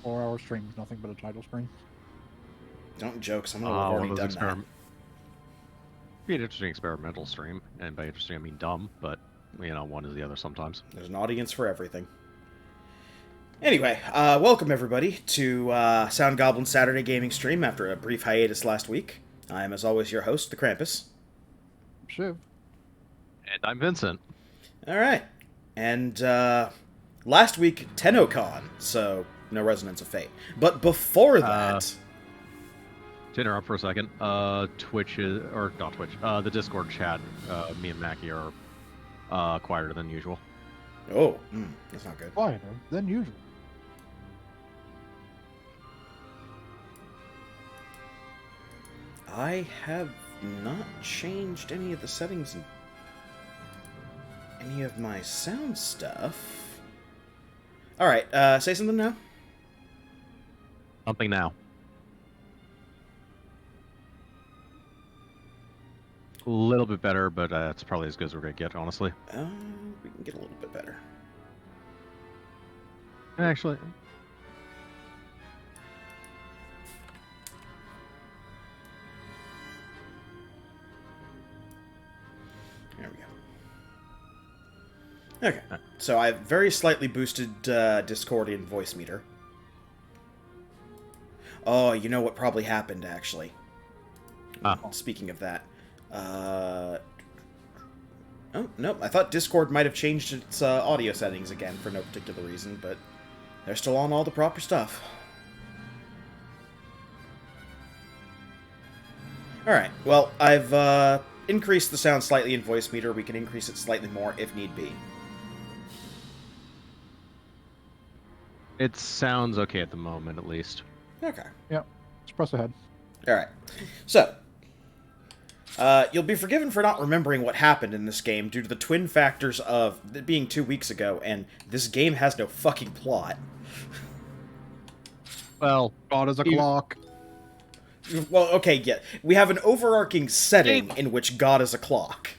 4-hour stream with nothing but a title screen. Don't joke, someone will have already done that. Be an interesting experimental stream, and by interesting I mean dumb, but one is the other sometimes. There's an audience for everything. Anyway, welcome everybody to Sound Goblin Saturday gaming stream after a brief hiatus last week. I am, as always, your host, the Krampus. Shiv. And I'm Vincent. Alright. And, last week, TennoCon, so no Resonance of Fate. But before that... To interrupt for a second, Twitch is, or not Twitch, the Discord chat, me and Mackie are quieter than usual. Oh, that's not good. Quieter than usual. I have not changed any of the settings in any of my sound stuff. Alright, say something now. Something now. A little bit better, but it's probably as good as we're gonna get, honestly. We can get a little bit better. Actually, there we go. Okay, so I've very slightly boosted Discordian voice meter. Oh, you know what probably happened, actually. Speaking of that. Oh, nope. I thought Discord might have changed its audio settings again for no particular reason, but they're still on all the proper stuff. Alright, well, I've increased the sound slightly in voice meter. We can increase it slightly more if need be. it sounds okay at the moment, at least. Okay. Yep. Let's press ahead. Alright. So, you'll be forgiven for not remembering what happened in this game due to the twin factors of it being 2 weeks ago, and this game has no fucking plot. Well, God is a clock. Well, okay, yeah. We have an overarching setting in which God is a clock.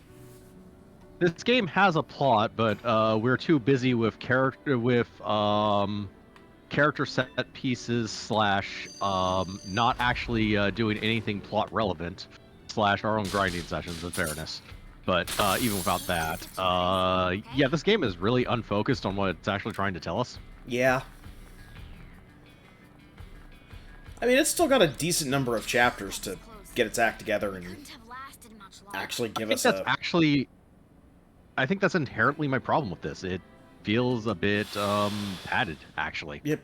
this game has a plot, but we're too busy with character set pieces / not actually doing anything plot relevant / our own grinding sessions, in fairness. But even without that, yeah, this game is really unfocused on what it's actually trying to tell us. Yeah. I mean, it's still got a decent number of chapters to get its act together and actually give us a... I think that's inherently my problem with this. It feels a bit padded, actually. Yeah,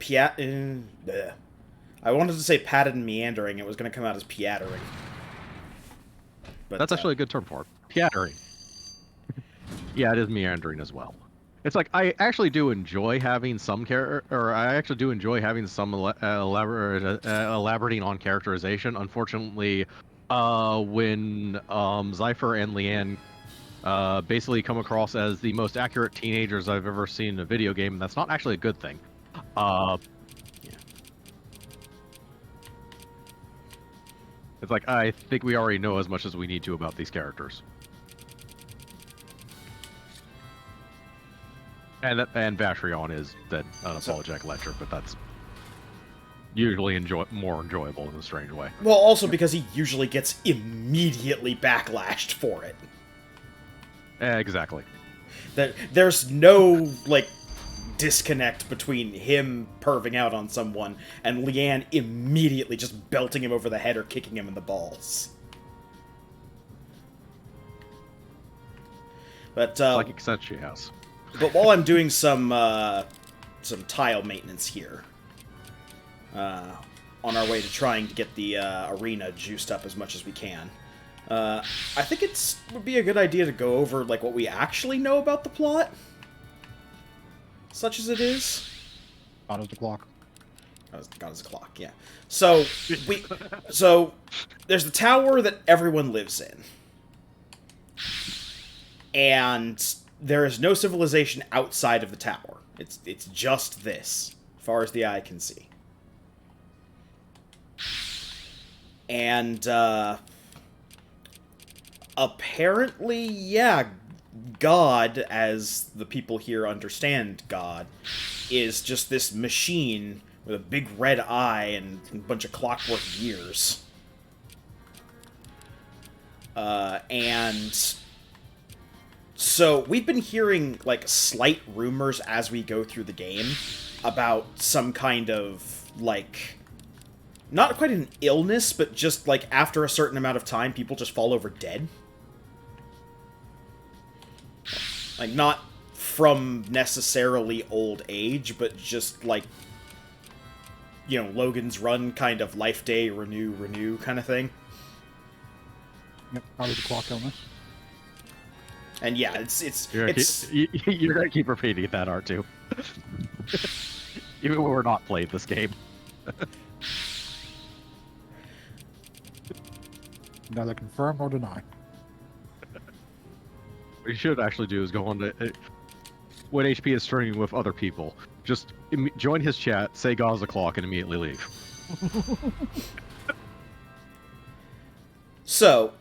I wanted to say padded and meandering. It was going to come out as piattering. But, that's actually a good term for it. Piattering. Yeah, it is meandering as well. It's like, I actually do enjoy having some elaborating on characterization. Unfortunately, when Zypher and Leanne basically come across as the most accurate teenagers I've ever seen in a video game, that's not actually a good thing. Yeah. It's like, I think we already know as much as we need to about these characters. And Vacheron is that unapologetic lecture, but that's usually more enjoyable in a strange way. Well, also because he usually gets immediately backlashed for it. Exactly. There's no, like, disconnect between him perving out on someone and Leanne immediately just belting him over the head or kicking him in the balls. But, like sense she has. But while I'm doing some tile maintenance here, on our way to trying to get the arena juiced up as much as we can, I think would be a good idea to go over like what we actually know about the plot, such as it is. God is the clock. God is a clock, yeah. So there's the tower that everyone lives in, and there is no civilization outside of the tower. It's just this, as far as the eye can see. And apparently, yeah, God, as the people here understand God, is just this machine with a big red eye and a bunch of clockwork gears. And so we've been hearing, like, slight rumors as we go through the game about some kind of, like, not quite an illness, but just, like, after a certain amount of time, people just fall over dead. Like, not from necessarily old age, but just, like, you know, Logan's Run kind of life day, renew kind of thing. Yep, out of the clock illness. And yeah, You're gonna keep repeating that, R2. Even when we're not playing this game. Neither confirm or deny. What you should actually do is go on to when HP is streaming with other people. Just join his chat, say God is a clock, and immediately leave. So,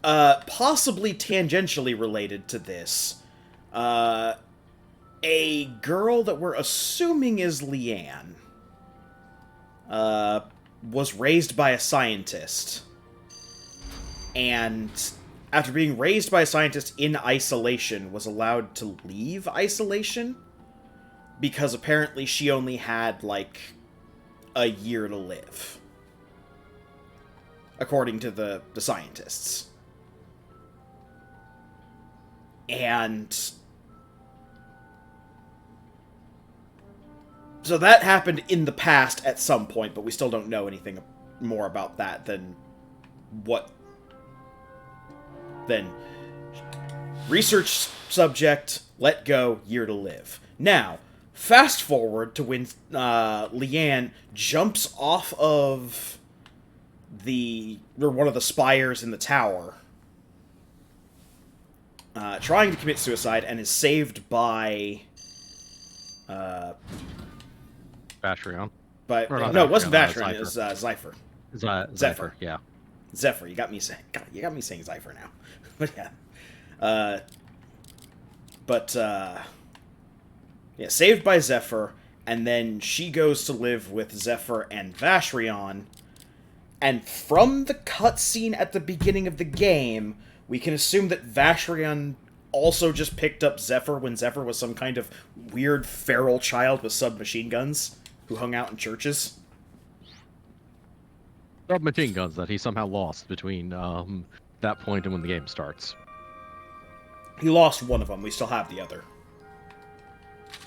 possibly tangentially related to this, a girl that we're assuming is Leanne, was raised by a scientist, and after being raised by a scientist in isolation, was allowed to leave isolation, because apparently she only had, like, a year to live, according to the scientists. And so that happened in the past at some point, but we still don't know anything more about that than research subject, let go, year to live. Now, fast forward to when Leanne jumps off of one of the spires in the tower, trying to commit suicide, and is saved by Vacheron. No, it wasn't Vacheron. It was Zypher. Zephyr, yeah. Zephyr. You got me saying Zypher now. But yeah. Yeah, saved by Zephyr, and then she goes to live with Zephyr and Vacheron, and from the cutscene at the beginning of the game, we can assume that Vacheron also just picked up Zephyr when Zephyr was some kind of weird feral child with submachine guns who hung out in churches. Submachine guns that he somehow lost between that point and when the game starts. He lost one of them. We still have the other.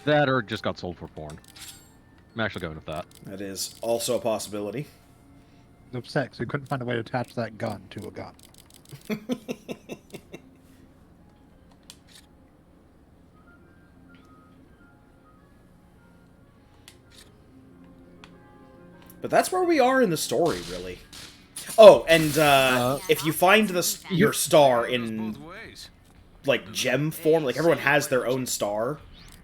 That or just got sold for porn. I'm actually going with that. That is also a possibility. He was upset because he couldn't find a way to attach that gun to a gun. But that's where we are in the story, really. Oh, and if you find your star in, like, gem form, like, everyone has their own star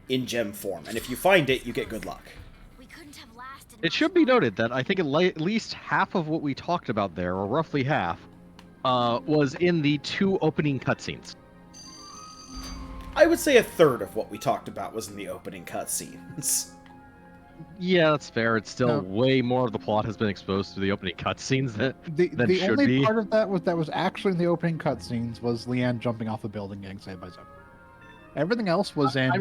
in gem form, and if you find it, you get good luck. It should be noted that I think at least half of what we talked about there, or roughly half, was in the 2 opening cutscenes. I would say a third of what we talked about was in the opening cutscenes. Yeah, that's fair. It's still way more of the plot has been exposed to the opening cutscenes than The should only be. part of that was actually in the opening cutscenes was Leanne jumping off the building getting saved by Zephyr. Everything else was in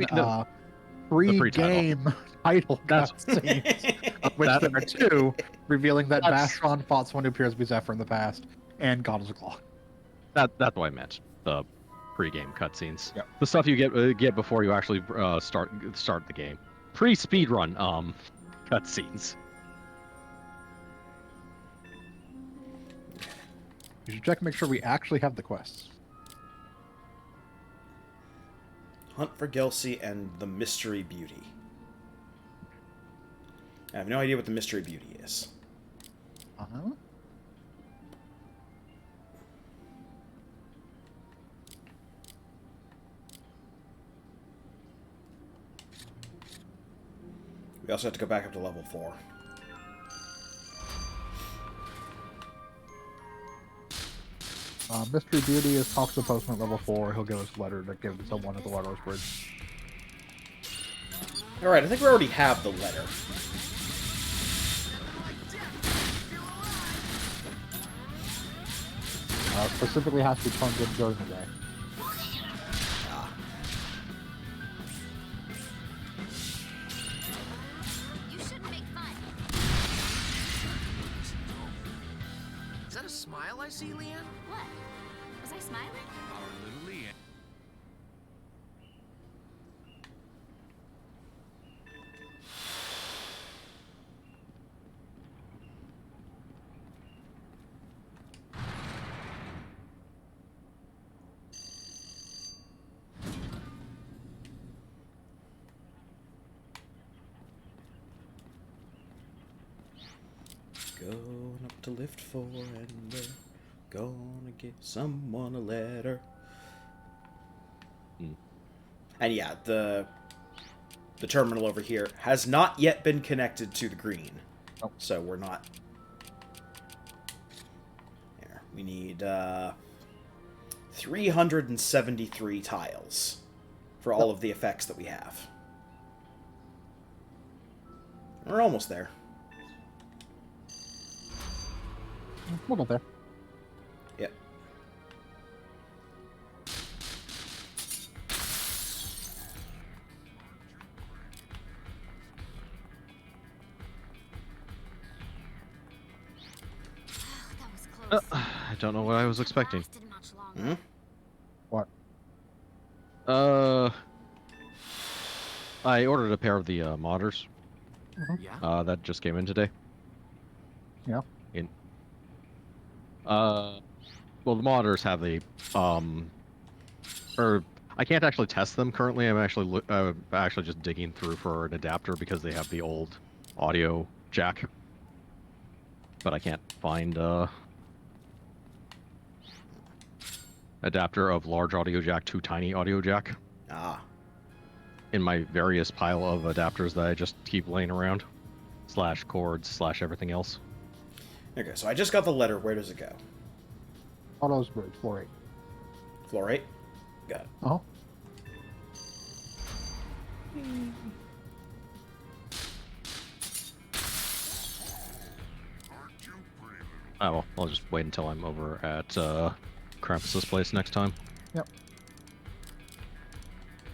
pre-game title cutscenes, of which there are 2, revealing that Vacheron fought someone who appears to be Zephyr in the past, and God is a clock. That's what I meant. The pre-game cutscenes. Yep. The stuff you get before you actually start the game. Pre-speedrun cutscenes. You should check and make sure we actually have the quests. Hunt for Gelsey and the Mystery Beauty. I have no idea what the Mystery Beauty is. Uh-huh. We also have to go back up to level 4. Mystery Beauty is talks to the postman at level 4. He'll give us a letter to give to someone at the Waterless Bridge. Alright, I think we already have the letter. Specifically has to be turned in during the day. Ah. You shouldn't make fun. Is that a smile I see, Leanne? What? Was I smiling? Our little Leanne. Going up to lift 4 and we're gonna give someone a letter. And yeah, the terminal over here has not yet been connected to the green. Nope. So we're not... There. We need 373 tiles for all of the effects that we have. We're almost there. We'll get there. Yep. That was close. I don't know what I was expecting. Lasted much longer. What? I ordered a pair of the modders. Yeah? That just came in today. Yeah. Well, the modders have a or I can't actually test them currently. I'm actually just digging through for an adapter because they have the old audio jack, but I can't find adapter of large audio jack to tiny audio jack Ah. in my various pile of adapters that I just keep laying around, slash cords, slash everything else. Okay, so I just got the letter. Where does it go? Autos bridge, floor 8. Floor 8? Got it. Uh-huh. Oh, well, I'll just wait until I'm over at Krampus's place next time. Yep.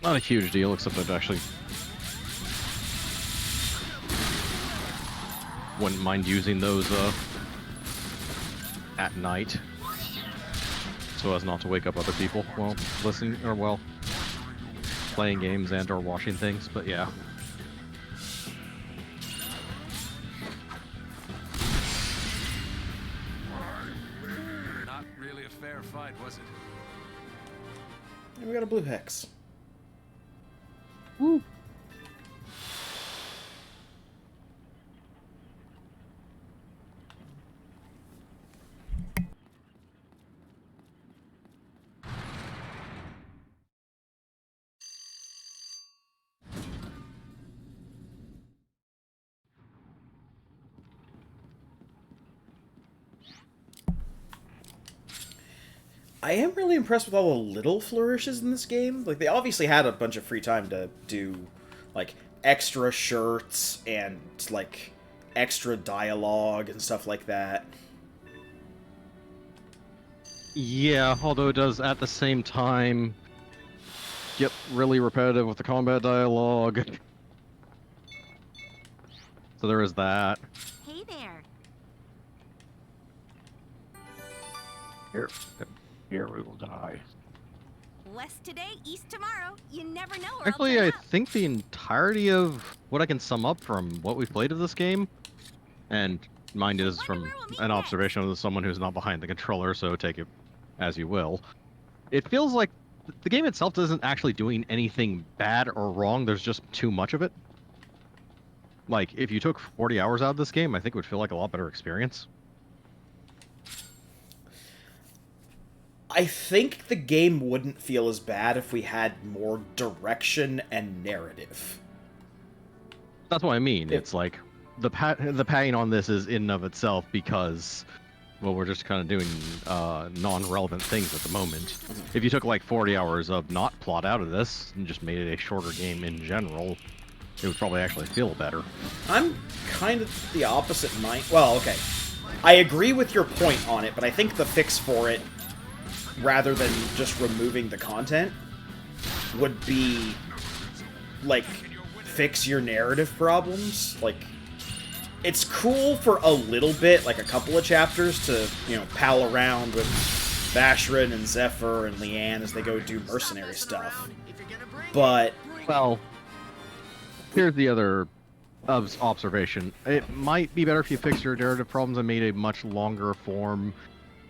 Not a huge deal, except I'd actually wouldn't mind using those at night, so as not to wake up other people while listening or while playing games and or washing things. But yeah. Not really a fair fight, was it? And we got a blue hex. Woo. I am really impressed with all the little flourishes in this game. Like, they obviously had a bunch of free time to do, like, extra shirts and, like, extra dialogue and stuff like that. Yeah, although it does at the same time get really repetitive with the combat dialogue. So there is that. Hey there. Here we will die. West today, east tomorrow. You never know where Actually, I'll I turn up. think the entirety of what I can sum up from what we've played of this game, and mind is from where we'll meet an next. observation of someone who's not behind the controller, so take it as you will. It feels like the game itself isn't actually doing anything bad or wrong, there's just too much of it. Like, if you took 40 hours out of this game, I think it would feel like a lot better experience. I think the game wouldn't feel as bad if we had more direction and narrative. That's what I mean. Yeah. It's like the padding on this is in and of itself because, well, we're just kind of doing non-relevant things at the moment. If you took like 40 hours of not plot out of this and just made it a shorter game in general, it would probably actually feel better. I'm kind of the opposite mind. Well, okay. I agree with your point on it, but I think the fix for it rather than just removing the content, would be, like, fix your narrative problems. Like, it's cool for a little bit, like a couple of chapters, to, you know, pal around with Vacheron and Zephyr and Leanne as they go do mercenary stuff. But... Well, here's the other observation. It might be better if you fix your narrative problems and made a much longer form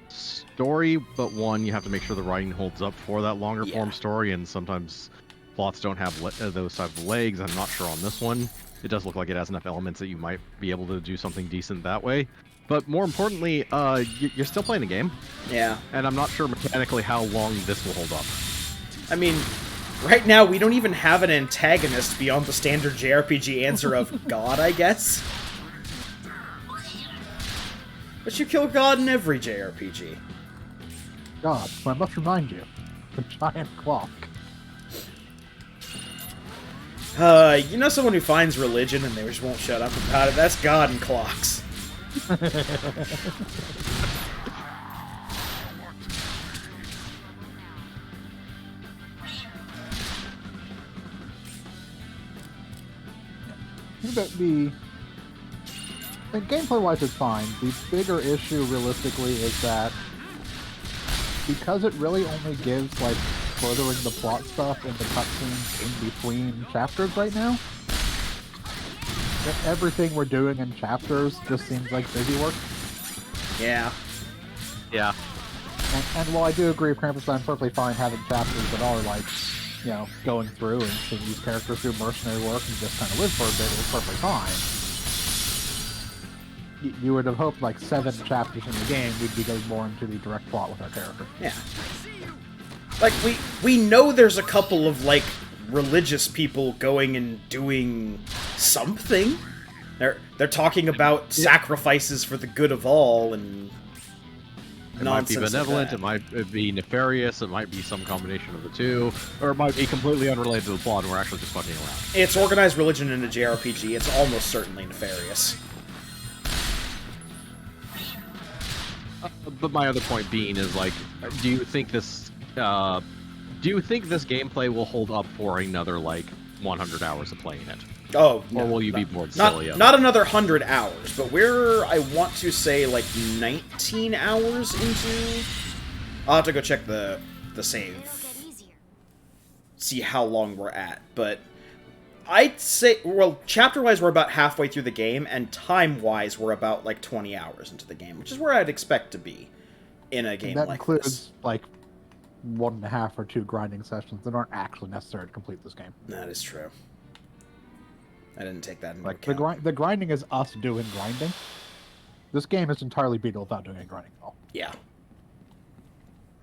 story, but one, you have to make sure the writing holds up for that longer form story, and sometimes plots don't have those type of legs. I'm not sure on this one. It does look like it has enough elements that you might be able to do something decent that way. But more importantly, you're still playing a game. Yeah. And I'm not sure mechanically how long this will hold up. I mean, right now we don't even have an antagonist beyond the standard JRPG answer of God, I guess. But you kill God in every JRPG. God, I must remind you, the giant clock. You know someone who finds religion and they just won't shut up about it? That's God and clocks. The gameplay-wise is fine. The bigger issue, realistically, is that because it really only gives, like, furthering the plot stuff in the cutscenes in between chapters right now, everything we're doing in chapters just seems like busy work. Yeah. Yeah. And while I do agree with Krampus, I'm perfectly fine having chapters that are, like, you know, going through and seeing these characters do mercenary work and just kind of live for a bit, it's perfectly fine. You would have hoped, like, 7 chapters in the game, we'd be going more into the direct plot with our character. Yeah. Like, we know there's a couple of, like, religious people going and doing something. They're talking about sacrifices for the good of all and it might be nonsense benevolent, like it might be nefarious, it might be some combination of the two, or it might be completely unrelated to the plot and we're actually just fucking around. It's organized religion in a JRPG. It's almost certainly nefarious. But my other point being is, like, do you think this gameplay will hold up for another, like, 100 hours of playing it? Oh, Or no, will you be not- bored silly of it? Not another 100 hours, but we're, I want to say, like, 19 hours into... I'll have to go check the save. See how long we're at, but... I'd say, well, chapter-wise we're about halfway through the game, and time-wise we're about, like, 20 hours into the game, which is where I'd expect to be in a game That like includes, this. like, 1.5 or 2 grinding sessions that aren't actually necessary to complete this game. That is true. I didn't take that into Like, account. the grinding is us doing grinding. This game is entirely beatable without doing any grinding at all. Yeah.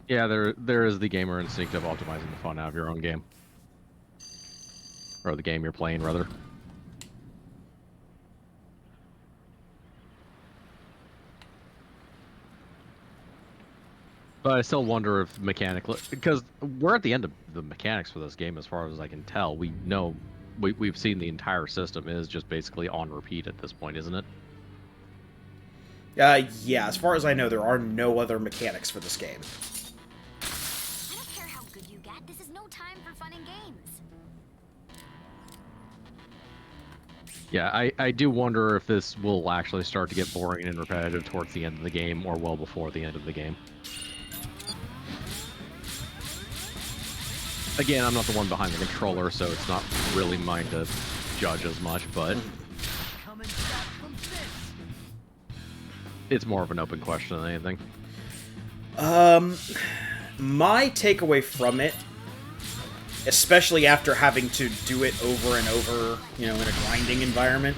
Yeah, there is the gamer instinct of optimizing the fun out of your own game. Or the game you're playing, rather. But I still wonder if mechanically, because we're at the end of the mechanics for this game, as far as I can tell. We know, we've seen the entire system is just basically on repeat at this point, isn't it? Yeah, as far as I know, there are no other mechanics for this game. I don't care how good you get. This is no time for fun and games. Yeah, I do wonder if this will actually start to get boring and repetitive towards the end of the game, or well before the end of the game. Again, I'm not the one behind the controller, so it's not really mine to judge as much, but it's more of an open question than anything. My takeaway from it, especially after having to do it over and over, you know, in a grinding environment.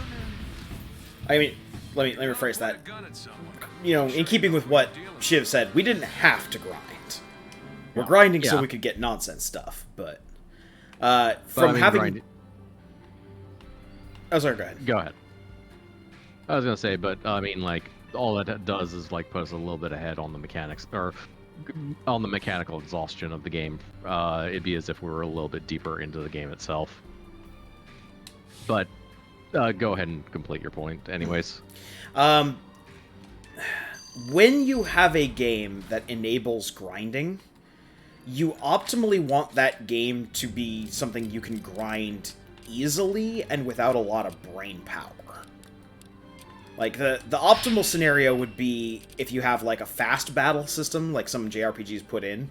I mean, let me rephrase that. You know, in keeping with what Shiv said, we didn't have to grind. We're grinding so Yeah. we could get nonsense stuff, but But from I mean, having... Oh, sorry, go ahead. Go ahead. I was gonna say, but I mean, like, all that does is like put us a little bit ahead on the mechanics, or on the mechanical exhaustion of the game. It'd be as if we were a little bit deeper into the game itself. But go ahead and complete your point, anyways. When you have a game that enables grinding, you optimally want that game to be something you can grind easily and without a lot of brain power. Like, the optimal scenario would be if you have, like, a fast battle system, like some JRPGs put in,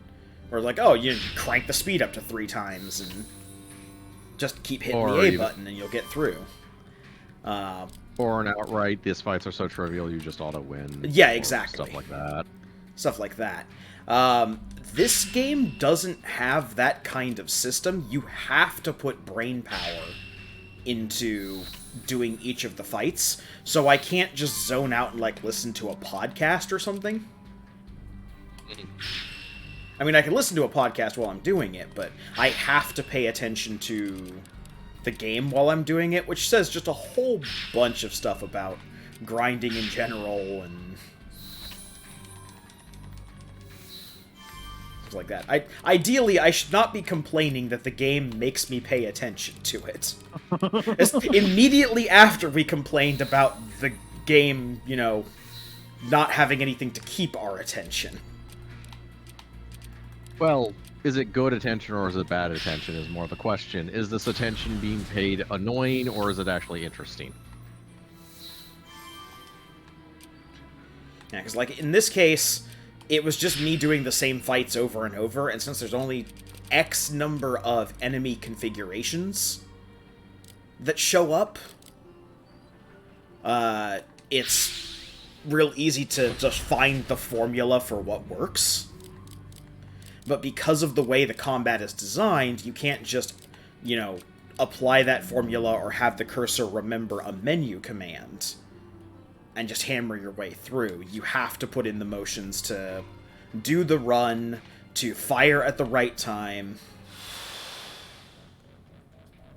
or like, oh, you crank the speed up to 3 times and just keep hitting the A button and you'll get through. Or an outright, these fights are so trivial, you just auto-win. Yeah, exactly. Stuff like that. Stuff like that. This game doesn't have that kind of system. You have to put brain power into doing each of the fights, so I can't just zone out and, like, listen to a podcast or something. I mean, I can listen to a podcast while I'm doing it, but I have to pay attention to the game while I'm doing it, which says just a whole bunch of stuff about grinding in general and stuff like that. Ideally, I should not be complaining that the game makes me pay attention to it. Immediately after we complained about the game, you know, not having anything to keep our attention. Well, is it good attention or is it bad attention is more the question. Is this attention being paid annoying or is it actually interesting? Yeah, because, like, in this case, it was just me doing the same fights over and over, and since there's only X number of enemy configurations that show up, it's real easy to just find the formula for what works. But because of the way the combat is designed, you can't just, you know, apply that formula or have the cursor remember a menu command and just hammer your way through. You have to put in the motions to do the run, to fire at the right time.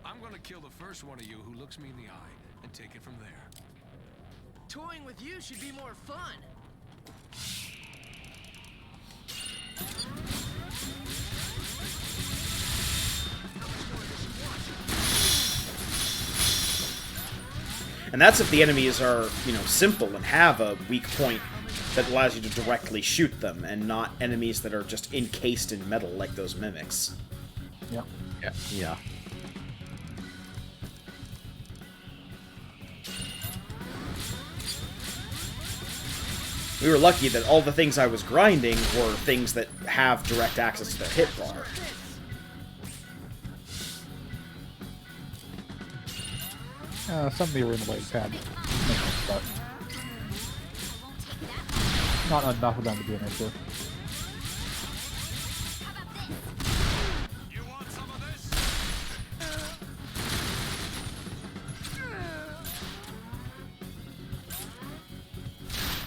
I'm gonna kill the first one of you who looks me in the eye and take it from there. Toying with you should be more fun. And that's if the enemies are, you know, simple and have a weak point that allows you to directly shoot them, and not enemies that are just encased in metal like those mimics. Yep. Yeah. We were lucky that all the things I was grinding were things that have direct access to their hit bar. Some of the arena blades had maintenance, but not enough of them to be an issue. You want some of this?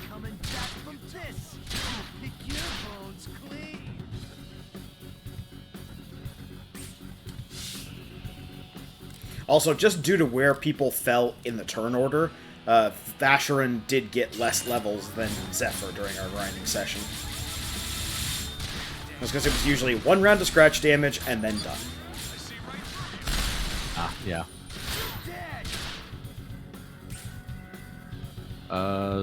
Coming back from this. Pick your bones clean. Also, just due to where people fell in the turn order, Vacheron did get less levels than Zephyr during our grinding session. That's because it was usually 1 round of scratch damage and then done. Yeah.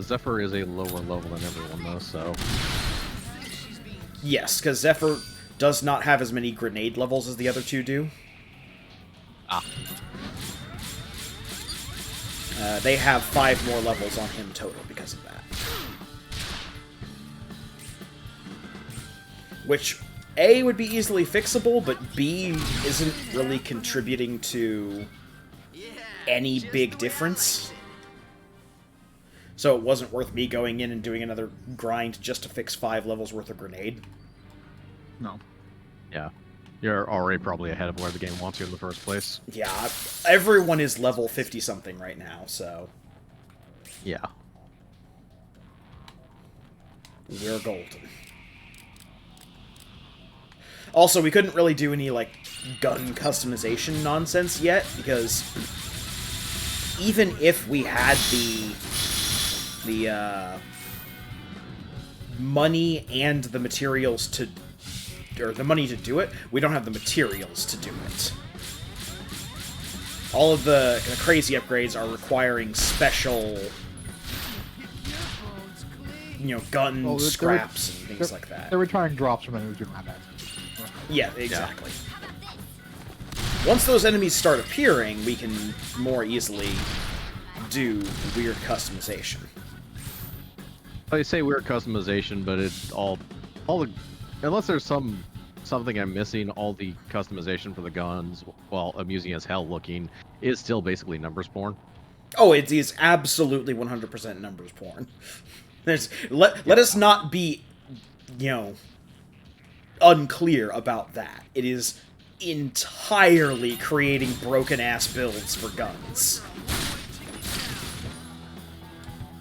Zephyr is a lower level than everyone though, so... Yes, because Zephyr does not have as many grenade levels as the other two do. They have 5 more levels on him total because of that. Which, A, would be easily fixable, but B, isn't really contributing to any big difference. So it wasn't worth me going in and doing another grind just to fix 5 levels worth of grenade. No. Yeah. You're already probably ahead of where the game wants you in the first place. Yeah, everyone is level 50-something right now, so... Yeah. We're golden. Also, we couldn't really do any, like, gun customization nonsense yet, because even if we had the money and the materials to... or the money to do it, we don't have the materials to do it. All of the crazy upgrades are requiring special, you know, gun scraps and things like that. They're retiring drops from enemies you don't have access to. Yeah, exactly. Once those enemies start appearing, we can more easily do weird customization. I say weird customization, but it's all the unless there's something I'm missing, all the customization for the guns, while amusing as hell looking, is still basically numbers porn. Oh, it is absolutely 100% numbers porn. Let us not be, unclear about that. It is entirely creating broken-ass builds for guns.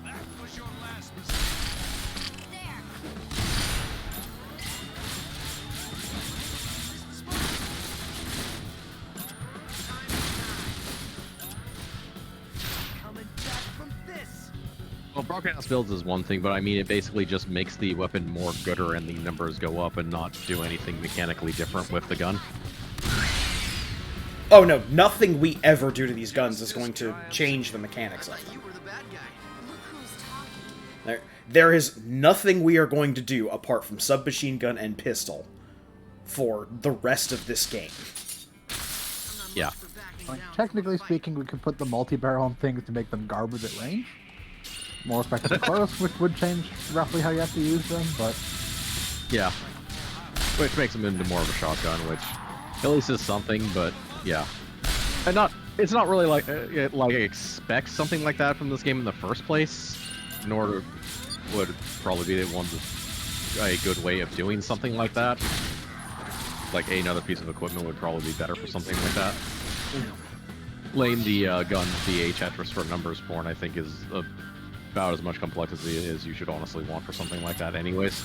That was your last mistake. Coming back from this. Well, broadcast builds is one thing, but I mean, it basically just makes the weapon more gooder and the numbers go up and not do anything mechanically different with the gun. Oh no, nothing we ever do to these guns is going to change the mechanics of them. You were the bad guy. Look who's talking. There is nothing we are going to do apart from submachine gun and pistol for the rest of this game. Yeah. For backing Like, down. technically speaking, we could put the multi-barrel on things to make them garbage at range. More effective at close, which would change roughly how you have to use them, but Yeah. Which makes them into more of a shotgun, which at least is something, but yeah. And it's not really like I expect something like that from this game in the first place, nor would probably be a good way of doing something like that. Like another piece of equipment would probably be better for something like that. Laying the guns, the Tetris for numbers porn, I think is about as much complexity as you should honestly want for something like that anyways.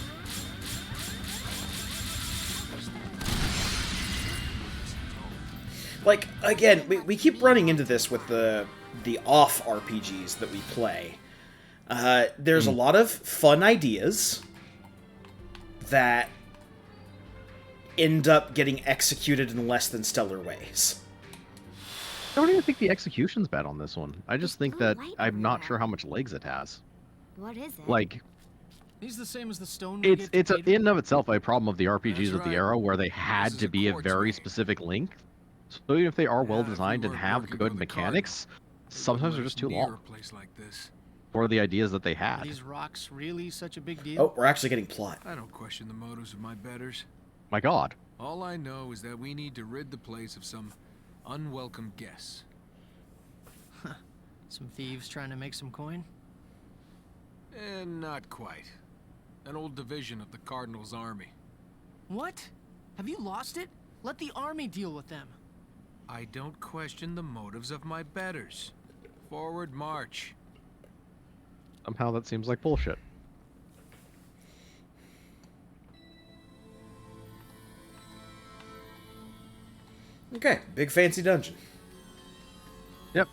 Like, again, we keep running into this with the off RPGs that we play. There's a lot of fun ideas that end up getting executed in less than stellar ways. I don't even think the execution's bad on this one. I just think that I'm not sure how much legs it has. What is it? Like, He's the same as the stone. we it's gave to in Peter? and of itself a problem of the RPGs That's of the right. era where they This had is to a be a quartz very vein. specific length. So even if they are well Yeah, if we designed and weren't have working good for the mechanics, sometimes they're just too Near long a place like this. for the ideas that they Are had. these rocks really such a big deal? Oh, we're actually getting plot. I don't question the motives of my betters. My God. All I know is that we need to rid the place of some unwelcome guests. Some thieves trying to make some coin? And not quite. An old division of the Cardinal's army. What? Have you lost it? Let the army deal with them. I don't question the motives of my betters. Forward march. Somehow that seems like bullshit. Okay, big fancy dungeon. Yep.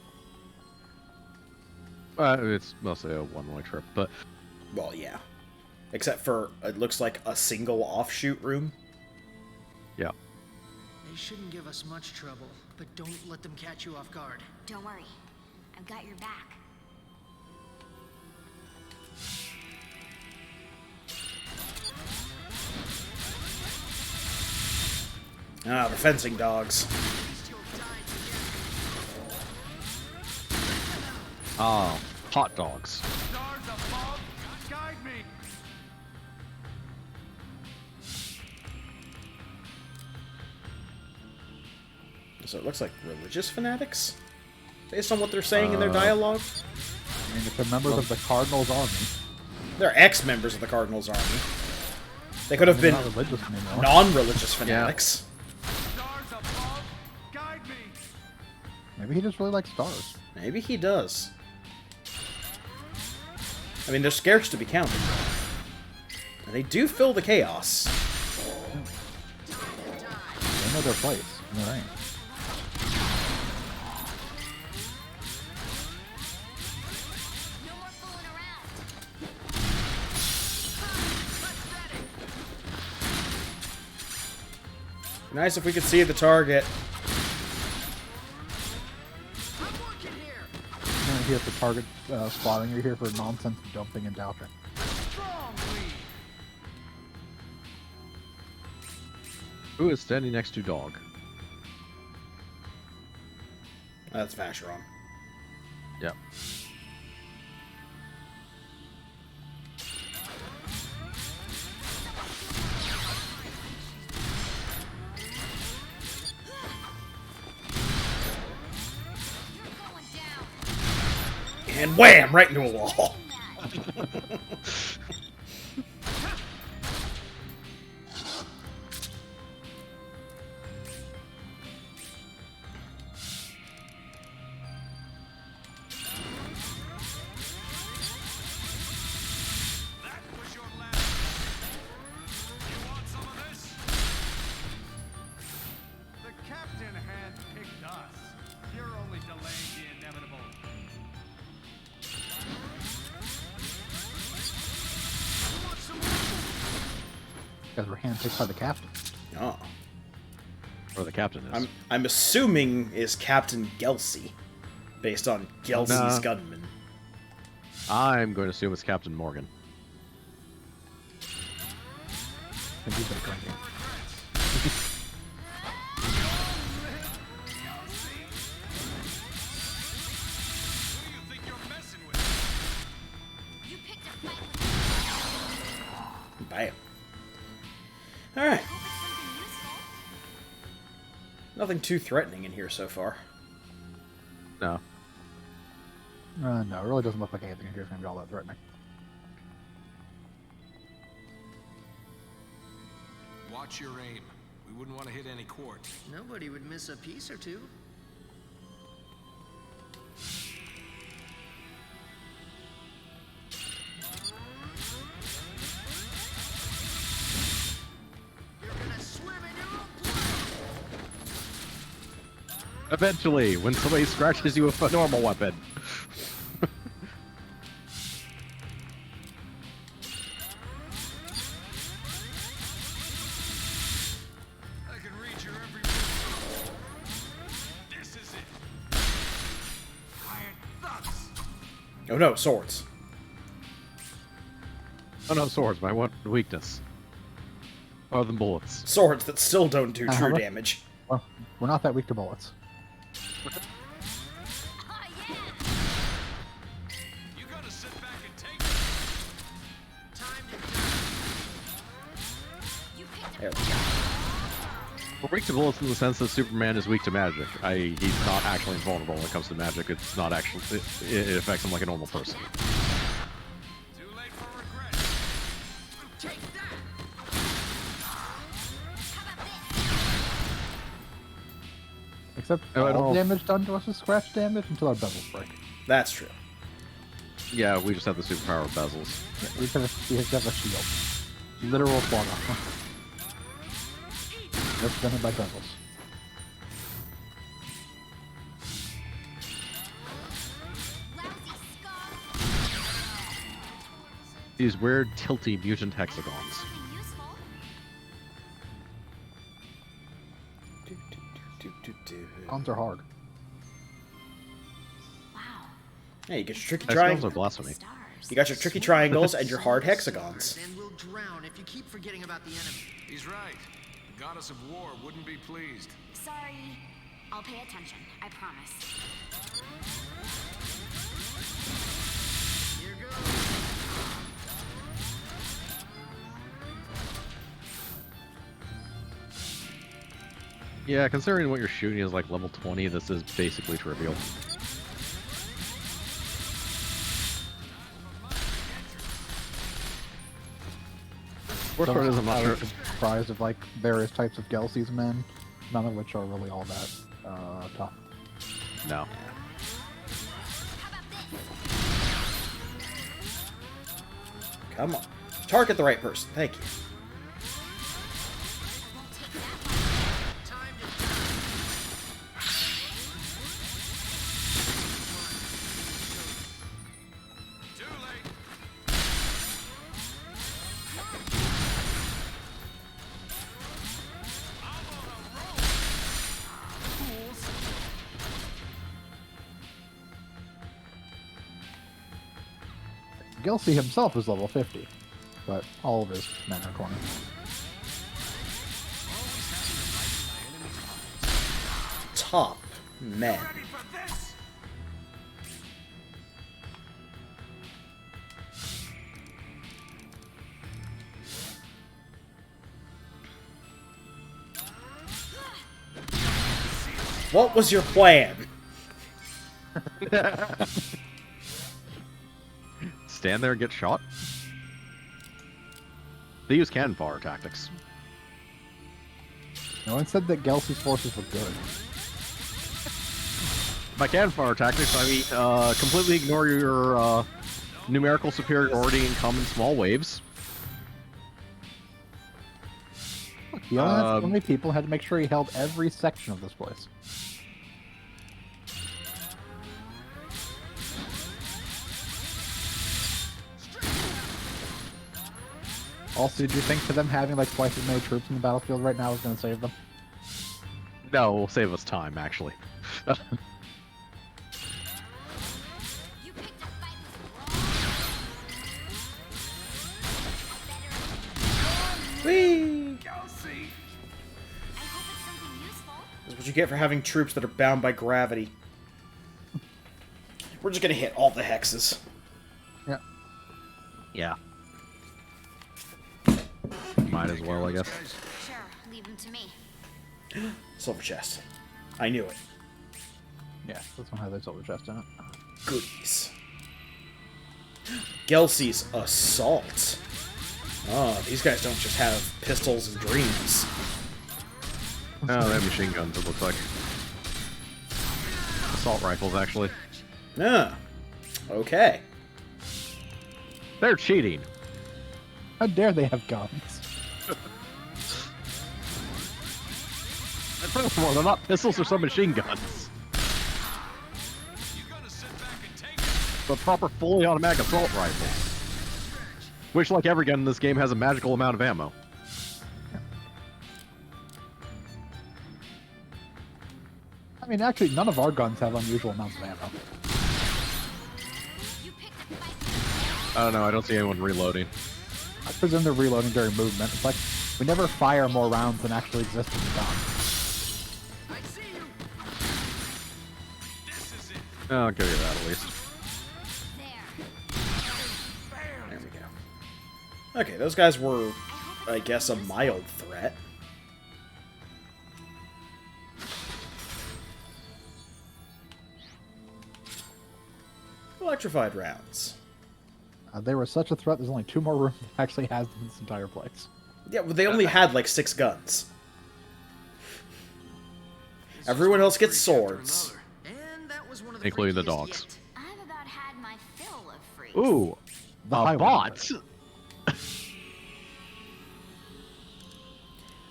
It's mostly a one-way trip, but Well, yeah. Except for, it looks like a single offshoot room. yeah. They shouldn't give us much trouble, but don't let them catch you off guard. Don't worry. I've got your back. Ah, the fencing dogs. Ah, hot dogs. Stars above, guide me. So it looks like religious fanatics? Based on what they're saying in their dialogue? I mean, if they're members of the Cardinals army, They're ex-members of the Cardinals army. They could have been they're not religious anymore. non-religious fanatics. Stars above, guide me. Maybe he just really likes stars. Maybe he does. I mean, they're scarce to be counted. And they do fill the chaos. They know their place in the ring. No more fooling around. Nice if we could see the target. I'm working here. And then he has the target spotting. You're here for nonsense jumping and dashing. Strong lead. Who is standing next to dog? That's Vacheron. Yep. Going down. And wham! Right into a wall. That was your last. You want some of this? The captain handpicked us. You're only delaying the inevitable. Because we're handpicked by the captain. Oh. Or the captain is. I'm assuming is Captain Gelsey, based on Gelsey's Nah. gunman. I'm going to assume it's Captain Morgan. And he's like drinking. Who do you think you're messing with? You picked a fight with Bam. Alright. Hope it's something useful. Nothing too threatening in here so far. No. No, it really doesn't look like anything in here is going to be all that threatening. Watch your aim. We wouldn't want to hit any quartz. Nobody would miss a piece or two. You're gonna swim in your own blood. Eventually, when somebody scratches you with a normal weapon. I can read your every move. This is it. Iron thugs. Oh no, swords. Oh no, swords, my one weakness. Other than bullets. Swords that still don't do true Uh-huh. damage. Well, we're not that weak to bullets. Oh, yeah. You gotta sit back and take it. Time to You picked a There we go. We're weak to bullets in the sense that Superman is weak to magic. He's not actually invulnerable when it comes to magic. It's not actually. It affects him like a normal person. Too late for regret. take that. How about this? Except Oh, I don't all know. damage done to us is scratch damage until our bezels break. That's true. Yeah, we just have the superpower of bezels. We have a shield. Literal claw gun. Represented by bezels. Lousy scum. These weird tilty mutant hexagons. Something useful. Guns are hard. Wow. Hey, you get your tricky Hexagons triangles. are blasphemy. Stars. You got your tricky triangles and your hard hexagons. And we'll drown if you keep forgetting about the enemy. He's right. The goddess of war wouldn't be pleased. Sorry. I'll pay attention. I promise. Here goes. Yeah, considering what you're shooting is like level 20, this is basically trivial. Worst part is I'm not sure. Comprised of like various types of Gelsey's men, none of which are really all that tough. No. How about this? Come on. Target the right person. Thank you. Won't take that long. Time to Too late. Gelsey himself is level 50, but all of his men are 20. top. Men. Ready for this? What was your plan? Stand there and get shot? They use cannon fire tactics. No one said that Gelsey's forces were good. By cannon fire tactics, I mean completely ignore your numerical superiority and come in small waves. He only had so many people, had to make sure he held every section of this place. Also, do you think for them having like twice as many troops in the battlefield right now is going to save them? No, will save us time, actually. You picked a fight with Whee! Kelsey! I hope it's something useful. This is what you get for having troops that are bound by gravity. We're just gonna hit all the hexes. Yeah. Yeah. Might as well, I guess. Sure, leave them to me. Silver chest. I knew it. Yeah, this one has a silver chest in it. Goodies. Gelsey's assault. Oh, these guys don't just have pistols and dreams. Oh, they have machine guns, it looks like. Assault rifles, actually. Ah. Okay. They're cheating. How dare they have guns? And furthermore, they're not pistols or submachine guns. But proper fully automatic assault rifles. Which, like every gun in this game, has a magical amount of ammo. I mean, actually, none of our guns have unusual amounts of ammo. You picked a fight. I don't know, I don't see anyone reloading. I presume they're reloading during movement. It's like, we never fire more rounds than actually exist in the gun. I'll give you that at least. There. There we go. Okay, those guys were, I guess, a mild threat. Electrified rounds. They were such a threat, there's only 2 more rooms that actually has them in this entire place. Yeah, well, they only had like 6 guns. Everyone else gets swords. And that was one of Including the freakiest dogs. yet. I've about had my fill of freaks. Ooh, The a Highway bot!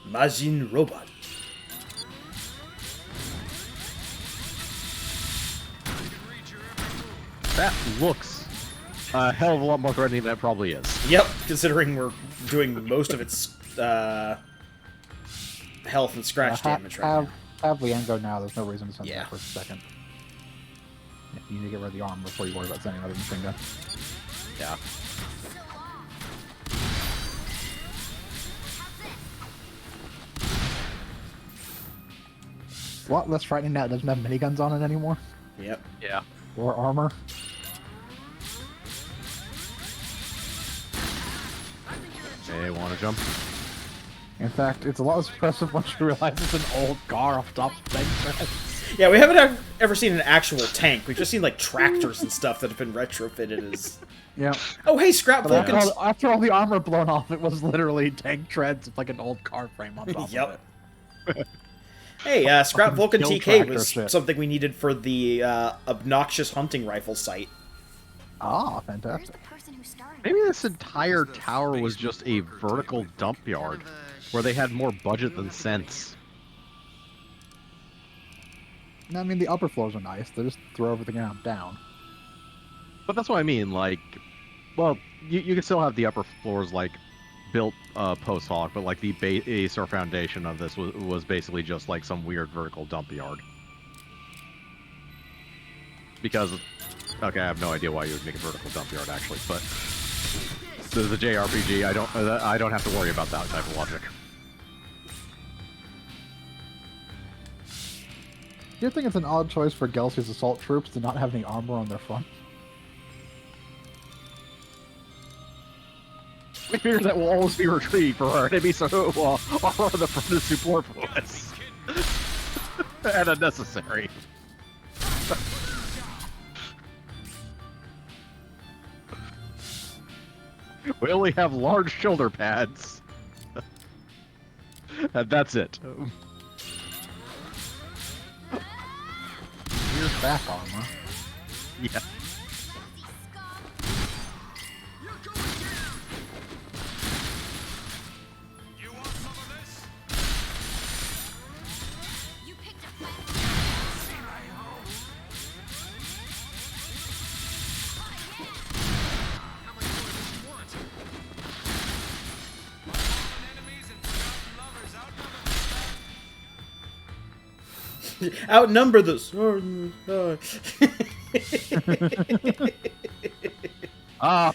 Majin Robot. That looks a hell of a lot more threatening than it probably is. Yep, considering we're doing most of its health and scratch damage right now. Have Liango now, there's no reason to send Yeah. that for a second. Yeah, you need to get rid of the armor before you worry about sending another machine gun. Yeah. So long. It's a lot less frightening now it doesn't have miniguns on it anymore. Yep. Yeah. Or armor. Hey, wanna jump? In fact, it's a lot less impressive once you realize it's an old car off top of tank treads. Yeah, we haven't ever seen an actual tank. We've just seen like tractors and stuff that have been retrofitted as. Yeah. Oh, hey, Scrap But Vulcans. after all the armor blown off, it was literally tank treads with like an old car frame on top Yep. of it. Hey, Scrap Vulcan Kill TK tractor was shit. something we needed for the obnoxious hunting rifle site. Ah, Where's fantastic. the person who started Maybe it? this entire tower was just a vertical dump yard where they had more budget than sense. I mean, the upper floors are nice. They just throw everything down. But that's what I mean, like, well, you can still have the upper floors, like, built post hoc, but, like, the base or foundation of this was basically just, like, some weird vertical dump yard. Because, okay, I have no idea why you would make a vertical dump yard, actually, but this is a JRPG, I don't have to worry about that type of logic. Do you think it's an odd choice for Gelsey's assault troops to not have any armor on their front? We fear that will always be retreat for our enemy, so armor on the front is superfluous and unnecessary. We only have large shoulder pads. And that's it. Here's back armor. Yeah. You want some of this? You picked a fight. How much more does he want? Fallen enemies and forgotten lovers outnumber Outnumber the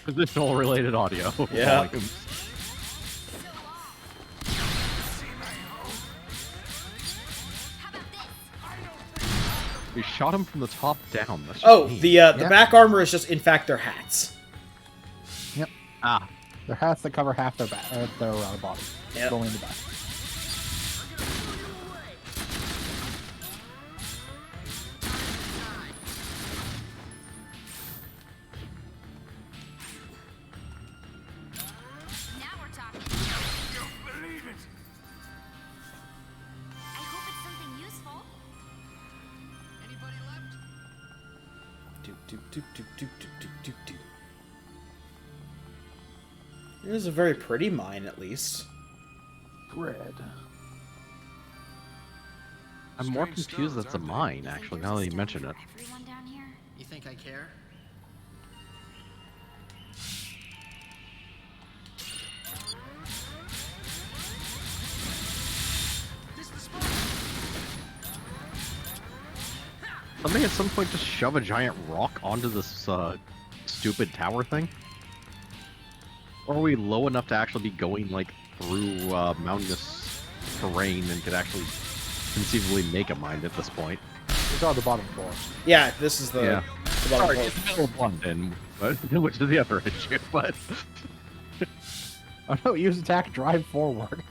Positional related audio. Yeah. Volumes. How about this? We shot him from the top down. That's just Oh, mean. the Yeah. back armor is just, in fact, their hats. Yep. Ah, They're hats that cover half their back, their body. Yep. Going in the back. Now we're talking. Believe it. I hope it's something useful. Anybody left? It is a very pretty mine, at least. Bread. I'm more Strange confused stones, that's a aren't they? mine, You think actually, there's now a that you stone mention for it. everyone down here? You think I care? Something at some point just shove a giant rock onto this stupid tower thing? Or are we low enough to actually be going like through mountainous terrain and could actually conceivably make a mine at this point? These are the bottom floor. Yeah, this is the, Yeah. the bottom Sorry, floor. it's the middle of London, which is the other issue, but Oh no, use attack, drive forward.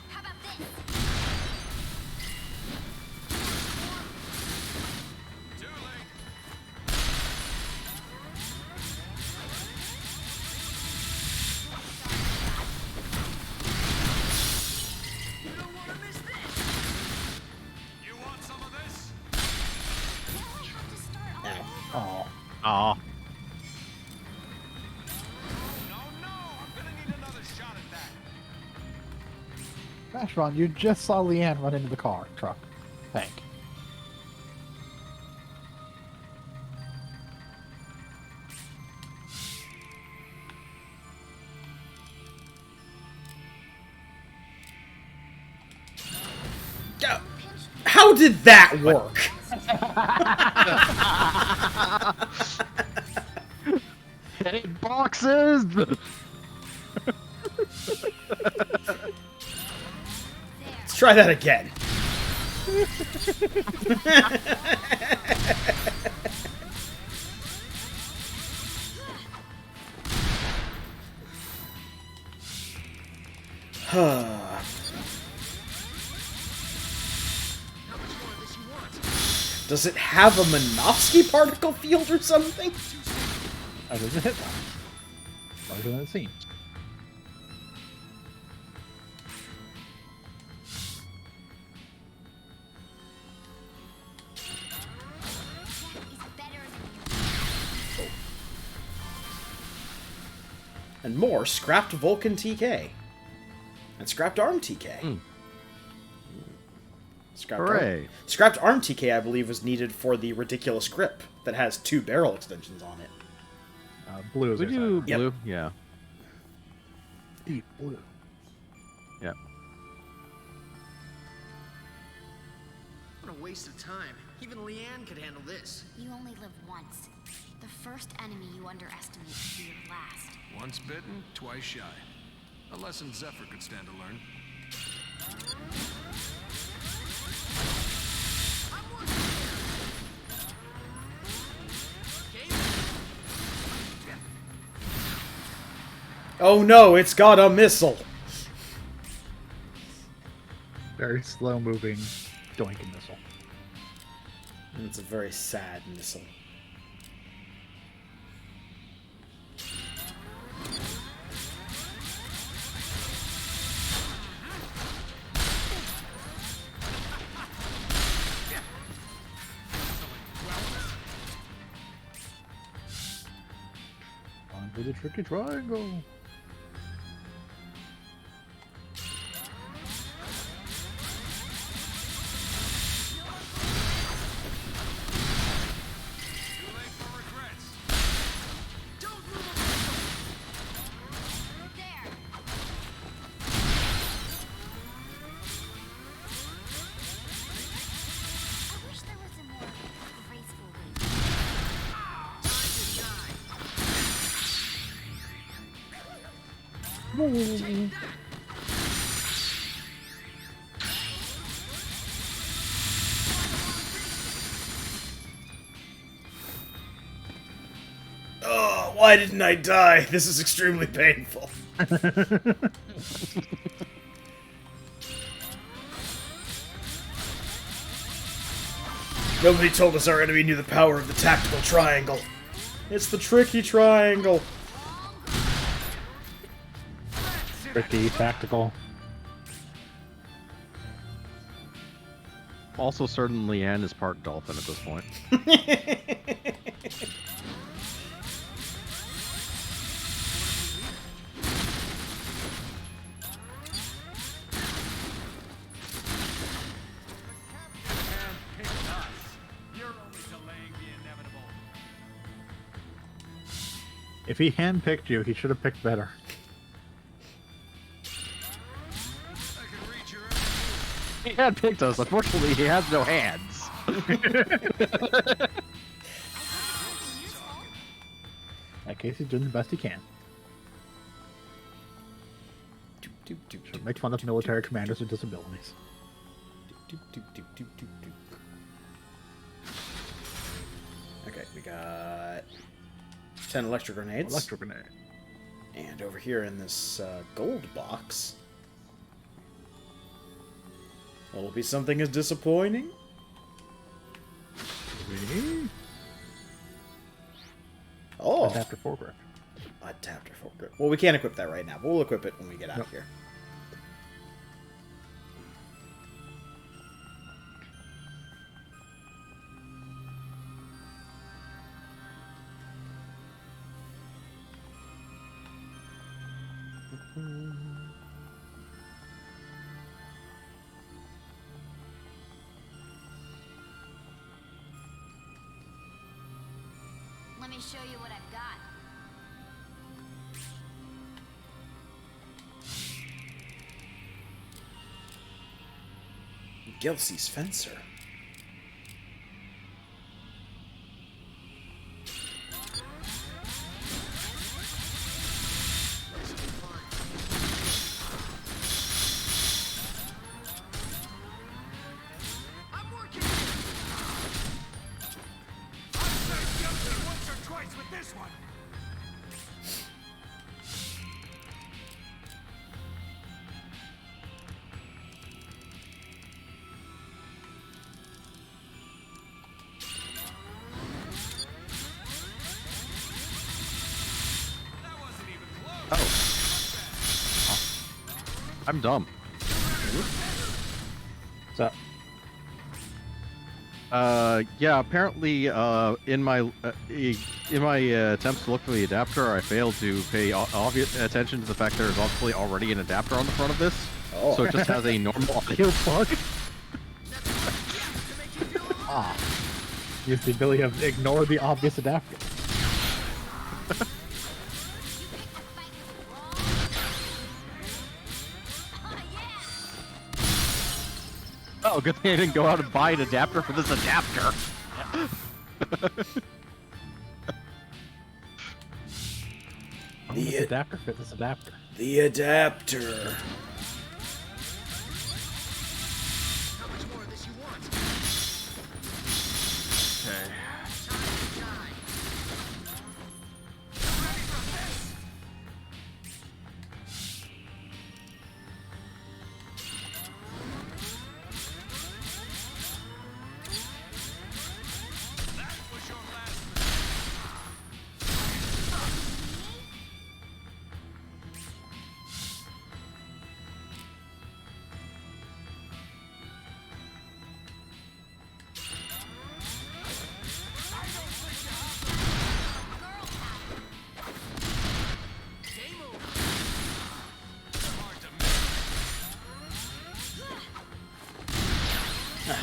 How about this? Too late. You don't want to miss this. You want some of this? Now I have to start all Ow. Oh. aw. No, I'm gonna need another shot at that. Vashron, you just saw Leanne run into the truck. Tank. Go. How did that work? Hey, boxes! Let's try that again. Does it have a Minovsky particle field or something? That is a hit box. Larger than it seems. is better than you. And more scrapped Vulcan TK. And scrapped ARM TK. Scrapped Hooray. Scrapped ARM TK, I believe, was needed for the ridiculous grip that has 2 barrel extensions on it. Blue is We our do side. Yep. blue? Yeah. Deep blue. Yeah. What a waste of time. Even Leanne could handle this. You only live once. The first enemy you underestimate will be your last. Once bitten, twice shy. A lesson Zephyr could stand to learn. Oh no, it's got a missile! Very slow moving doinking missile. It's a very sad missile. On to the tricky triangle. Too late for regrets. There. I wish there was a more graceful way. Oh, why didn't I die? This is extremely painful. Nobody told us our enemy knew the power of the tactical triangle. It's the tricky triangle. Tricky, tactical. Also, certain Leanne is part dolphin at this point. You're only delaying the inevitable. If he handpicked you, he should have picked better. I can reach your He had picked us. Unfortunately, he has no hands. In that case, he's doing the best he can. Should make fun of military commanders with disabilities. Okay, we got 10 electric grenades. Electro grenade. And over here in this gold box, will be something as disappointing. Oh, Adapter foregrip. adapter full grip. Well, we can't equip that right now, but we'll equip it when we get out of here. Let me show you what I've got. Gelsey's Fencer. I'm working. I've saved Guilty once or twice with this one. That wasn't even close. I'm dumb. What's up? Yeah. Apparently, in my attempts to look for the adapter, I failed to pay obvious attention to the fact there is obviously already an adapter on the front of this. Oh. So it just has a normal audio plug. Ah. Use the ability of ignore the obvious adapter. Oh, good thing I didn't go out and buy an adapter for this adapter. How does this adapter fit this adapter? The adapter. How much more of this you want? Okay.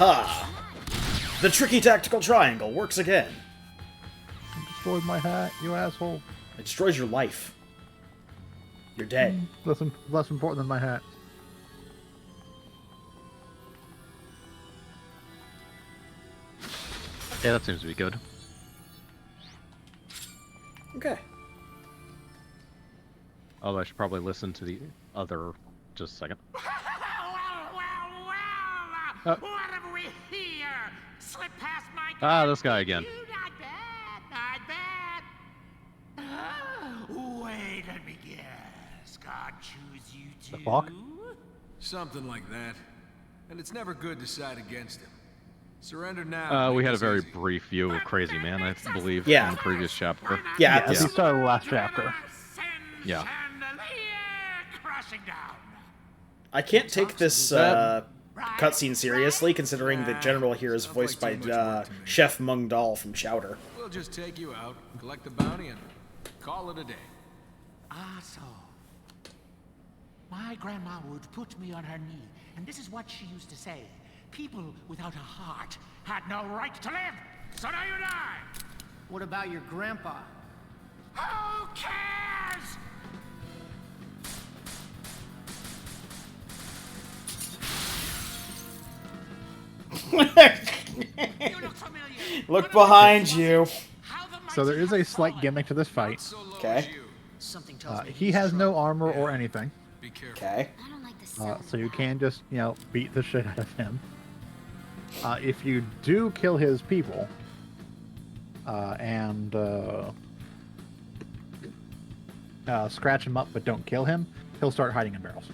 Aha! The tricky tactical triangle works again. You destroyed my hat, you asshole. It destroys your life. You're dead. Less important than my hat. Yeah, that seems to be good. Okay. Although I should probably listen to the other. Just a second. What have we here? Slip past my This guy again. Not bad, not bad. Wait, let me guess. God choose you too? The fuck? Something like that. And it's never good to side against him. Surrender now. We make had a this very easy. brief view of Crazy Man, I believe, Yeah. in the previous chapter. Yeah, Yeah, this we is- started the last chapter. Yeah. Crashing down. I can't take this cutscene seriously, considering the general here is voiced by Chef Mung Dal from Chowder. We'll just take you out, collect the bounty, and call it a day. Ah, so. My grandma would put me on her knee, and this is what she used to say. People without a heart had no right to live, so now you die! What about your grandpa? Who cares? You look familiar. Look behind you. How the So there is a mighty slight have gimmick to this fight. Not so low Okay. as you. Something tells me He he's has no trouble. armor or anything, Be careful. Okay. I don't like the sound. so you can just, beat the shit out of him. If you do kill his people, and scratch him up but don't kill him, he'll start hiding in barrels.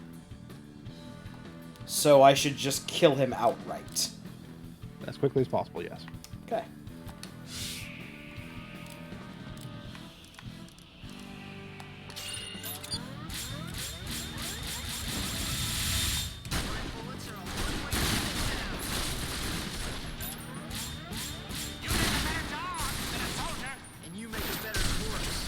So I should just kill him outright. As quickly as possible, yes. Okay. Bullets are a one-way ticket now. You make a better dog than a soldier. And you make a better corpse.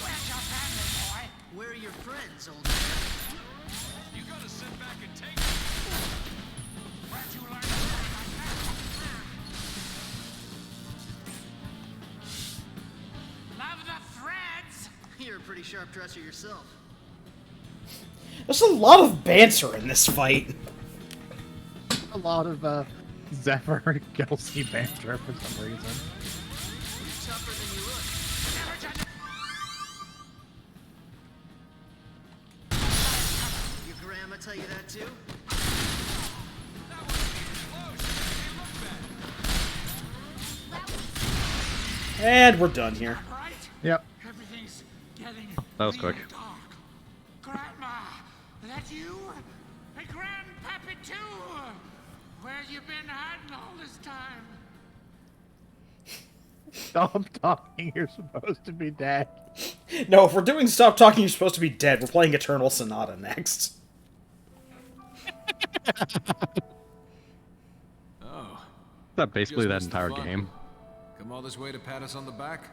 Where's your family, boy? Where are your friends, old man? You gotta sit back and take it. Where'd you learn to play like that? Love the threads. You're a pretty sharp dresser yourself. There's a lot of banter in this fight. A lot of Zephyr Kelsey banter for some reason. You're tougher than you look. Never judge Your grandma tell you that too? And we're done here. right. Yep. Everything's getting That was quick. real dark. Grandma, that you? Hey, Grandpappy too. Where you been hiding all this time? Stop talking, you're supposed to be dead. No, if we're doing Stop Talking, You're Supposed to Be Dead, we're playing Eternal Sonata next. Oh, Is that basically just that missed the entire fun. game? Come all this way to pat us on the back?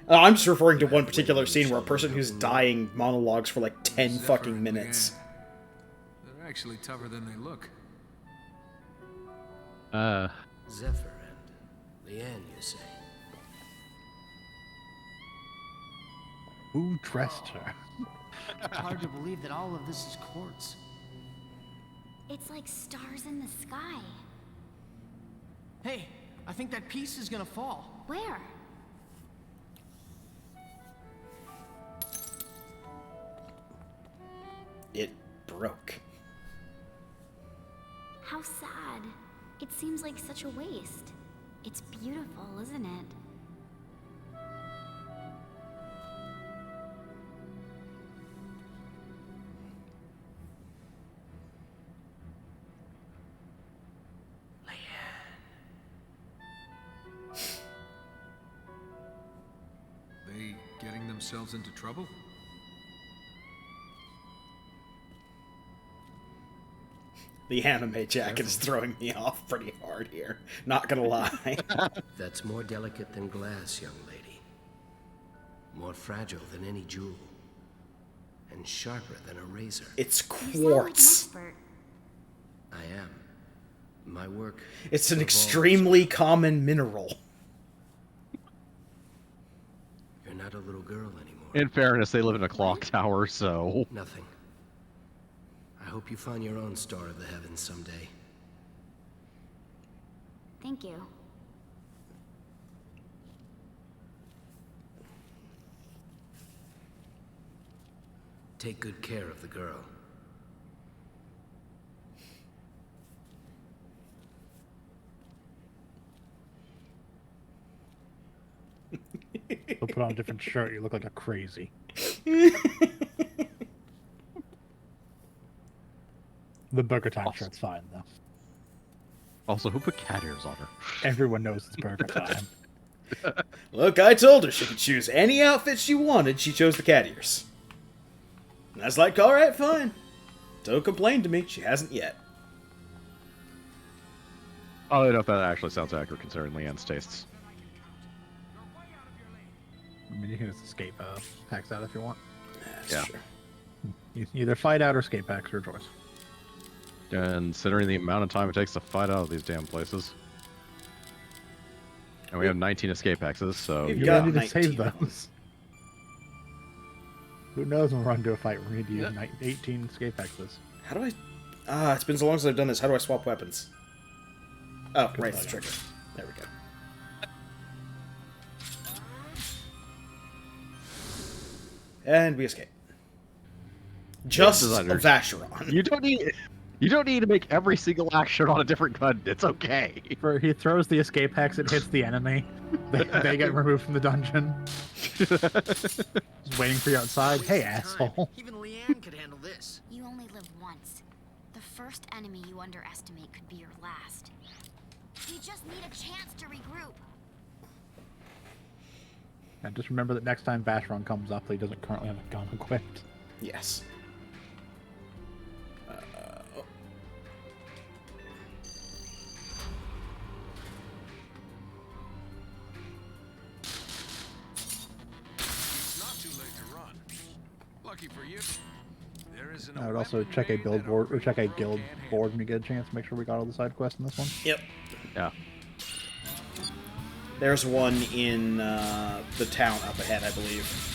I'm just referring to one particular scene where a person who's dying monologues for like 10 Zephyr fucking and minutes. Leanne. They're actually tougher than they look. Zephyr and Leanne, you say? Who dressed her? Hard to believe that all of this is quartz. It's like stars in the sky. Hey, I think that piece is gonna fall. Where? It broke. How sad. It seems like such a waste. It's beautiful, isn't it? They getting themselves into trouble? The anime jacket is throwing me off pretty hard here. Not gonna lie. That's more delicate than glass, young lady. more fragile than any jewel, and sharper than a razor. It's You sound like an quartz. expert. I am. My work. It's an revolves- extremely common mineral. You're not a little girl anymore. In fairness, they live in a clock tower, so... Nothing. I hope you find your own star of the heavens someday. Thank you. Take good care of the girl. They'll put on a different shirt. You look like a crazy. The Burger Time shirt's fine though. Also, who put cat ears on her? Everyone knows it's Burger Time. Look, I told her she could choose any outfit she wanted. She chose the cat ears. And I was like, alright, fine. Don't complain to me. She hasn't yet. I don't know if that actually sounds accurate considering Leanne's tastes. I mean, you can just escape packs out if you want. That's Yeah. true. You can either fight out or escape packs, your choice. Considering the amount of time it takes to fight out of these damn places. And we have 19 escape axes, so... You've You're got gonna need to save 19. those. Who knows when we're on to a fight? We need to use 18 escape axes. How do I... it's been so long since I've done this. How do I swap weapons? Oh, right, the trigger. There we go. And we escape. Just a designers. Vacheron. You don't need to make every single action on a different gun. It's okay. He throws the escape axe, it hits the enemy. They get removed from the dungeon. Just waiting for you outside. Hey, asshole. Even Leanne could handle this. You only live once. The first enemy you underestimate could be your last. You just need a chance to regroup. And just remember that next time Vacheron comes up, he doesn't currently have a gun equipped. Yes. It's not too late to run. Lucky for you. There isn't I would also check a billboard or check a guild board when you get a chance. Make sure we got all the side quests in this one. Yep. Yeah. There's one in the town up ahead, I believe.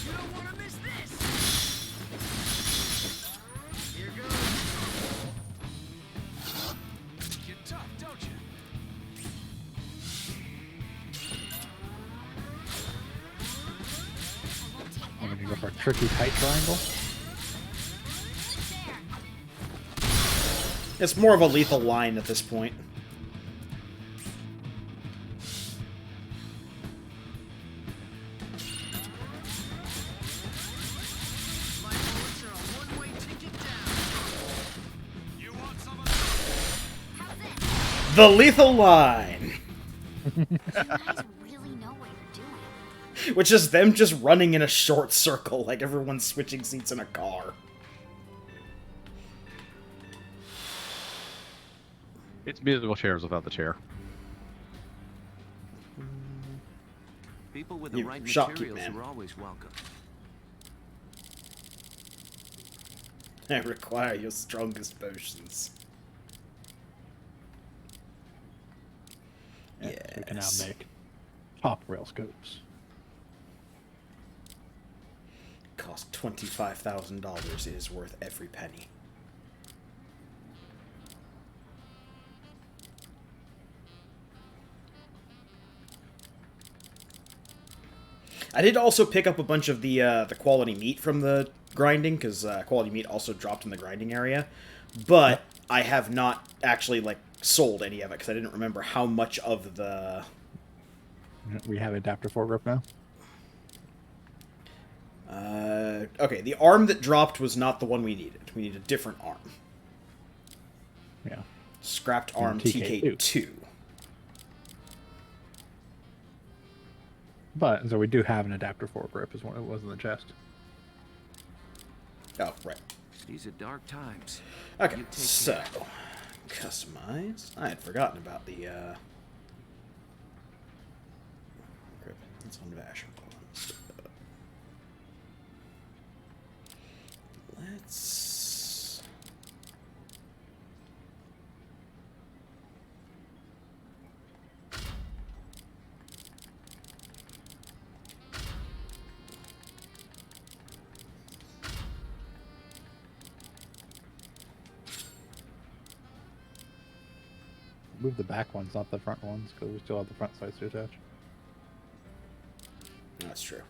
You don't want to miss this. Here goes. You're tough, don't you? I'm gonna go for a tricky tight triangle. It's more of a lethal line at this point. My bullets are a one-way ticket down. You want some of How's it? The lethal line! You guys really know what you're doing. Which is them just running in a short circle, like everyone's switching seats in a car. It's musical chairs without the chair. People with the You right shopkeep, materials man. are always welcome. I require your strongest potions. We can now Yes. make top rail scopes. Cost $25,000. It is worth every penny. I did also pick up a bunch of the quality meat from the grinding, because quality meat also dropped in the grinding area. But I have not actually like sold any of it because I didn't remember how much of the. We have adapter foregrip now. Okay, the arm that dropped was not the one we needed. We need a different arm. Yeah. Scrapped arm TK2. TK2. But so we do have an adapter foregrip, is what it was in the chest. Oh, right. These are dark times. Okay, You take so care. customize. I had forgotten about the grip. It's on Vasher. Let's Move the back ones, not the front ones, because we still have the front sights to attach. That's true.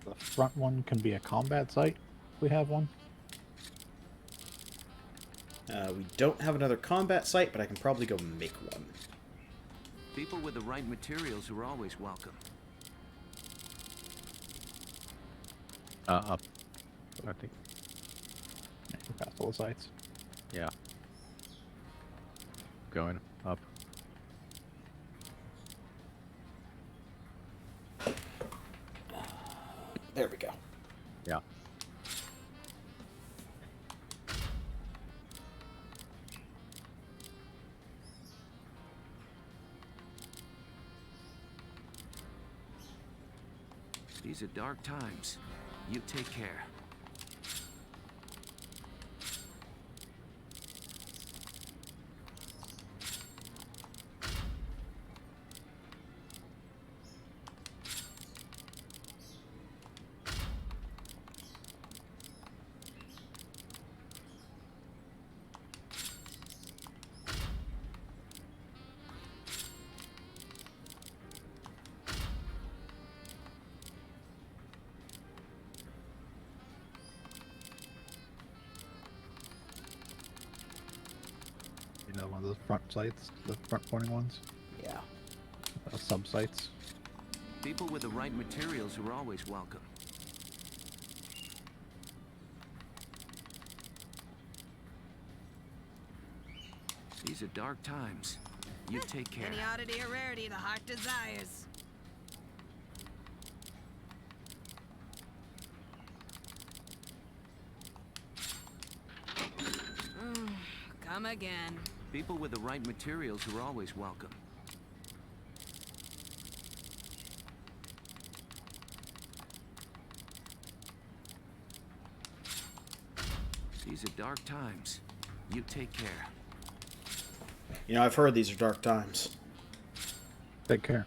The front one can be a combat sight. If we have one. We don't have another combat site, but I can probably go make one. People with the right materials are always welcome. Up. I think. Past all the sights. Yeah. Going up. There we go. Yeah. These are dark times. You take care. You know, one of those front sights, the front pointing ones, Yeah. sub sights. People with the right materials are always welcome. These are dark times. You take care. Any oddity or rarity the heart desires. Come again. People with the right materials are always welcome. These are dark times. You take care. You know, I've heard these are dark times. Take care.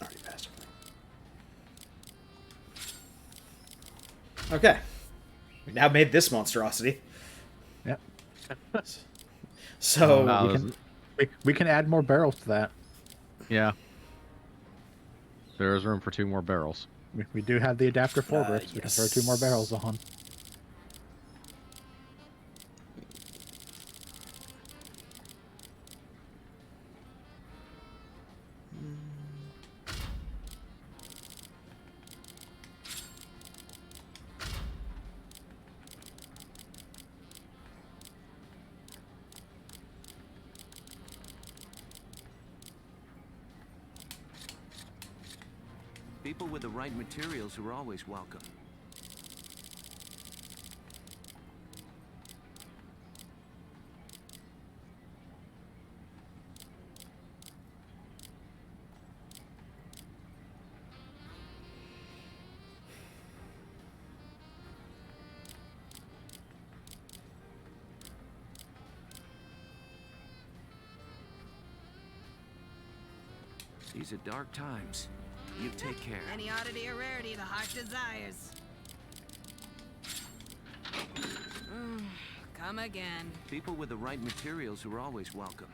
Already passed. Okay. We now made this monstrosity. Yep. So Wow, we can add more barrels to that. yeah. There is room for 2 more barrels. We do have the adapter foregrips. We can throw 2 more barrels on. People with the right materials are always welcome. These are dark times. You take care. Any oddity or rarity the heart desires. Come again. People with the right materials are always welcome.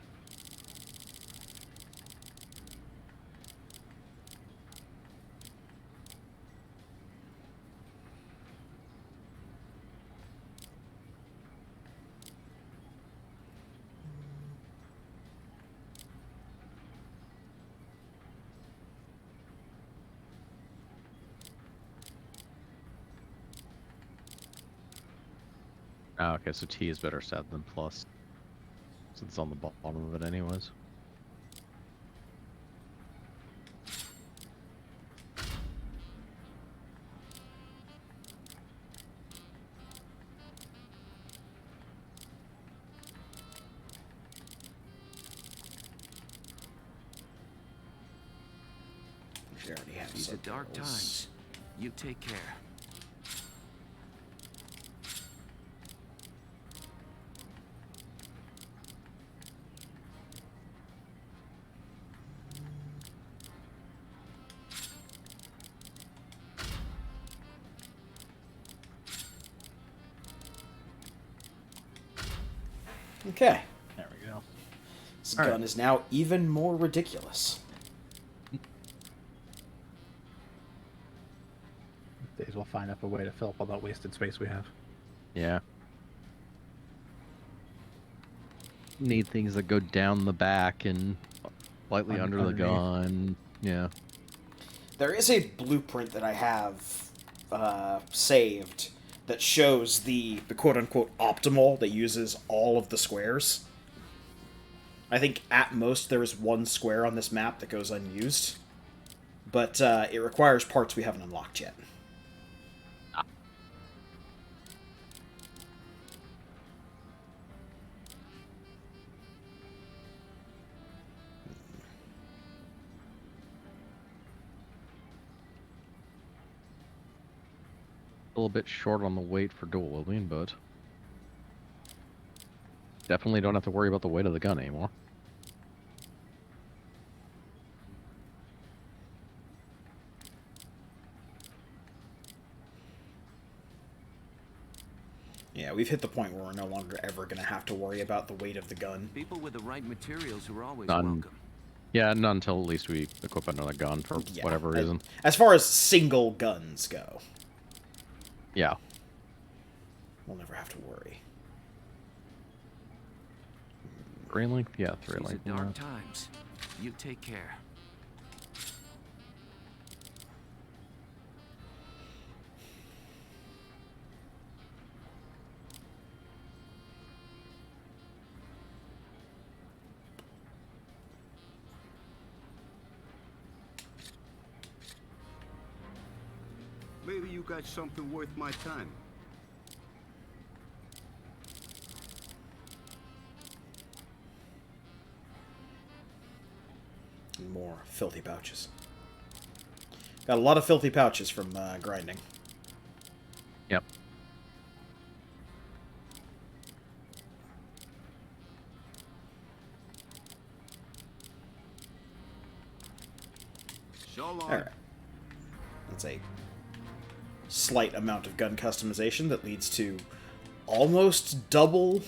Oh, okay, so T is better set than plus. Since it's on the bottom of it anyways. We should already have These are dark times. You take care. Okay. There we go. This All gun right. is now even more ridiculous. Days we'll find up a way to fill up all that wasted space we have. Yeah. Need things that go down the back and slightly under the Underneath. gun. Yeah. There is a blueprint that I have saved that shows the quote-unquote optimal that uses all of the squares. I think at most there is one square on this map that goes unused, but it requires parts we haven't unlocked yet. A little bit short on the weight for dual wielding, but definitely don't have to worry about the weight of the gun anymore. Yeah, we've hit the point where we're no longer ever going to have to worry about the weight of the gun. People with the right materials are always None. welcome. Yeah, not until at least we equip another gun for Yeah, whatever reason. As far as single guns go, Yeah. we'll never have to worry. 3 length? Yeah, 3 These are length. dark times. You take care. Maybe you got something worth my time. And more filthy pouches. Got a lot of filthy pouches from grinding. Yep. So long. Alright. That's a slight amount of gun customization that leads to almost double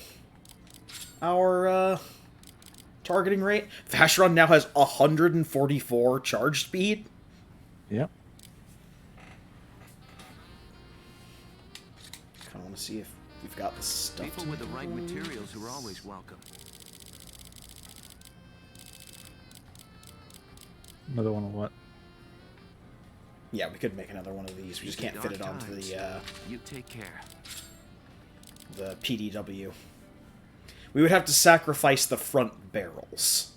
our targeting rate. Vacheron now has 144 charge speed. Yep. Kind of want to see if we've got the stuff. People to with the right do materials this. are always welcome. Another one of what? Yeah, we could make another one of these. We just These are can't fit it dark onto times. You take care. the PDW. We would have to sacrifice the front barrels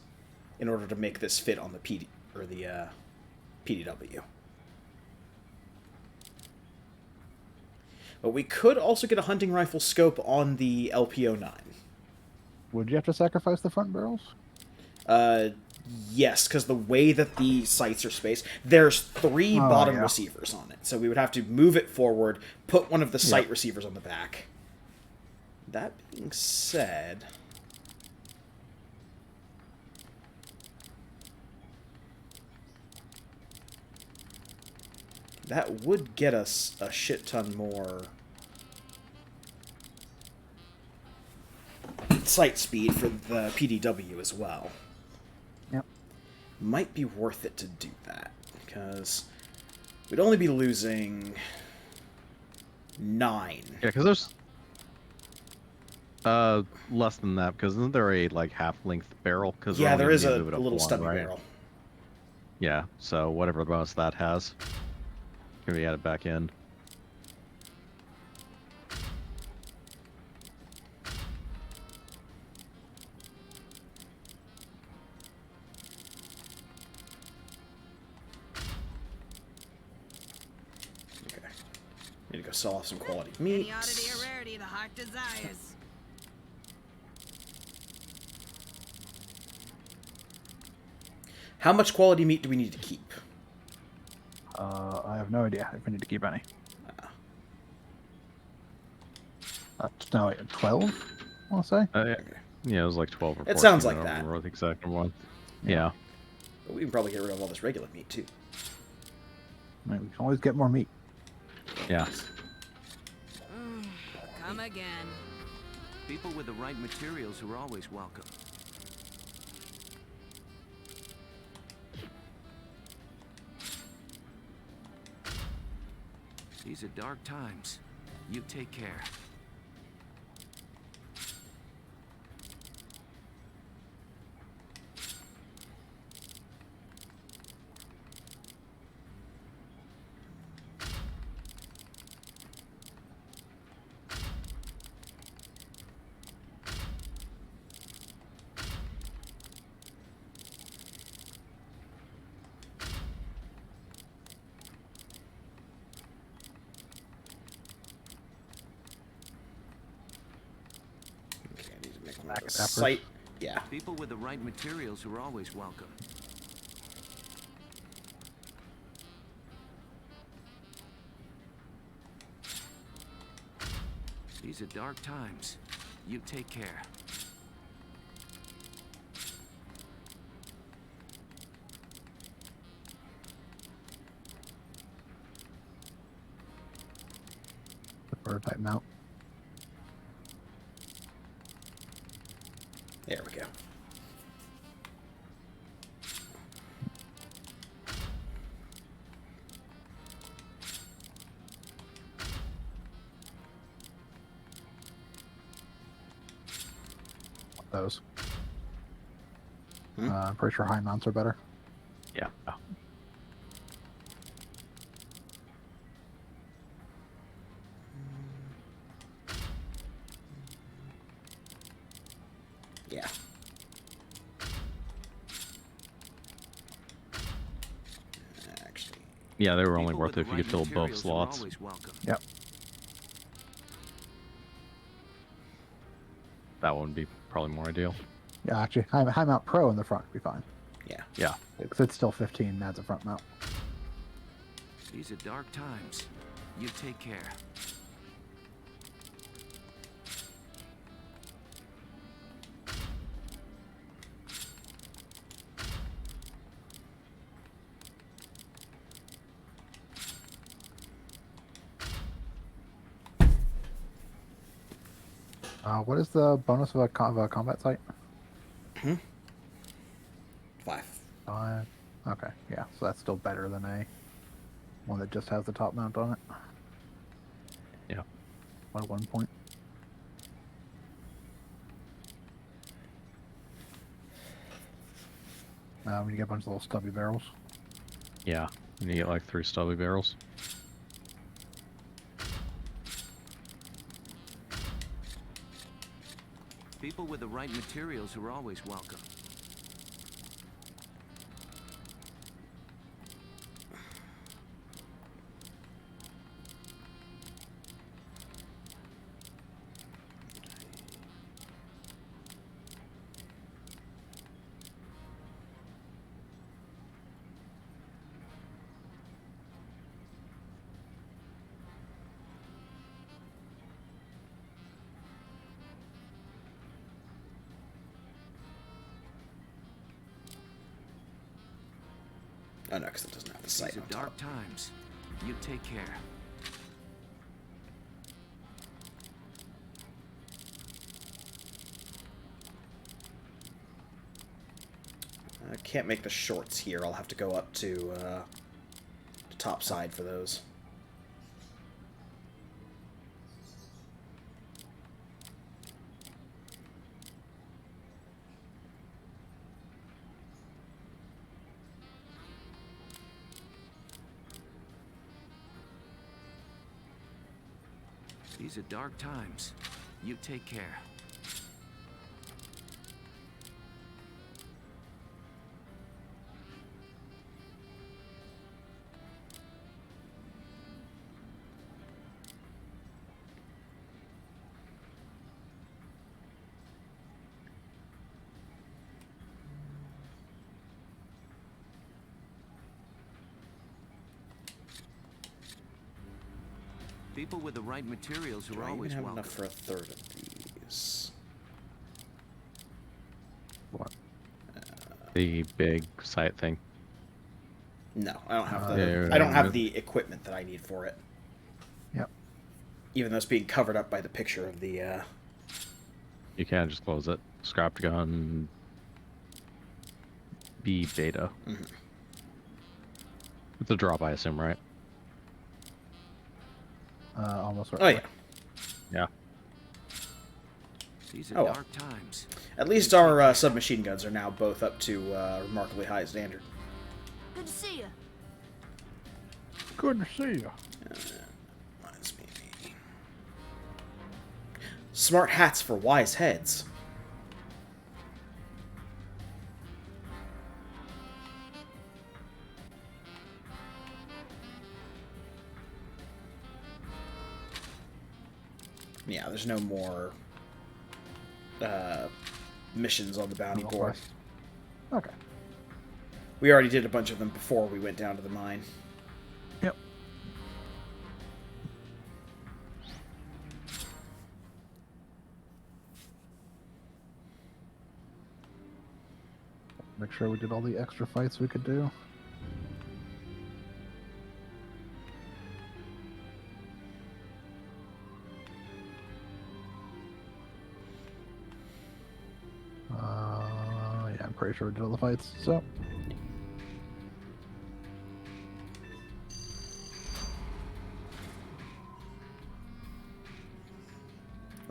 in order to make this fit on the PDW. But we could also get a hunting rifle scope on the LPO9. Would you have to sacrifice the front barrels? Yes, because the way that the sights are spaced, there's 3 Oh, bottom yeah. receivers on it. So we would have to move it forward, put one of the sight receivers on the back. That being said... that would get us a shit ton more sight speed for the PDW as well. Yep. Might be worth it to do that, because we'd only be losing 9. Yeah, because there's less than that, because isn't there a like half-length barrel? Cause Yeah, there is a move it up little one, stubby right? barrel. Yeah, so whatever bonus that has can be added back in. Okay. Need to go sell off some quality Any oddity meats. or rarity the heart desires. How much quality meat do we need to keep? I have no idea if we need to keep any. No, 12, I want to say. Yeah, it was like 12 or 14. It sounds like I don't that. remember the exact one. Yeah. But we can probably get rid of all this regular meat, too. I mean, we can always get more meat. Yeah. Come again. People with the right materials are always welcome. These are dark times. You take care. Okay, I need to make one Back of those peppers. site. Yeah. People with the right materials are always welcome. These are dark times. You take care. The prototype mount. There we go. Those. Hmm? I'm pretty sure high mounts are better. Yeah. Oh. Yeah. Actually, Yeah, they were only People worth with it the if you right could fill both materials are slots. always welcome. Yep. That one would be probably more ideal. Yeah, actually, high mount pro in the front would be fine. yeah. Yeah. Because it's still 15, adds a front mount. These are dark times. You take care. What is the bonus of a combat site? 5. 5. Okay, yeah, so that's still better than a one that just has the top mount on it. Yeah. By 1 point. When you get a bunch of little stubby barrels. Yeah. And you get like 3 stubby barrels. People with the right materials are always welcome. Oh no, because it doesn't have the sight These on are top. dark times. You take care. I can't make the shorts here. I'll have to go up to the top side for those. These are dark times. You take care. People with the right materials Do are I even always have welcome. enough for a third of these? What? The big sight thing. No, I don't have the. Yeah, I don't have the equipment that I need for it. Yep. Even though it's being covered up by the picture of the. You can just close it. Scrapped gun. B beta. Mm-hmm. It's a drop, I assume, right? Almost right. Oh yeah. Yeah. These are Oh, well. dark times. At least our submachine guns are now both up to remarkably high standard. Good to see you. Good to see you. Reminds me. Smart hats for wise heads. Yeah, there's no more missions on the bounty No board. quest. Okay. We already did a bunch of them before we went down to the mine. Yep. Make sure we did all the extra fights we could do. Yeah, I'm pretty sure we did all the fights, so.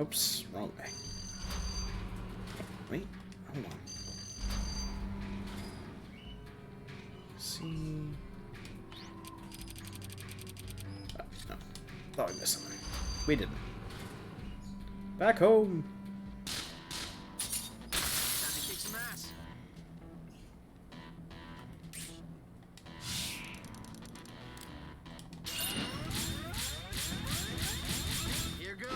Oops, wrong way. Wait, hold on. See. Oh, no. Thought we missed something. We didn't. Back home. Time to kick some ass. Here goes.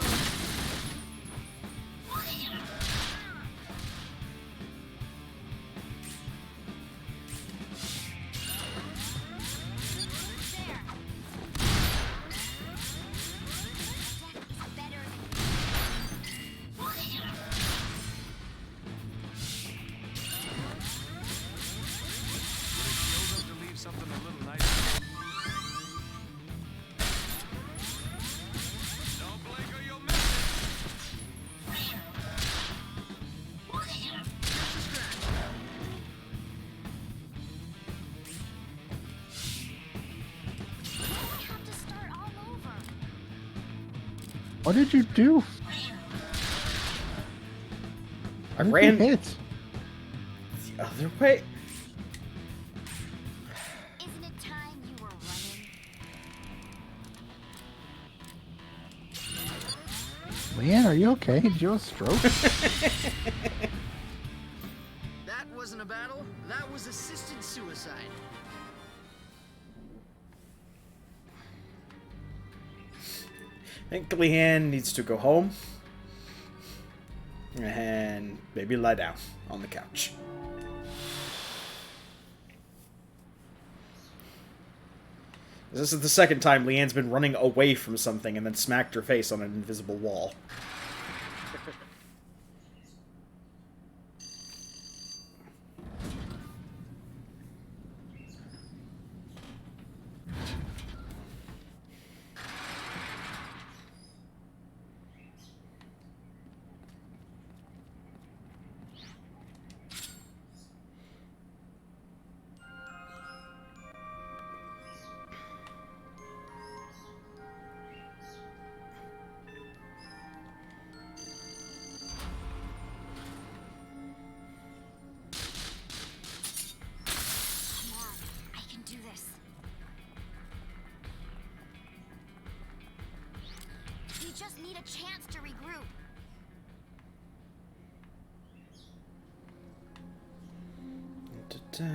To leave something a little nicer. Don't blink or you'll miss Have to start all over. What did you do? I How did ran you hit? the other way. Isn't it time you were running? Leanne, are you okay? Did you have a stroke? That wasn't a battle. That was assisted suicide. I think Leanne needs to go home. And maybe lie down on the couch. This is the second time Leanne's been running away from something and then smacked her face on an invisible wall. just need a chance to regroup. Da-da.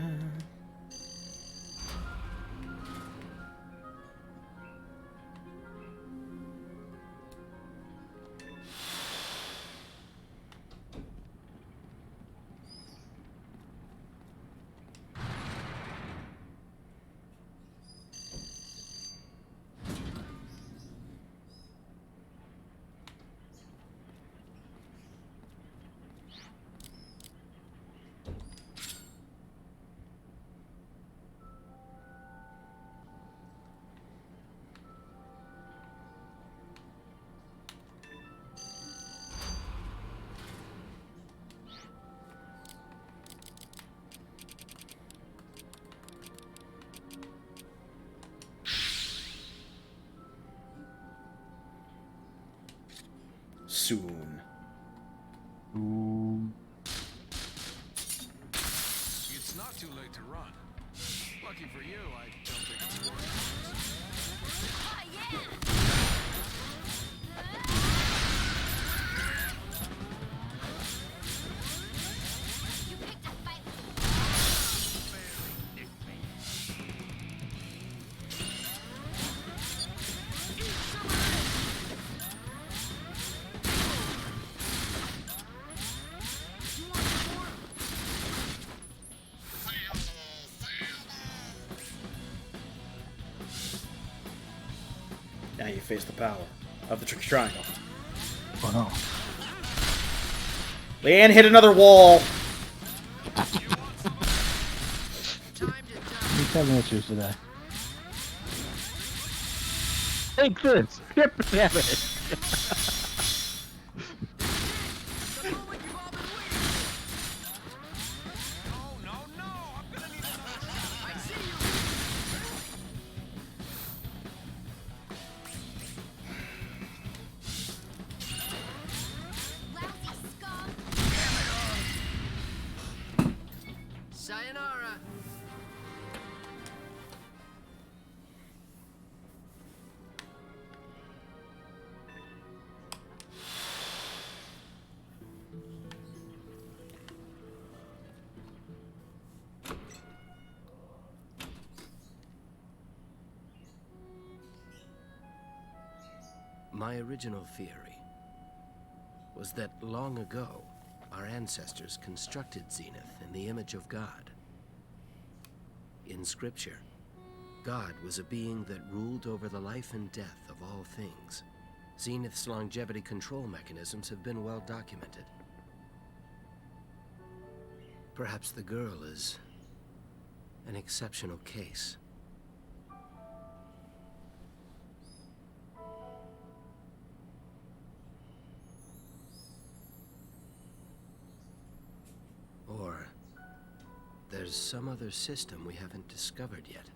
Soon. Ooh. It's not too late to run. Lucky for you, I don't think it's worth Ah, yeah! You picked a fight. Now you face the power of the Tricky Triangle. Oh no. Leanne hit another wall. He's having issues today. Take this! Damn it! Lousy scum! Sayonara. My original theory was that long ago, our ancestors constructed Zenith in the image of God. In Scripture, God was a being that ruled over the life and death of all things. Zenith's longevity control mechanisms have been well documented. Perhaps the girl is an exceptional case. Or there's some other system we haven't discovered yet.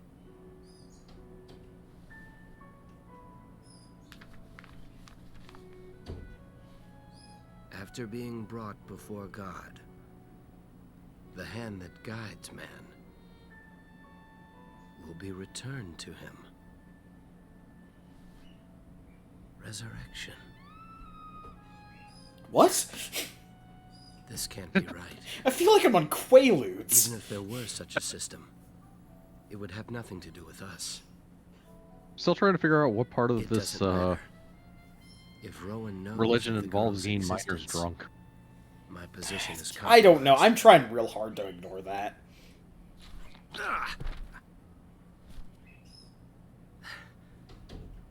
After being brought before God, the hand that guides man will be returned to him. Resurrection. What? This can't be right. I feel like I'm on Quaaludes. Even if there were such a system, it would have nothing to do with us. Still trying to figure out what part of It this doesn't matter. If Rowan knows religion of the involves girl's getting miners existence, drunk. my position is I don't know. compromised. I'm trying real hard to ignore that.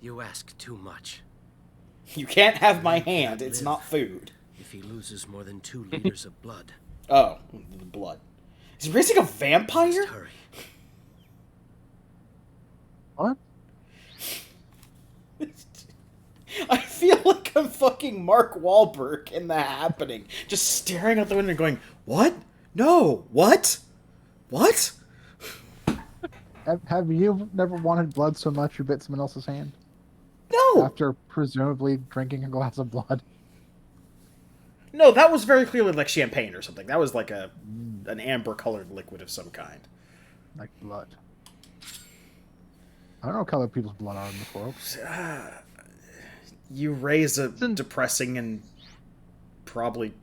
You ask too much. You can't have my hand. It's not food. If he loses more than 2 liters of blood, Oh, the blood. Is he raising a vampire? just hurry. What? I feel like I'm fucking Mark Wahlberg in The Happening, just staring out the window and going, "What? No, what? What?" Have you never wanted blood so much you bit someone else's hand? No, After presumably drinking a glass of blood? no, that was very clearly like champagne or something. That was like an amber-colored liquid of some kind. Like blood. I don't know what color people's blood are in this world. You raise a depressing and probably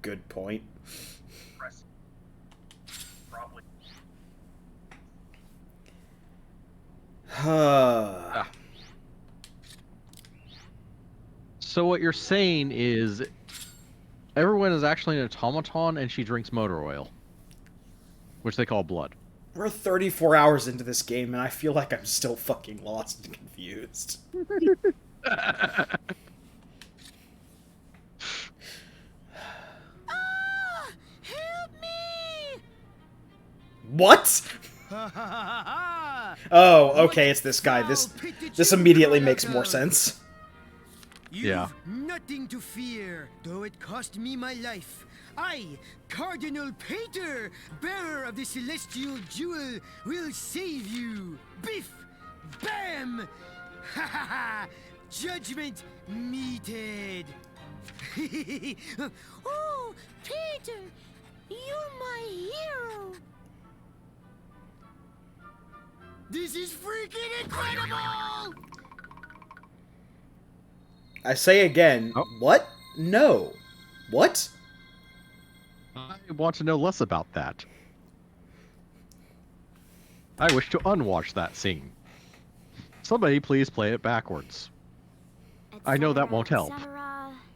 good point. So what you're saying is everyone is actually an automaton and she drinks motor oil, which they call blood. We're 34 hours into this game and I feel like I'm still fucking lost and confused. Help me! What? Oh, okay, it's this guy. This immediately makes more sense. Yeah. Nothing to fear, though it cost me my life. I, Cardinal Pater, bearer of the celestial jewel, will save you. Biff! Bam! Ha ha ha! Judgment meted! Oh, Peter! You're my hero! This is freaking incredible! I say again, what? No. What? I want to know less about that. I wish to unwatch that scene. Somebody please play it backwards. I know that won't help.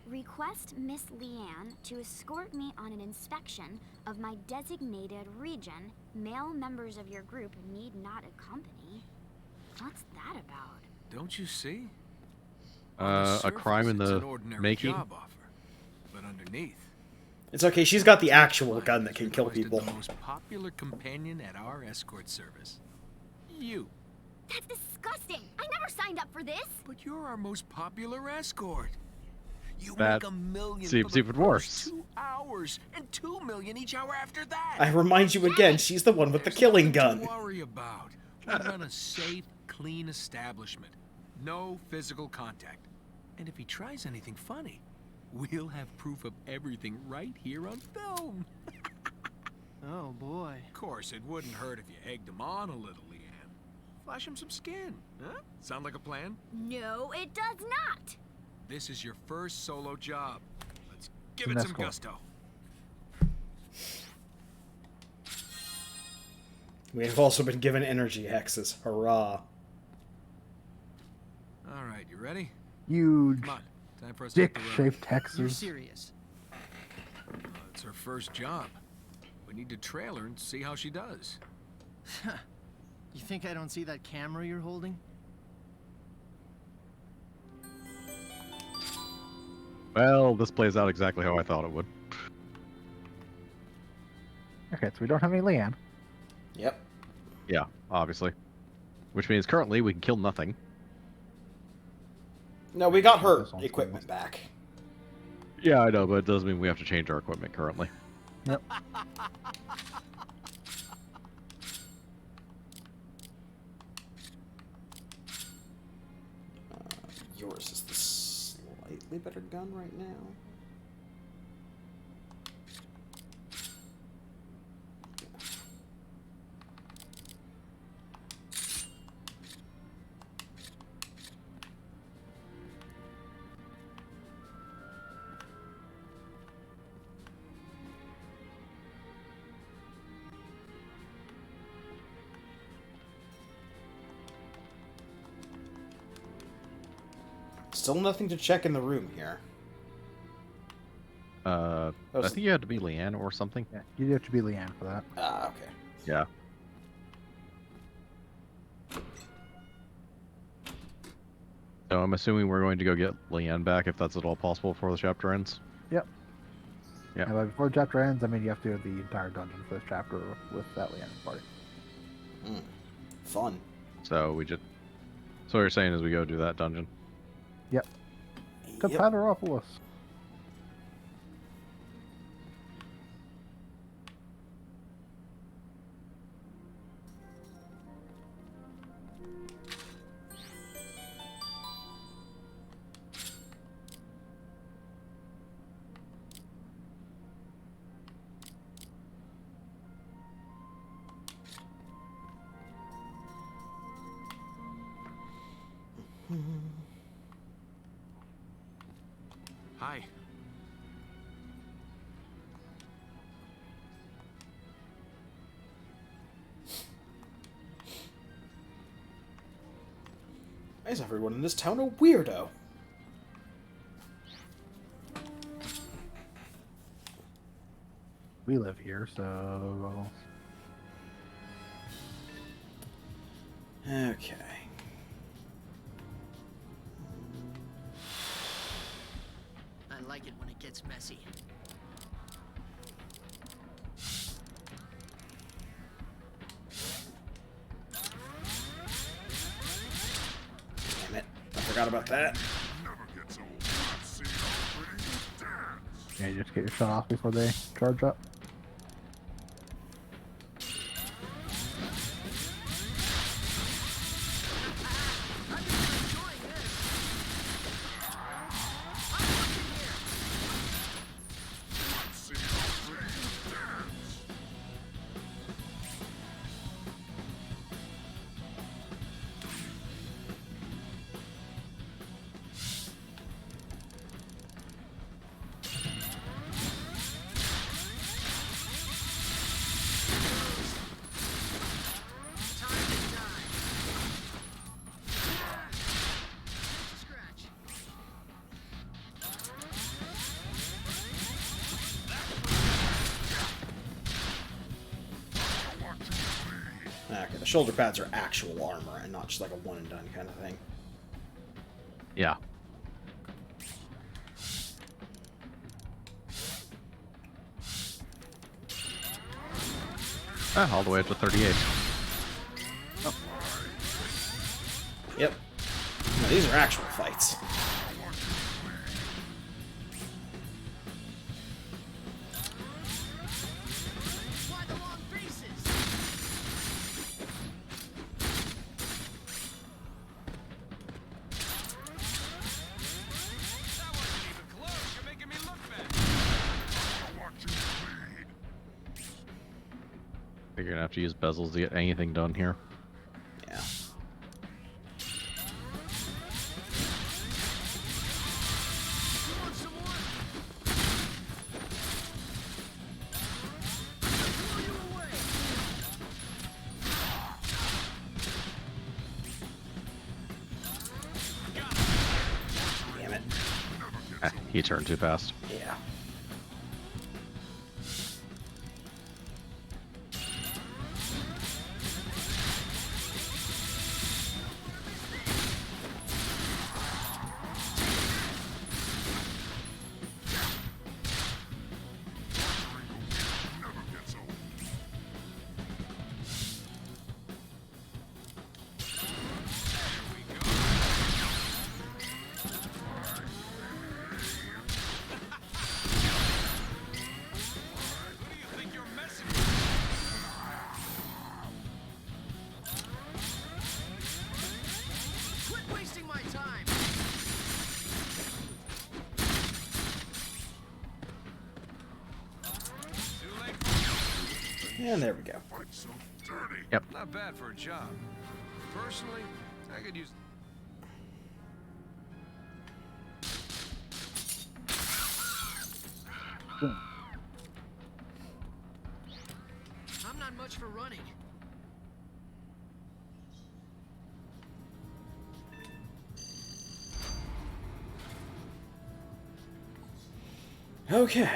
Request Miss Leanne to escort me on an inspection of my designated region. Male members of your group need not accompany. What's that about? Don't you see? A crime in the making. Job offer, but underneath, It's okay, she's got the actual gun that can kill people. the most popular companion at our escort service. You. That's disgusting! I never signed up for this! But you're our most popular escort. You That make $1 million seems for the even first worse. 2 hours, and $2 million each hour after that. I remind you again, she's the one with the killing gun. Don't worry about. We run a safe, clean establishment. No physical contact. And if he tries anything funny, we'll have proof of everything right here on film. Oh, boy. Of course, it wouldn't hurt if you egged him on a little, Leanne. Flash him some skin, huh? Sound like a plan? No, it does not! This is your first solo job. Let's give it some gusto. We have also been given energy hexes. Hurrah. All right, you ready? Huge Come on, time for us to hit the road. dick-shaped You're hexes. serious. It's her first job. We need to trail her and see how she does. You think I don't see that camera you're holding? Well, this plays out exactly how I thought it would. Okay, so we don't have any Leanne. Yep. Yeah, obviously. Which means currently we can kill nothing. No, we got her equipment back. Yeah, I know, but it does mean we have to change our equipment currently. Yep. Yours is the slightly better gun right now. Still nothing to check in the room here. I think you had to be Leanne or something. Yeah, you have to be Leanne for that. Ah, okay. Yeah. So I'm assuming we're going to go get Leanne back if that's at all possible before the chapter ends. Yep. Yeah. And before the chapter ends, I mean, you have to do the entire dungeon for this chapter with that Leanne party. Fun. So we just. So what you're saying is we go do that dungeon. Yep. To Pateropolis. Hi. Why is everyone in this town a weirdo? We live here, so... Okay. I like it when it gets messy. Damn it. I forgot about that. Yeah, you just get your shot off before they charge up. Okay, the shoulder pads are actual armor and not just like a one and done kind of thing. Yeah. All the way up to 38. Oh. Yep. No, these are actual fights. You're gonna have to use bezels to get anything done here. Yeah. Damn it. He turned too fast. Yeah. And there we go. Yep. Not bad for a job. Personally, I could use... I'm not much for running. Okay.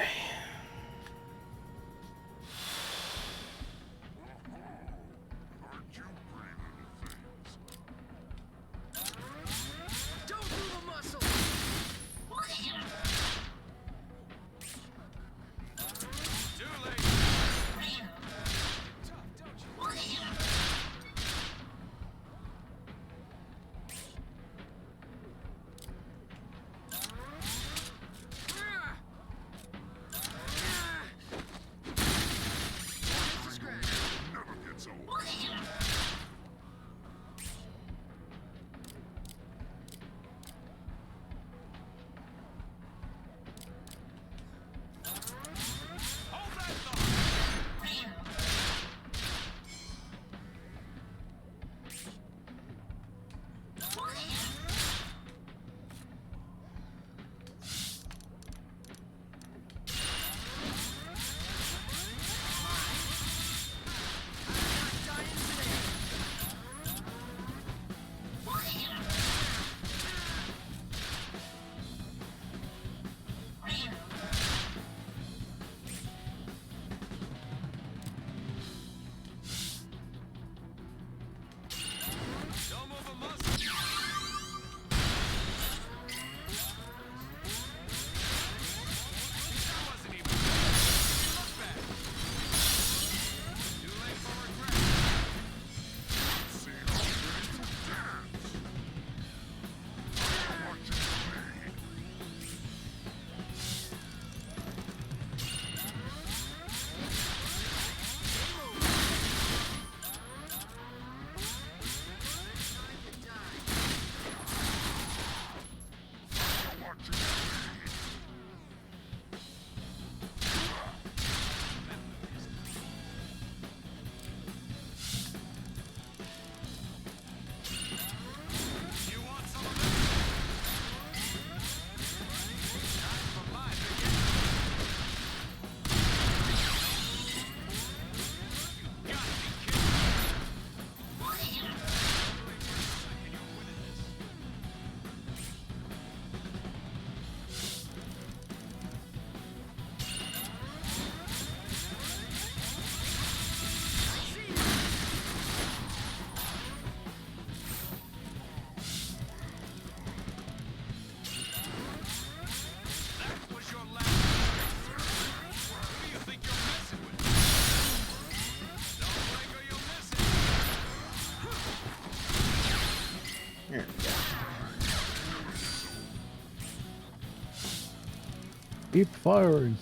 Keep firing.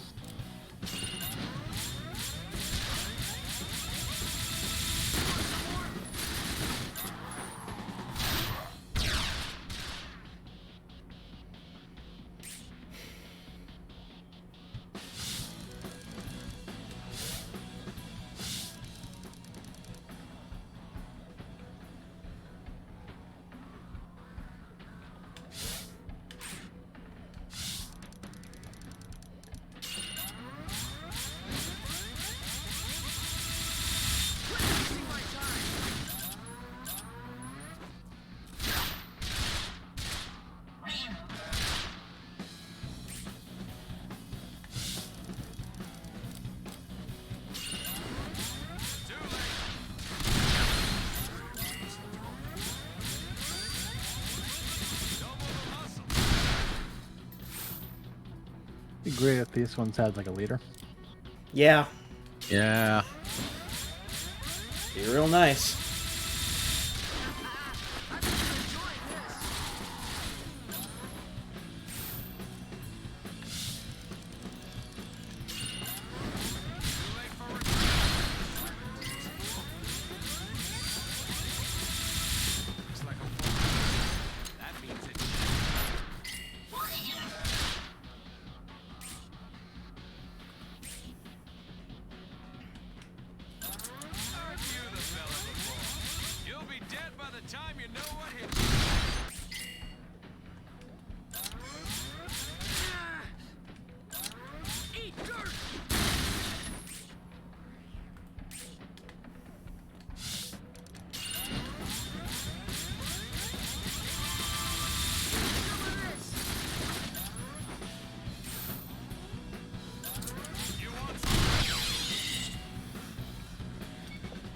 Be great if these ones had like a leader. Yeah. Yeah. Be real nice.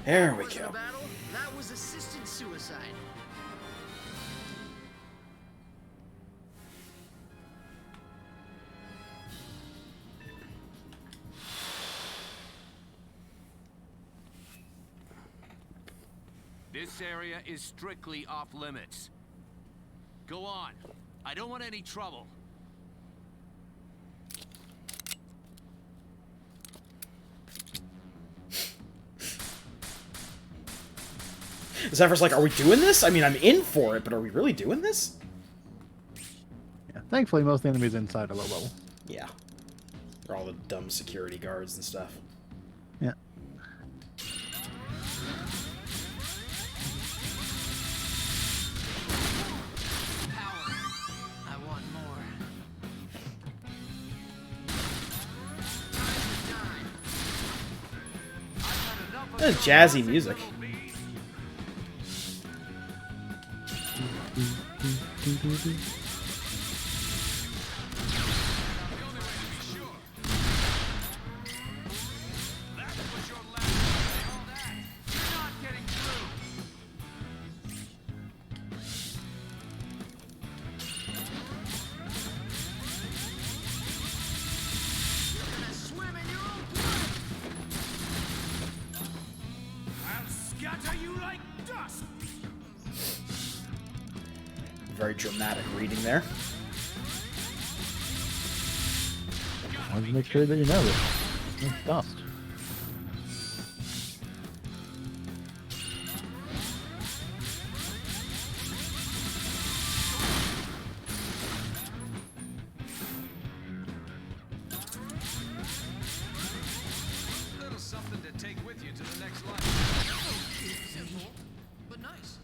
There we go. That was assisted suicide. This area is strictly off limits. Go on. I don't want any trouble. Zephyr's like, are we doing this? I mean, I'm in for it, but are we really doing this? Yeah, thankfully most of the enemies inside are low level. Yeah. Or all the dumb security guards and stuff. Yeah. I want more. Jazzy music. Very dramatic reading there. I want to make sure that you know this. It's dust. Little something to take with you to the next life. Simple, but nice.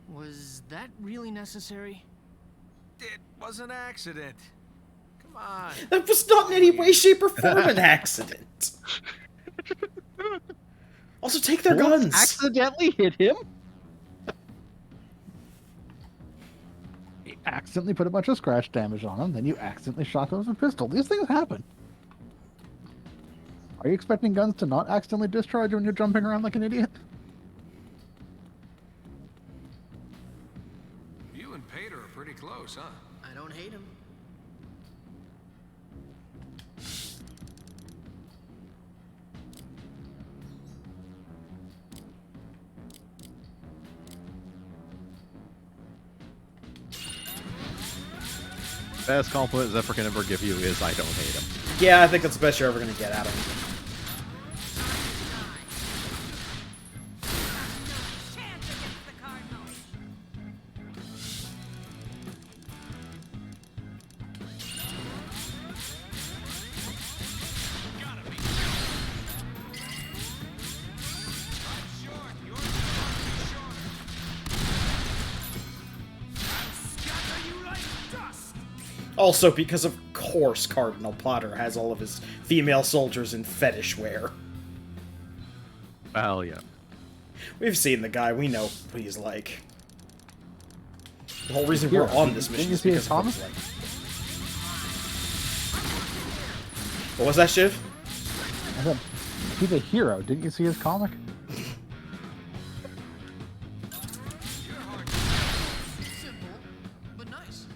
Was that really necessary? It was an accident. Come on. That was not in any way, shape, or form an accident. Also, take their guns. Accidentally hit him? You accidentally put a bunch of scratch damage on him, then you accidentally shot him with a pistol. These things happen. Are you expecting guns to not accidentally discharge when you're jumping around like an idiot? You and Pater are pretty close, huh? I don't hate him. best compliment Zephyr can ever give you is I don't hate him. Yeah, I think that's the best you're ever going to get out of him. Also, because of course Cardinal Potter has all of his female soldiers in fetish wear. Hell yeah. We've seen the guy, we know what he's like. The whole reason we're on this mission is because of what he's like. What was that, Shiv? I said, he's a hero. Didn't you see his comic? Simple, but nice.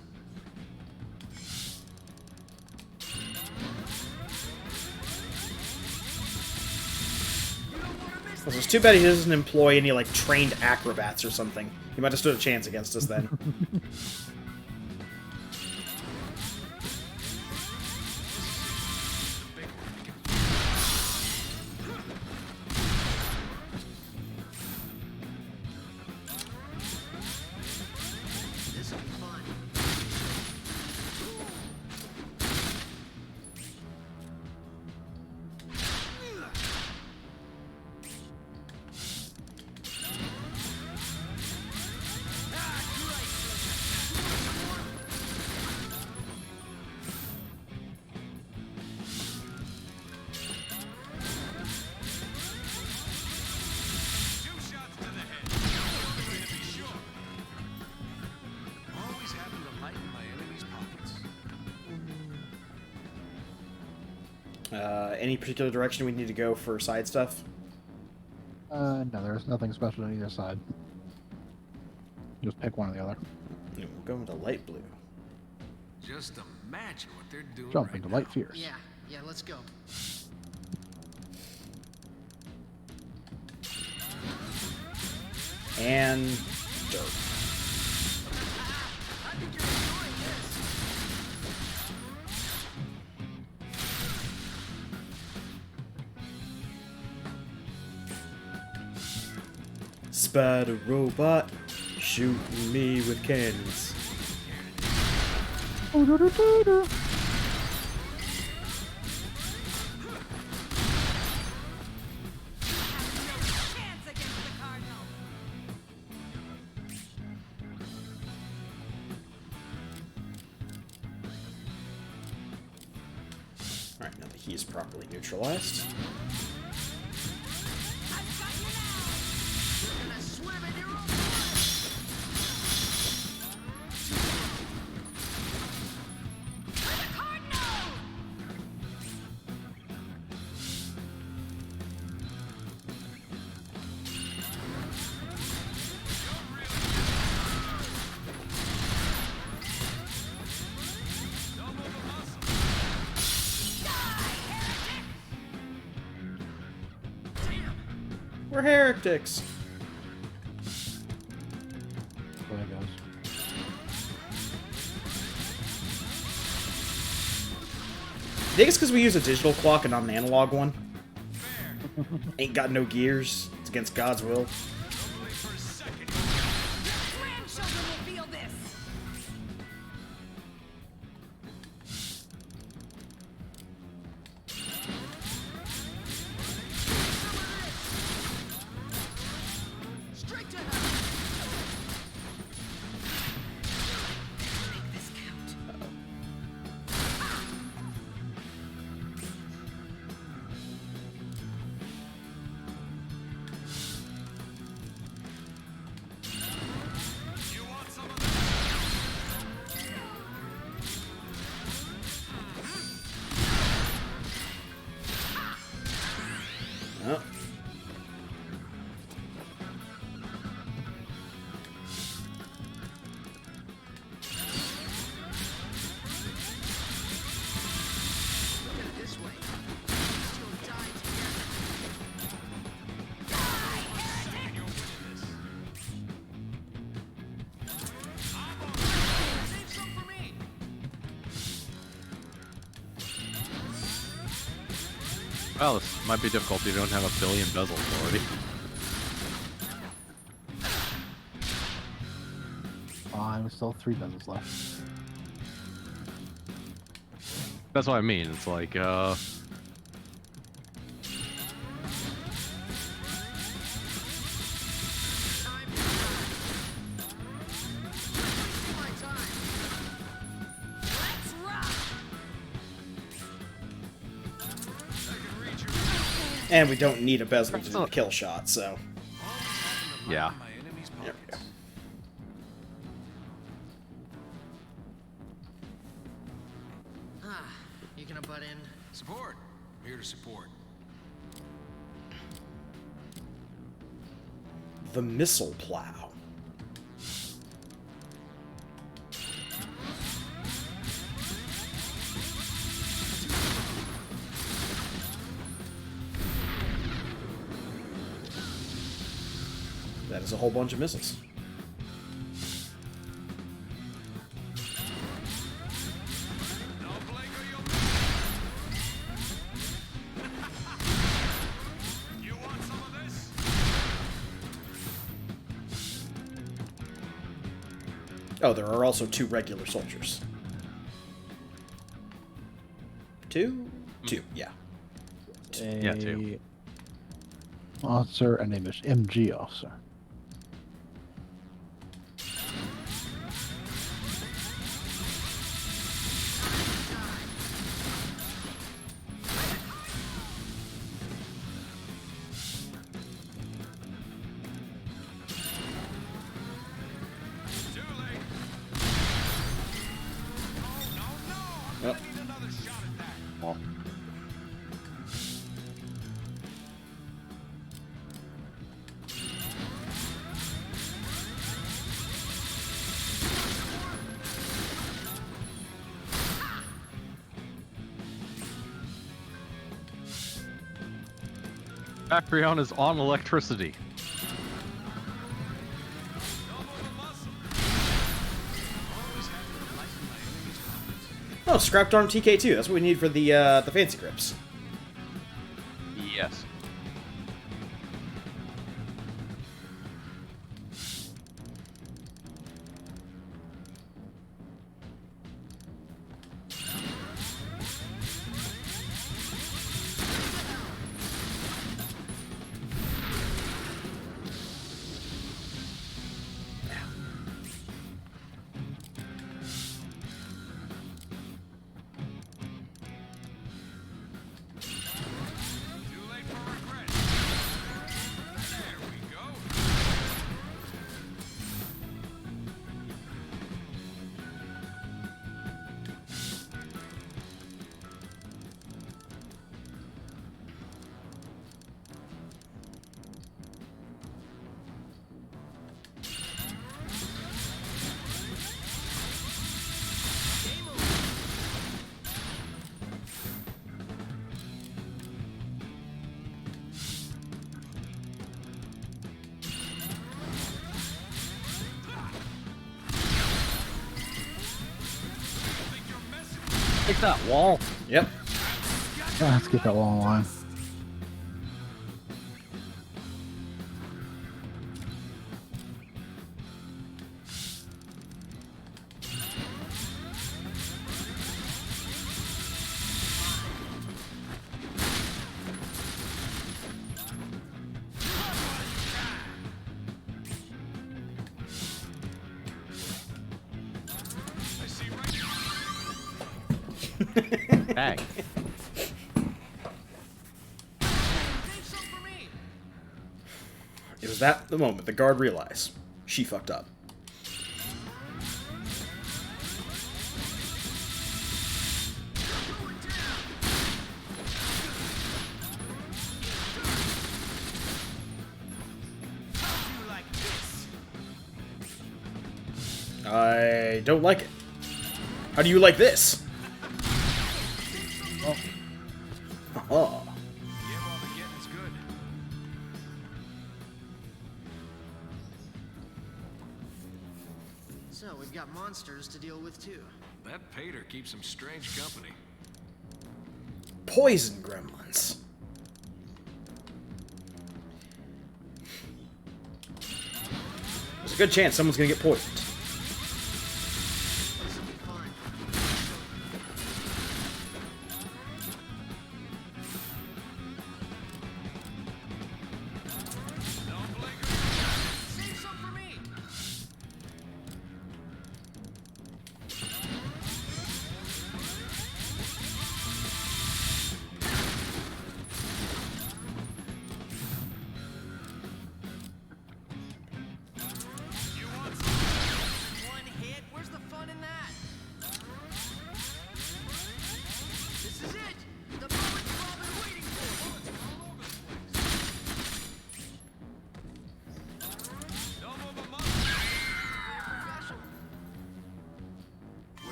It's too bad he doesn't employ any, like, trained acrobats or something. He might have stood a chance against us then. This'll be fun. Always happen to lighten my enemy's pockets. Any particular direction we need to go for side stuff? No, there's nothing special on either side. Just pick one or the other. We'll go into light blue. Just imagine what they're doing Jump right into now. light fierce. Yeah, let's go. And dirt. Spider robot shooting me with cannons. Alright, now that he's properly neutralized. We're heretics. There it goes. I think it's because we use a digital clock and not an analog one. Ain't got no gears. It's against God's will. Grandchildren will feel this. Straight to hell. Make this count. Well, this might be difficult. You don't have a billion bezels already. Fine, we still have 3 bezels left. That's what I mean. It's like, And we don't need a bezel to do the kill shot, so... yeah. There we go. Ah, you gonna butt in? Support. I'm here to support. The missile plow. That is a whole bunch of missiles. Oh, there are also 2 regular soldiers. 2? 2, yeah. Yeah, 2. Officer and a MG officer. Yep. Well, Acreon is on electricity. Oh, scrapped arm TK2. That's what we need for the fancy grips. Yes. Take that wall. Yep. Yeah, let's get that wall in line. Dang. It was that the moment the guard realized she fucked up. I don't like it. How do you like this? Oh. So we've got monsters to deal with too. That Pater keeps some strange company. Poison gremlins. good chance someone's gonna get poisoned.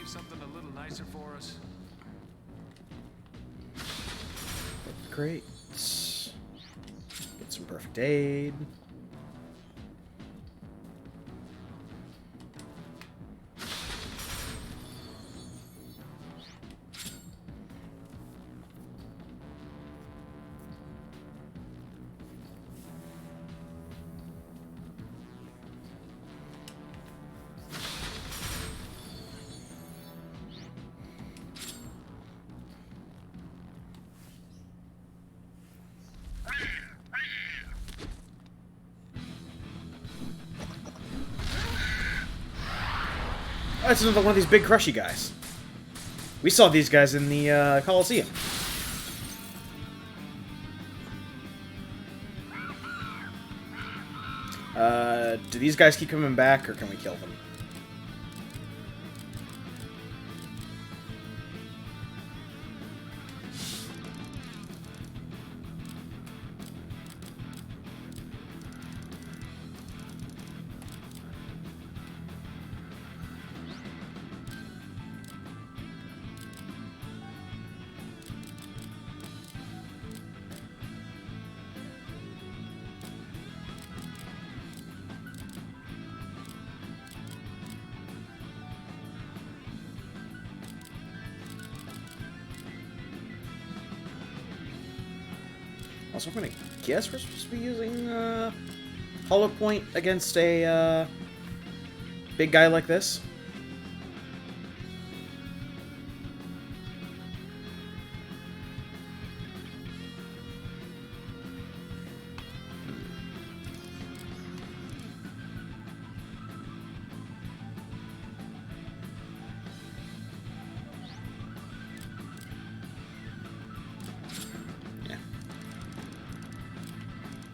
Something a little nicer for us. Great. Get some perfect aid. Oh, it's another one of these big crushy guys. We saw these guys in the Coliseum. Do these guys keep coming back, or can we kill them? Also, I'm gonna guess we're supposed to be using Hollow Point against a big guy like this.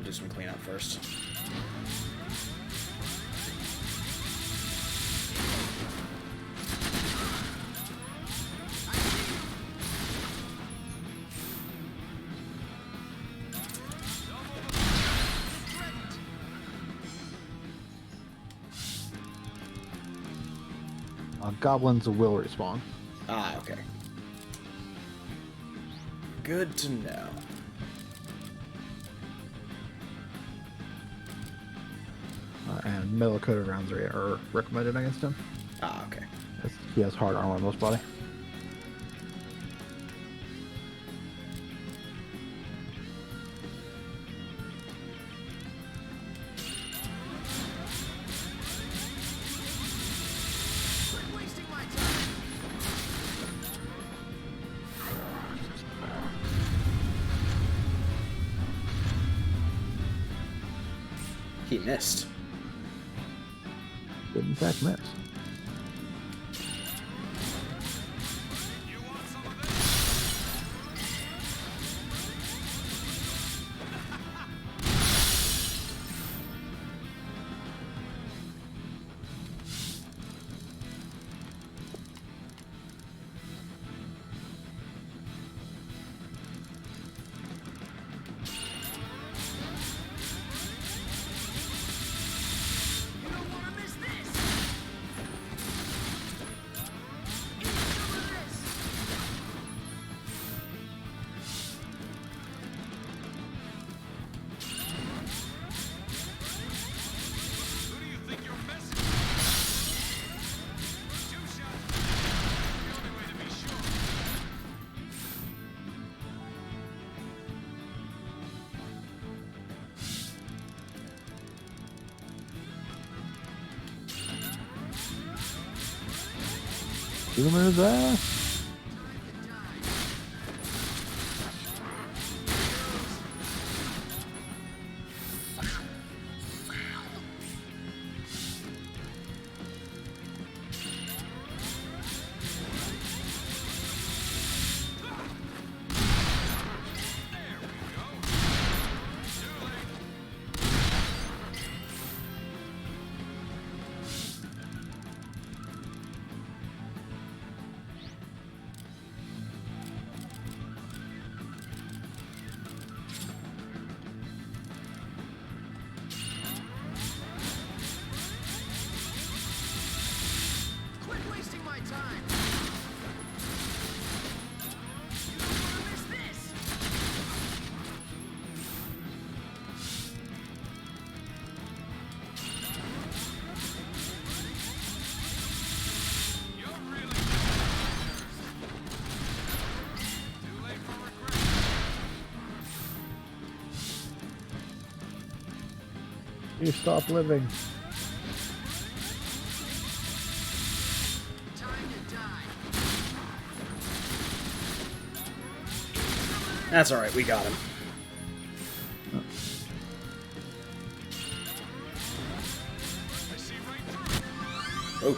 Do some cleanup first. Goblins will respawn. Ah, okay. Good to know. And melee coated rounds are recommended against him. Ah, okay. He has hard armor on most body. He missed. Did in fact miss. Boomer's ass. Quit wasting my time. You don't want to miss this. You stop living. That's alright, we got him. Oh.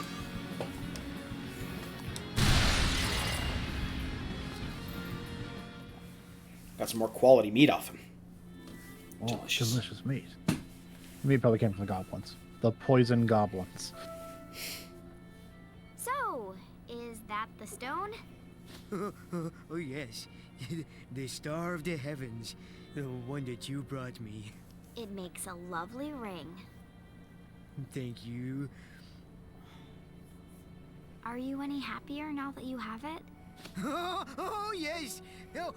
Got some more quality meat off him. Oh, delicious meat. The meat probably came from the goblins. The poison goblins. So, is that the stone? Oh, yes. The star of the heavens. The one that you brought me. It makes a lovely ring. Thank you. Are you any happier now that you have it? Oh, yes.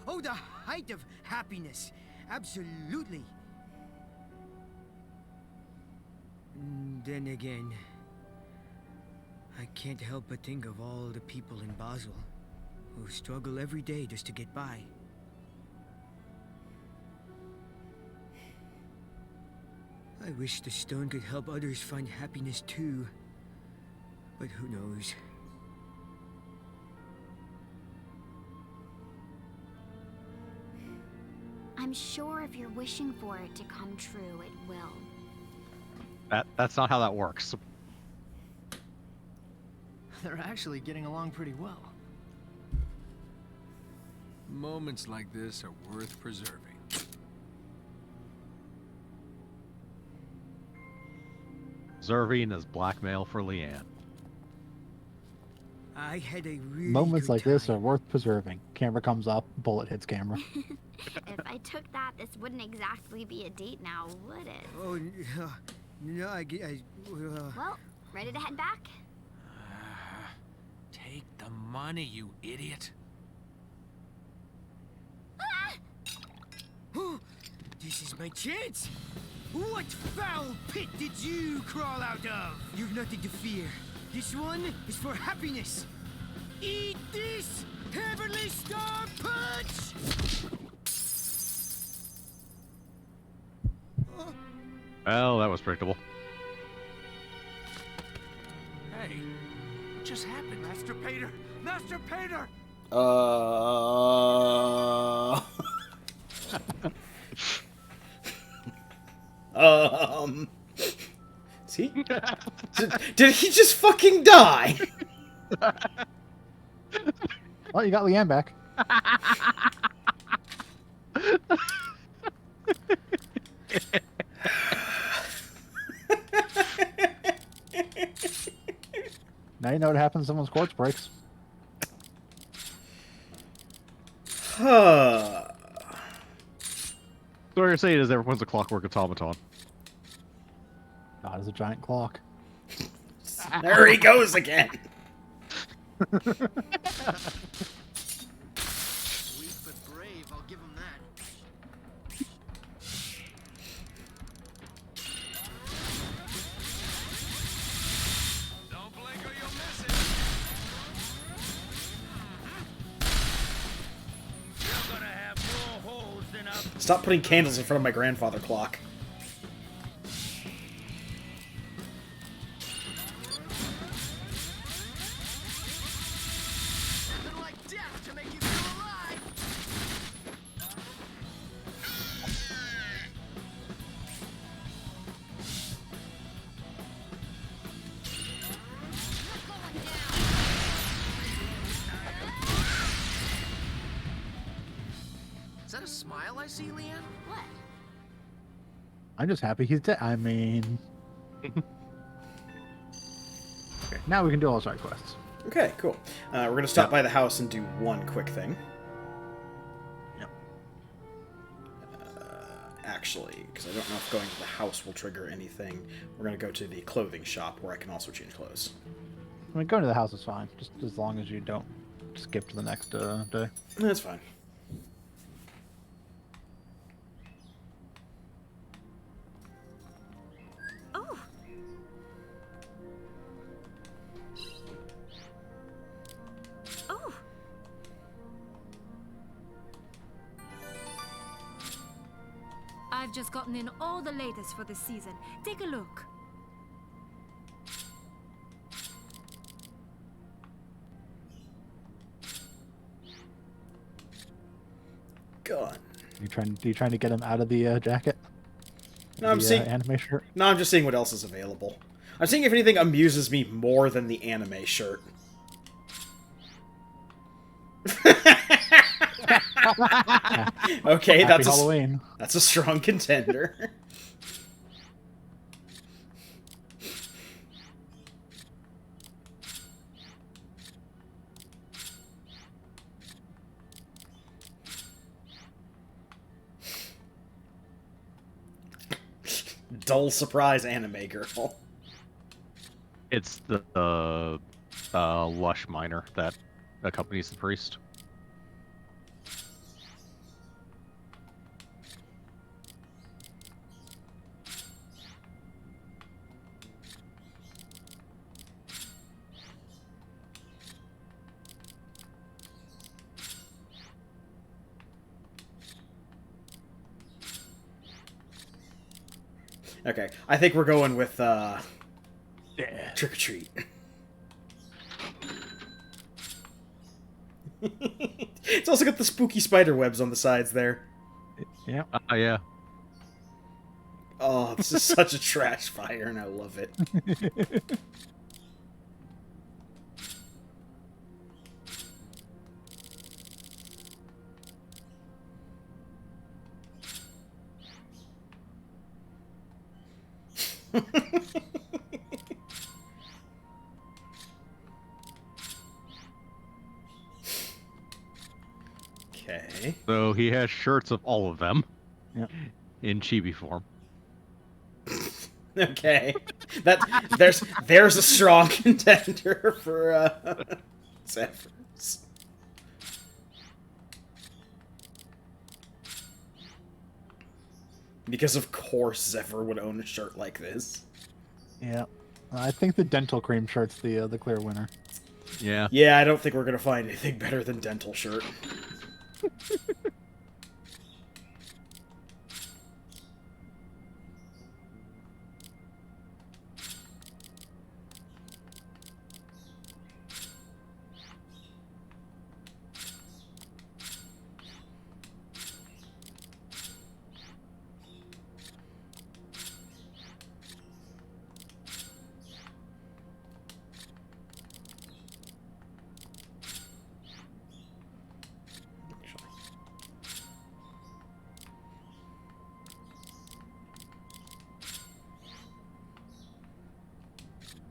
Oh, the height of happiness. Absolutely. Then again, I can't help but think of all the people in Basel who struggle every day just to get by. I wish the stone could help others find happiness too, but who knows? I'm sure if you're wishing for it to come true, it will. That's not how that works. They're actually getting along pretty well. Moments like this are worth preserving. Serving as blackmail for Leanne. I had a really Moments good like time. this are worth preserving. Camera comes up, bullet hits camera. If I took that, this wouldn't exactly be a date now, would it? Oh, no, Well, ready to head back? Take the money, you idiot. This is my chance! What foul pit did you crawl out of? You've nothing to fear. This one is for happiness. Eat this, Heavenly Star Punch! Well, that was predictable. Hey, what just happened? Master Pater! Master Pater! See? Did he just fucking die? Well, you got Leanne back. Now you know what happens when someone's quartz breaks. So what you're saying is everyone's a clockwork automaton. God is a giant clock. There he goes again. Weak but brave, I'll give him that. Don't blink or you'll miss it. You're gonna have more holes than a... Stop putting candles in front of my grandfather clock. smile I see, Leanne? What? I'm just happy he's dead. I mean... Okay, now we can do all side quests. Okay, cool. We're going to stop by the house and do one quick thing. Yep. Actually, because I don't know if going to the house will trigger anything. We're going to go to the clothing shop where I can also change clothes. I mean, going to the house is fine, just as long as you don't skip to the next day. That's fine. Oh. Oh. I've just gotten in all the latest for this season. Take a look. Gun. You trying to get him out of the jacket? No, I'm seeing anime shirt. No, I'm just seeing what else is available. I'm seeing if anything amuses me more than the anime shirt. Okay, Happy Halloween. That's a strong contender. Dull surprise anime girl. It's the lush miner that accompanies the priest. Okay, I think we're going with Trick or Treat. It's also got the spooky spider webs on the sides there. Yeah. Yeah. Oh, this is such a trash fire, and I love it. Okay. So he has shirts of all of them. Yep. In chibi form. Okay. There's a strong contender for Zephyr's. Because of course Zephyr would own a shirt like this. Yeah. I think the dental cream shirt's the clear winner. Yeah. Yeah, I don't think we're gonna find anything better than dental shirt.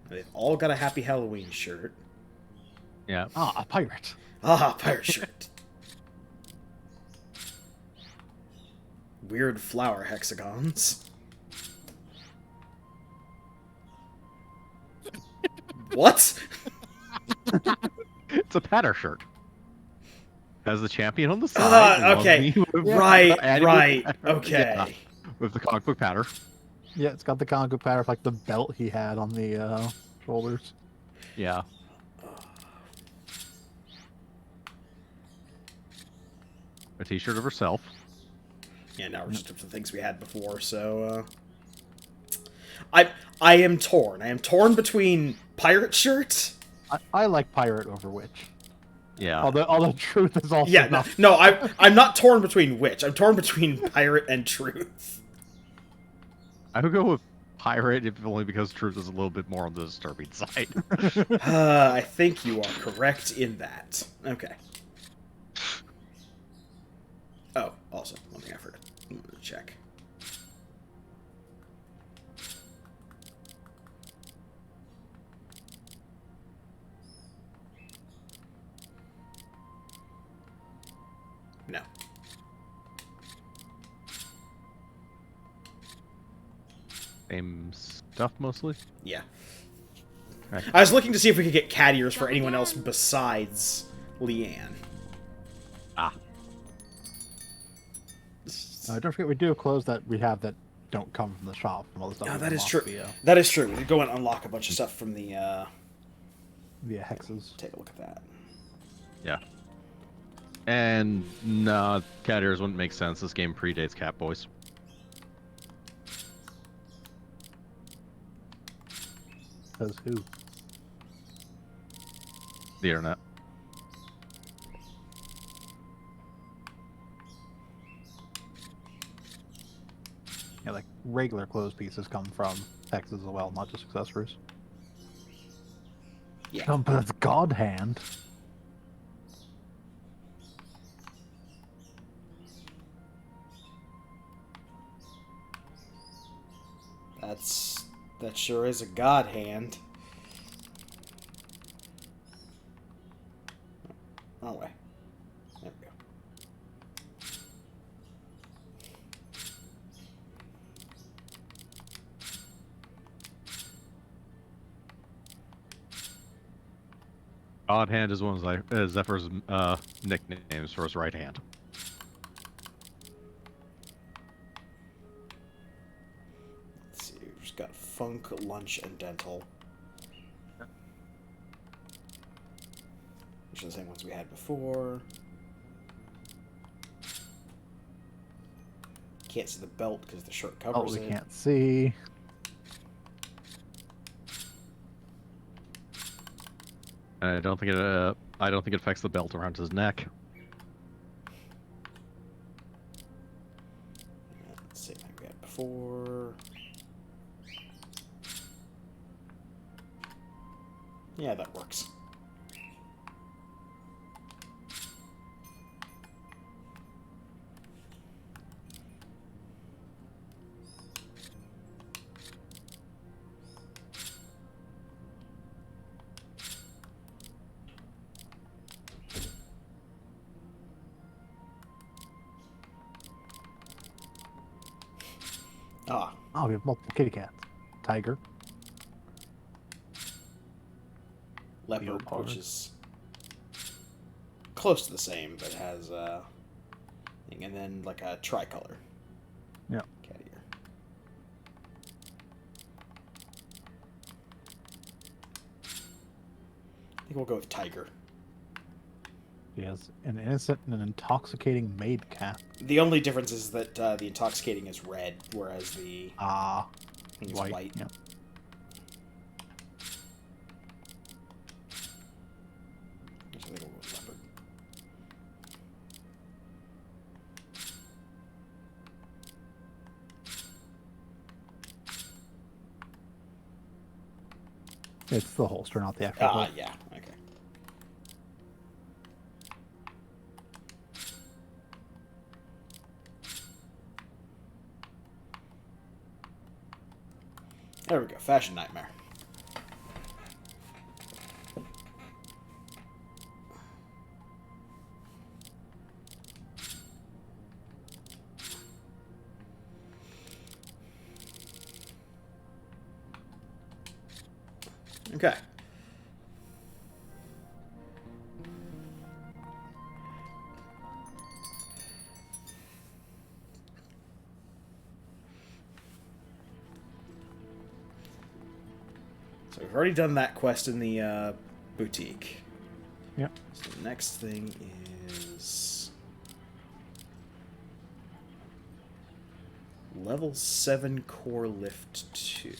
They've all got a Happy Halloween shirt. Yeah. Ah, a pirate. Ah, pirate shirt. Weird flower hexagons. What? It's a patter shirt. Has the champion on the side. Okay. Right. Okay. Yeah, with the comic book patter. Yeah, it's got the comic book pattern, like the belt he had on the shoulders. Yeah. A t-shirt of herself. Yeah, now we're just up to the things we had before, so I am torn. I am torn between pirate shirt. I like pirate over witch. Yeah. Although truth is also no, I'm not torn between witch. I'm torn between pirate and truth. I would go with pirate, if only because truth is a little bit more on the disturbing side. I think you are correct in that. Okay. Oh, also, let check. No. Same stuff mostly? Yeah. Okay. I was looking to see if we could get cat ears for anyone else besides Leanne. Ah. Don't forget, we do have clothes that we have that don't come from the shop. From all the stuff. No, we that is unlock true. Via That is true. We go and unlock a bunch of stuff from the. via hexes. Take a look at that. Yeah. And no, cat ears wouldn't make sense. This game predates Catboys. Says who? The internet. Yeah, like regular clothes pieces come from hexes as well, not just accessories. Yeah. But it's God Hand. That sure is a God hand. Wrong way. There we go. Odd Hand is one of Zephyr's nicknames for his right hand. Let's see, we've just got Funk, Lunch, and Dental. Which are the same ones we had before. Can't see the belt because the shirt covers Oh, we it. can't see. I don't think it affects the belt around his neck. Same thing we had before. Yeah, that works. Ah. Oh, we have multiple kitty cats. Tiger. Leopard, Leopard. which is close to the same, but has thing, and then like a tricolor. Yeah. Cat ear. I think we'll go with tiger. He has an innocent and an intoxicating maid cat. The only difference is that the intoxicating is red, whereas the thing is white. white. Yeah. So I think we'll go with leopard. It's the holster, not the actual Ah, bolt. yeah. Okay. There we go. Fashion Nightmare. Okay. So we've already done that quest in the boutique. Yeah. So the next thing is level 7 core lift 2.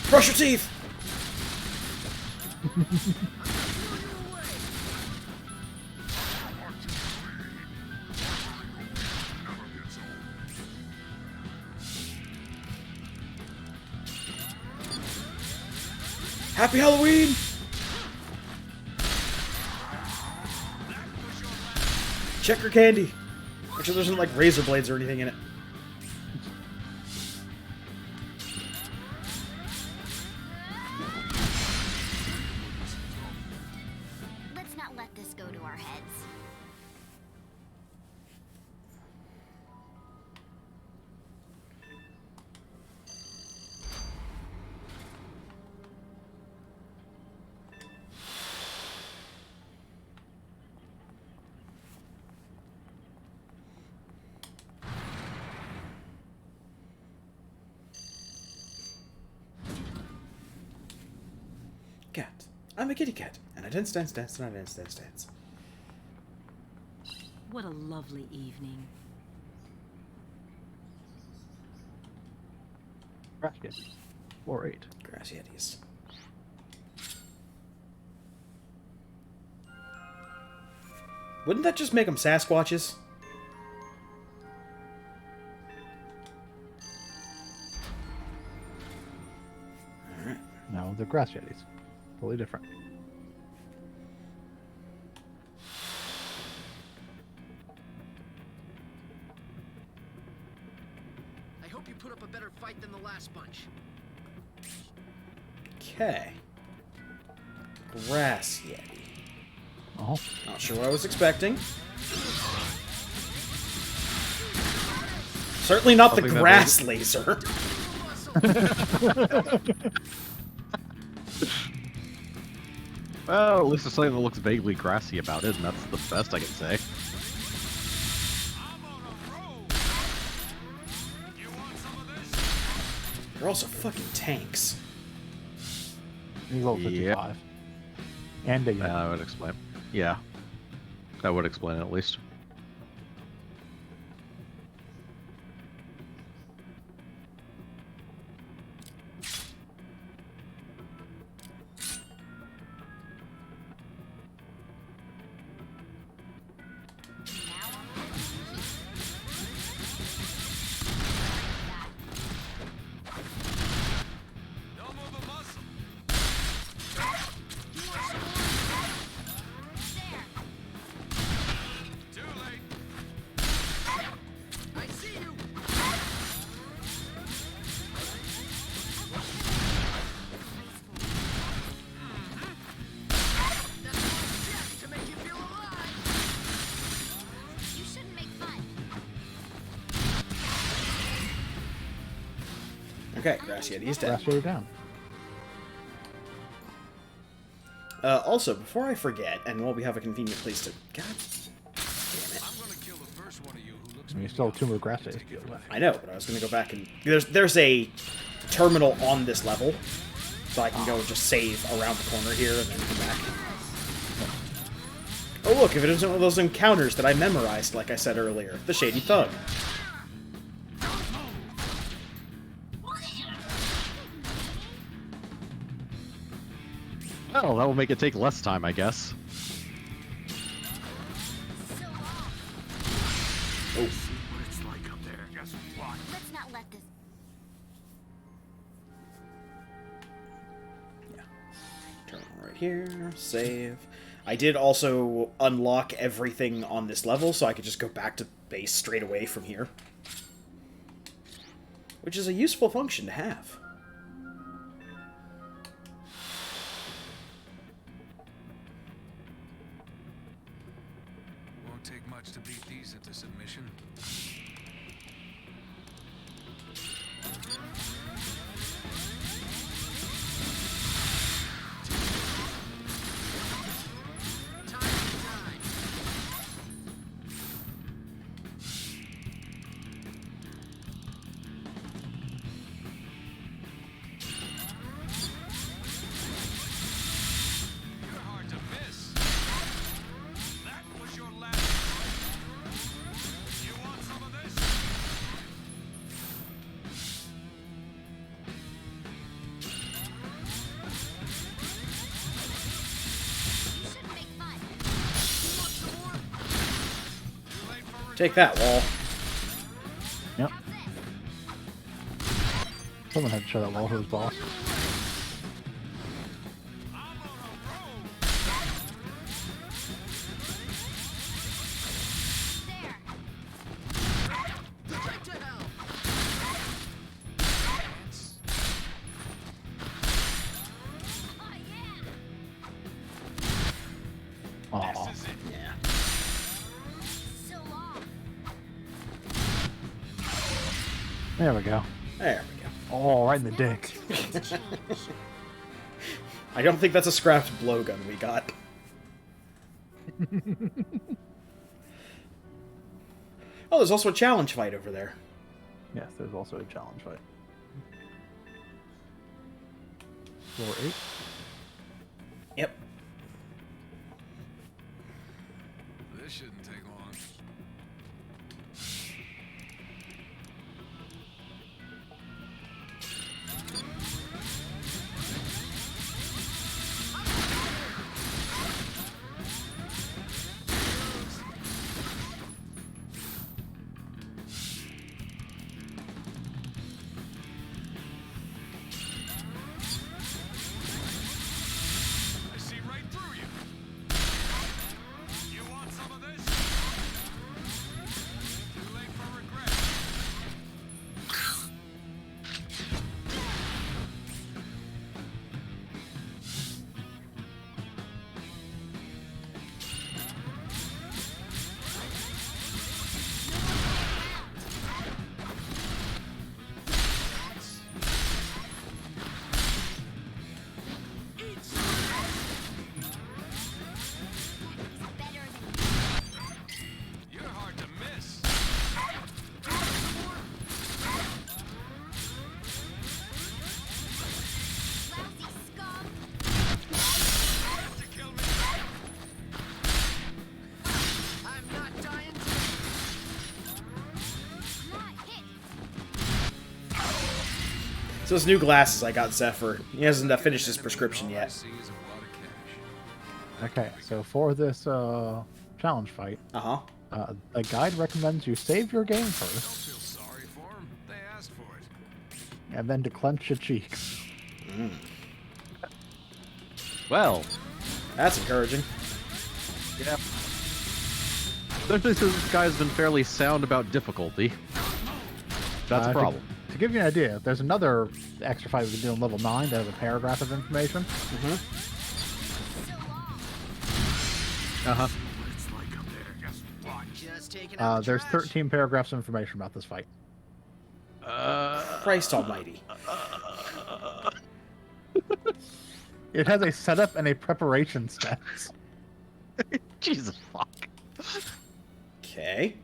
Brush your teeth! Happy Halloween! Checker candy. Actually, there's no like razor blades or anything in it. Let's not let this go to our heads. Cat. I'm a kitty cat, and I dance, dance, dance, and I dance, dance, dance. What a lovely evening. Grass Yetis. Floor 8. Grass Yetis. Wouldn't that just make them Sasquatches? Alright. No, they're Grass Yetis. Totally different. I hope you put up a better fight than the last bunch. Okay. Grass Yeti. Oh. Not sure what I was expecting. Certainly not the grass laser. Well, at least there's something that looks vaguely grassy about it, and that's the best I can say. They're also fucking tanks. He's level 55. And a That would explain. Yeah. That would explain it at least. Okay, Grass Yeti's dead. Grass Yeti down. Also, before I forget, and while we have a convenient place to... God damn it. I mean, you still have 2 more Grass Yetis to deal with. I know, but I was going to go back and... There's a terminal on this level, so I can go and just save around the corner here and then come back. Oh look, if it isn't one of those encounters that I memorized, like I said earlier. The Shady Thug. Well, that will make it take less time, I guess. Oh. What it's like up there. Guess what? Let's not let this. Turn right here, save. I did also unlock everything on this level, so I could just go back to base straight away from here. Which is a useful function to have. Won't take much to beat these into submission. Take that, wall. Yep. Someone had to show that wall who's boss. Aw. Yeah. There we go. There we go. Oh, right in the dick. I don't think that's a scrapped blowgun we got. Oh, there's also a challenge fight over there. Yes, there's also a challenge fight. Floor 8. Yep. This shouldn't take long. I see right through you. You want some of this? Too late for regret. You're hard to miss. To kill me. I'm not dying. So those new glasses I got Zephyr. He hasn't finished his prescription yet. See is a wad of cash. Okay, so for this challenge fight, Uh-huh. the guide recommends you save your game Don't first, feel sorry for him. They asked for it. and then to clench your cheeks. Well, That's encouraging. yeah. Especially since this guy's been fairly sound about difficulty. That's a problem. To give you an idea, there's another extra fight we can do in level 9 that has a paragraph of information. Uh-huh. It's like up there. Just watch. Just taking out the There's trash. 13 paragraphs of information about this fight. Christ almighty. It has a setup and a preparation stats. Jesus fuck. Okay.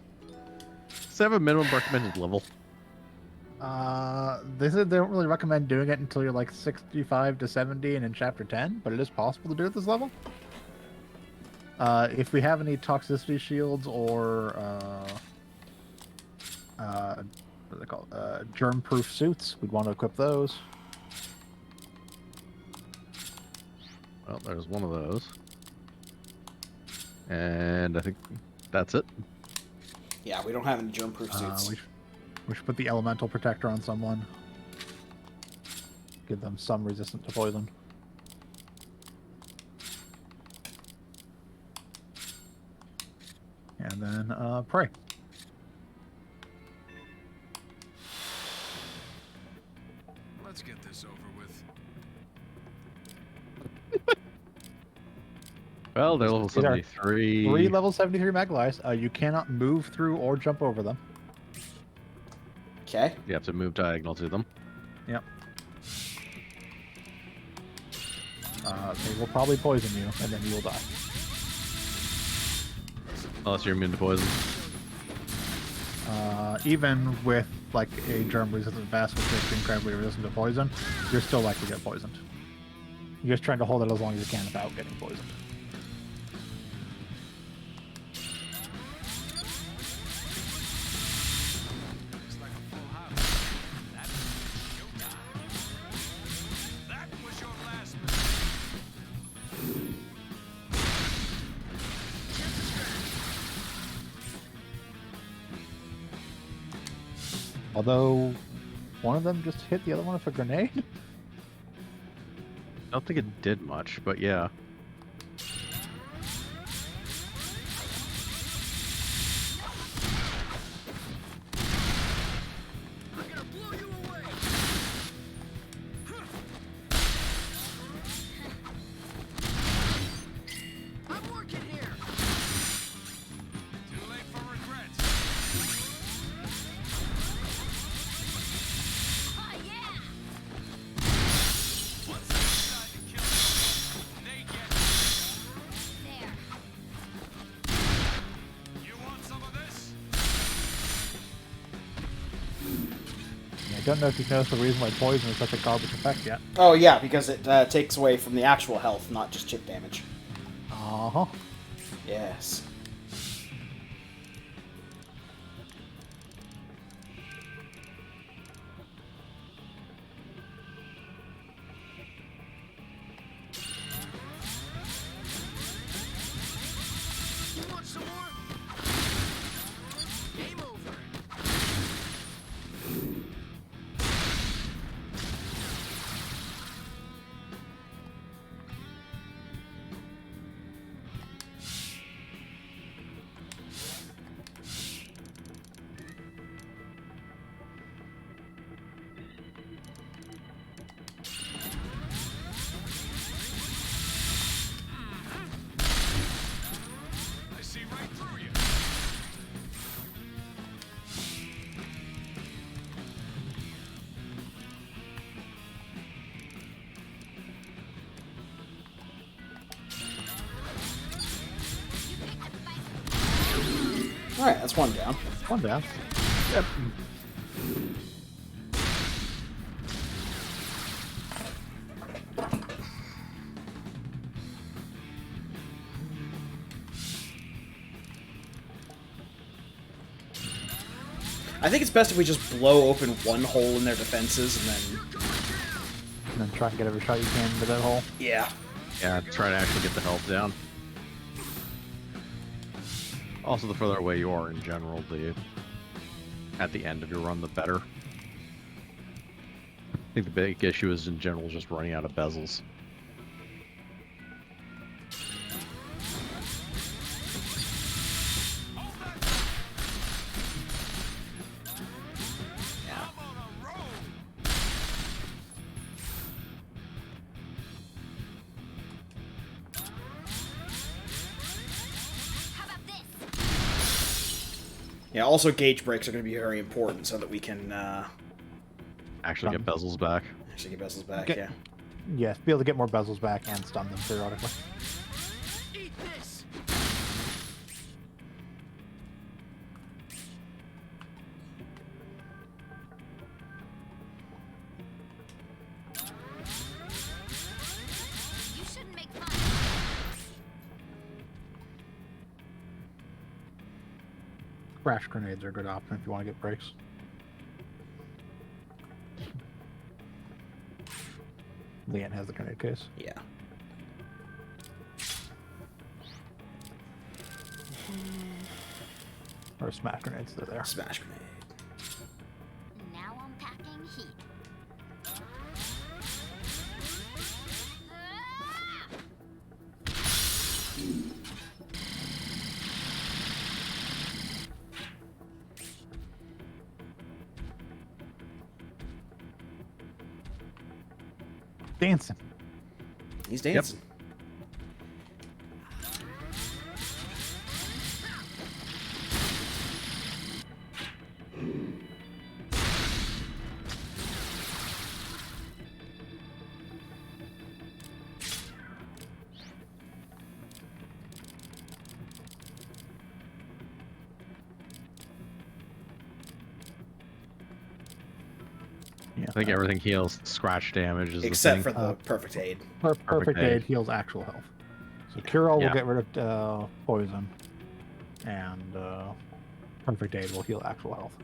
Does it have a minimum recommended level? They said they don't really recommend doing it until you're like 65 to 70 and in chapter 10, but it is possible to do at this level. If we have any toxicity shields or what are they called? Germ-proof suits, we'd want to equip those. Well, there's one of those. And I think that's it. Yeah, we don't have any germ-proof suits. We should put the elemental protector on someone. Give them some resistance to poison. And then pray. Let's get this over with. Well, they're level These are 73. 3 level 73 Magalies. You cannot move through or jump over them. Okay. You have to move diagonal to them. Yep. They will probably poison you, and then you will die. Unless you're immune to poison. Even with like a germ-resistant vest, which makes you incredibly resistant to poison, you're still likely to get poisoned. You're just trying to hold it as long as you can without getting poisoned. Looks like a full house. That was your time. That was your last mistake. Although, one of them just hit the other one with a grenade? I don't think it did much, but yeah. I don't know if you've noticed the reason why poison is such a garbage effect yet. Oh yeah, because it takes away from the actual health, not just chip damage. Uh-huh. Yes. You want some more? Game over. I see right through you. Alright, that's one down. One down. Yep. I think it's best if we just blow open one hole in their defenses And then try and get every shot you can into that hole. Yeah. Yeah, try to actually get the health down. Also, the further away you are in general, at the end of your run, the better. I think the big issue is in general just running out of bezels. Yeah, also gauge breaks are going to be very important so that we can actually get bezels back. Actually get bezels back, Get- yeah. Yes, be able to get more bezels back and stun them periodically. Eat this. You shouldn't make fun. Crash grenades are a good option if you want to get breaks. Leanne has the grenade case. Yeah. Or smash grenades, they're there. Smash grenade. Now I'm packing heat. Dancing. He's dancing. Yeah. I think everything heals scratch damage. Is Except the for thing. the perfect aid. Perfect aid heals actual health. So Cure All Yeah. will get rid of poison, and Perfect Aid will heal actual health.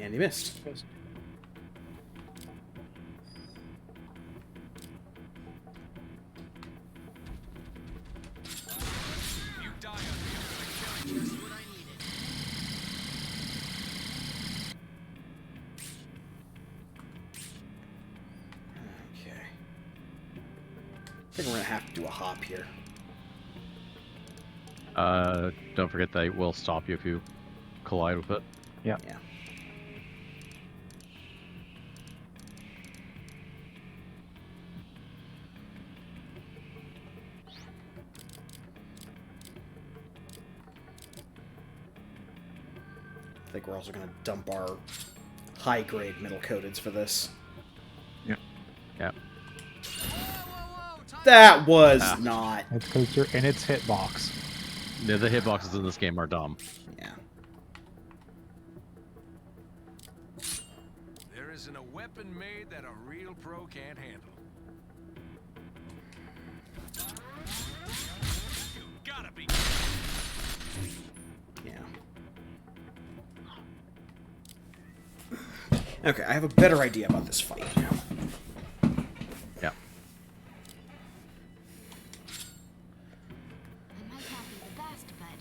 And he missed. Okay. I think we're gonna have to do a hop here. Don't forget they will stop you if you collide with it. Yeah. Yeah. I think we're also going to dump our high-grade middle coateds for this. Yeah. Yeah. That was not... It's because you're in its hitbox. Yeah, the hitboxes in this game are dumb. Yeah. There isn't a weapon made that a real pro can't handle. You gotta be. Yeah. Okay, I have a better idea about this fight now. Yeah. I might not be the best, but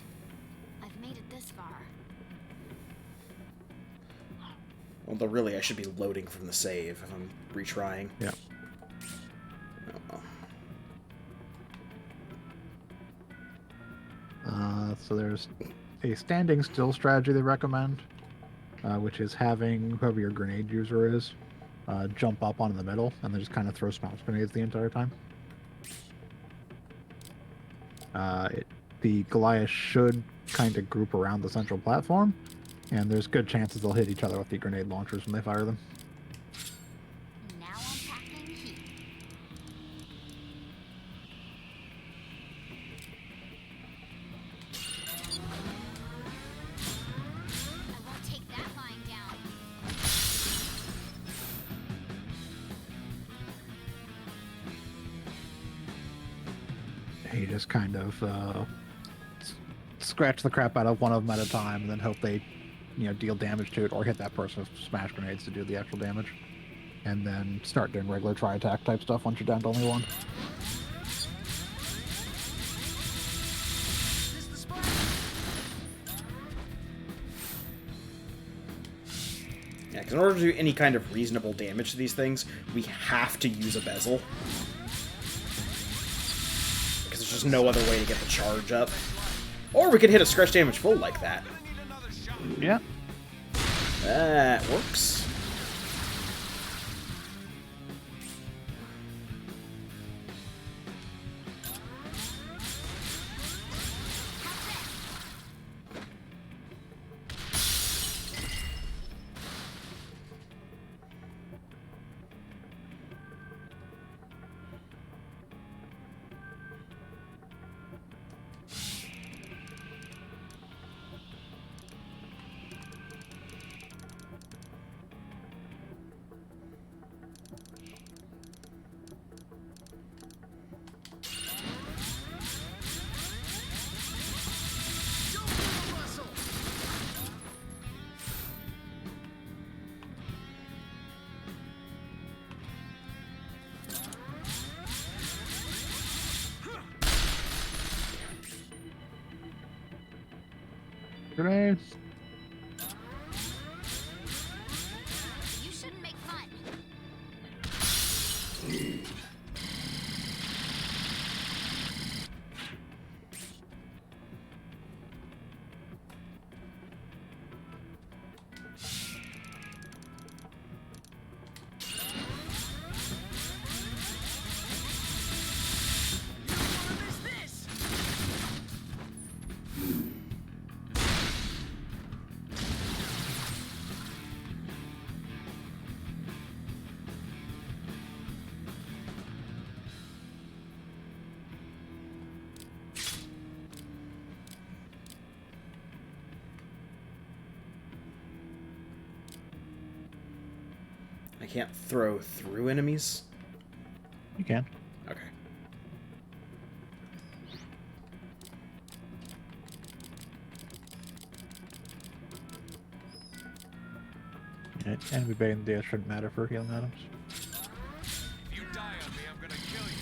I've made it this far. Although really, I should be loading from the save if I'm retrying. Yeah. So there's a standing still strategy they recommend, which is having whoever your grenade user is jump up onto the middle and then just kind of throw smoke grenades the entire time. The Goliath should kind of group around the central platform, and there's good chances they'll hit each other with the grenade launchers when they fire them. Now I'm packing heat. I won't take that lying down. You just kind of scratch the crap out of one of them at a time, and then hope they, deal damage to it or hit that person with smash grenades to do the actual damage, and then start doing regular try attack type stuff once you're down to only one. Yeah, because in order to do any kind of reasonable damage to these things, we have to use a bezel. Because there's just no other way to get the charge up. Or we could hit a scratch damage full like that. Yeah. That works. Grenades. You shouldn't make fun. I can't throw through enemies? You can. Okay. Enemy Bane deals shouldn't matter for healing items. If you die on me, I'm gonna kill you.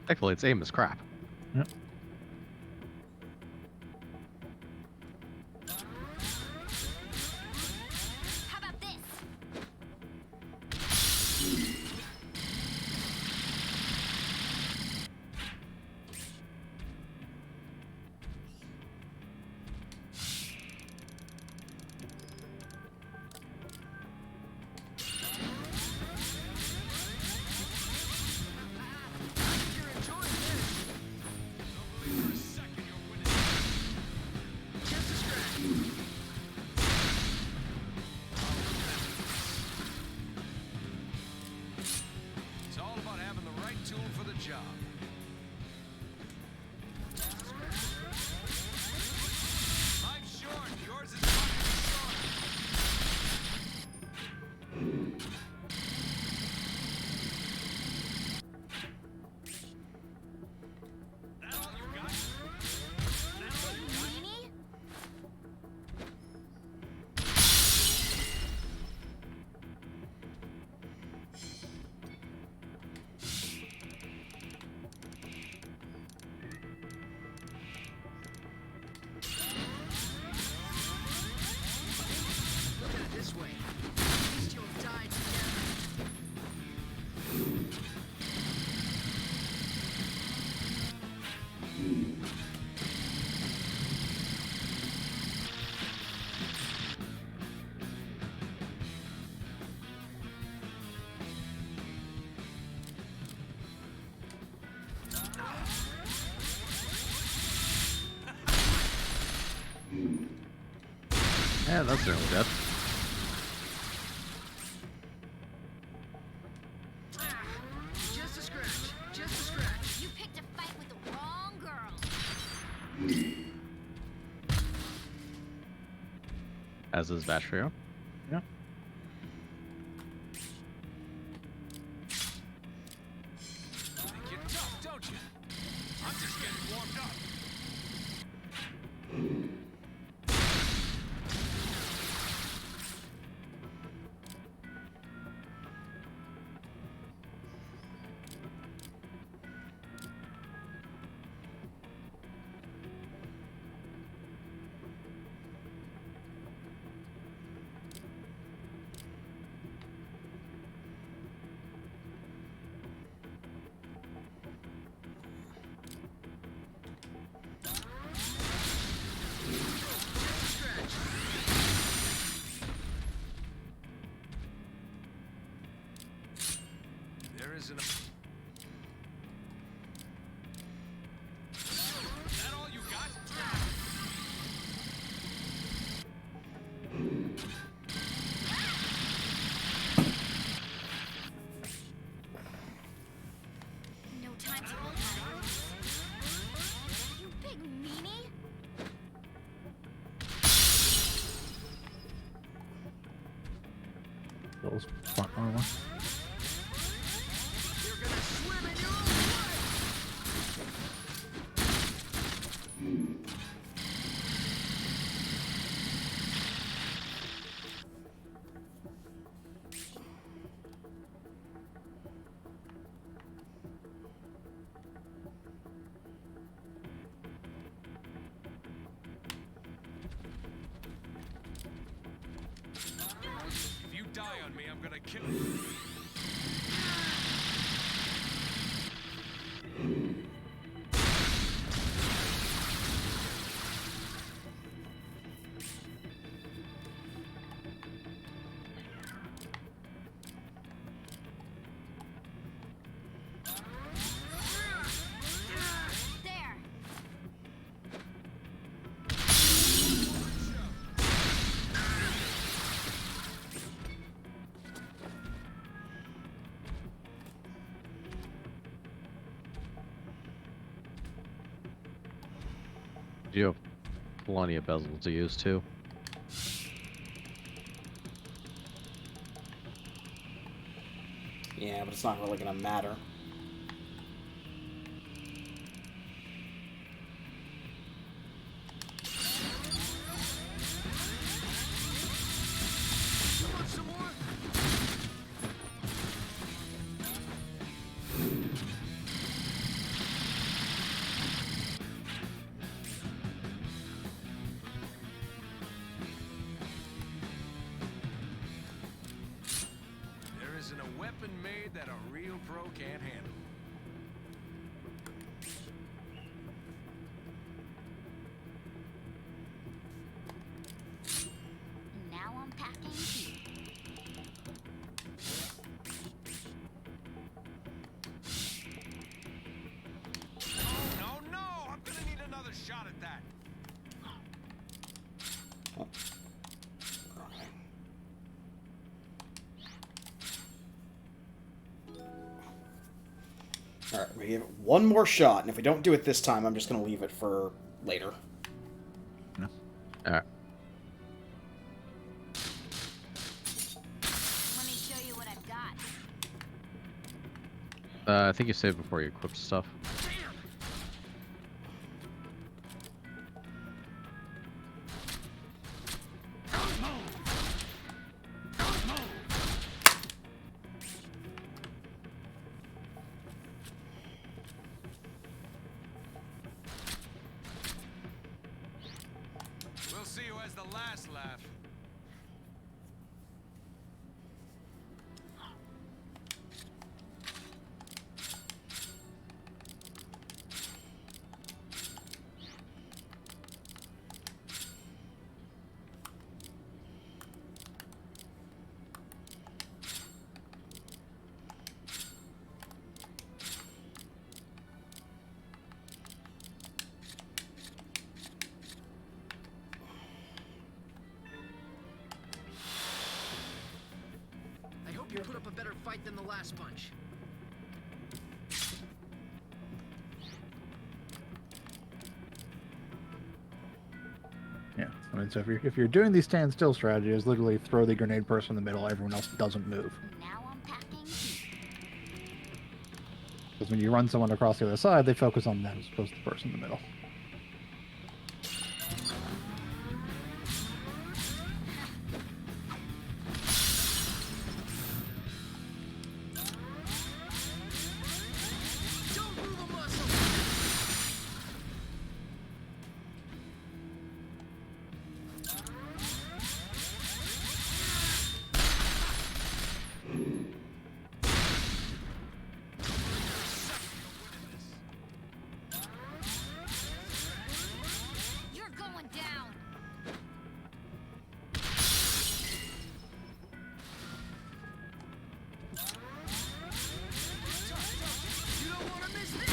Thankfully, its aim is crap. Yep. How about this? It's all about having the right tool for the job. Life's short. Yours is fucking short. That all you got? Meanie? Look at it this way. At least you'll die together. Yeah, that's nearly dead. Just a scratch. Just a scratch. You picked a fight with the wrong girl. As is Vastrio. Yeah. Think you're tough, don't you? I'm just getting warmed up. There isn't a... That all you got? No time to hold on. You big meanie. Those front armor. You're gonna swim in your own If you die on me, I'm gonna kill you. There. You have plenty of bezels to use too. Yeah, but it's not really gonna matter. weapon made that a real pro can't handle. Now I'm packing heat. Oh, no! I'm gonna need another shot at that. Alright, we give it one more shot, and if we don't do it this time, I'm just going to leave it for later. Alright. Let me show you what I've got. I think you saved before you equip stuff. We'll see who has the last laugh. I hope you put up a better fight than the last bunch. Yeah, I mean, so if you're doing these standstill strategies, literally throw the grenade person in the middle, everyone else doesn't move. Now I'm packing heat. Because when you run someone across the other side, they focus on them as opposed to the person in the middle. Don't move a muscle! You're going down. You don't want to miss this!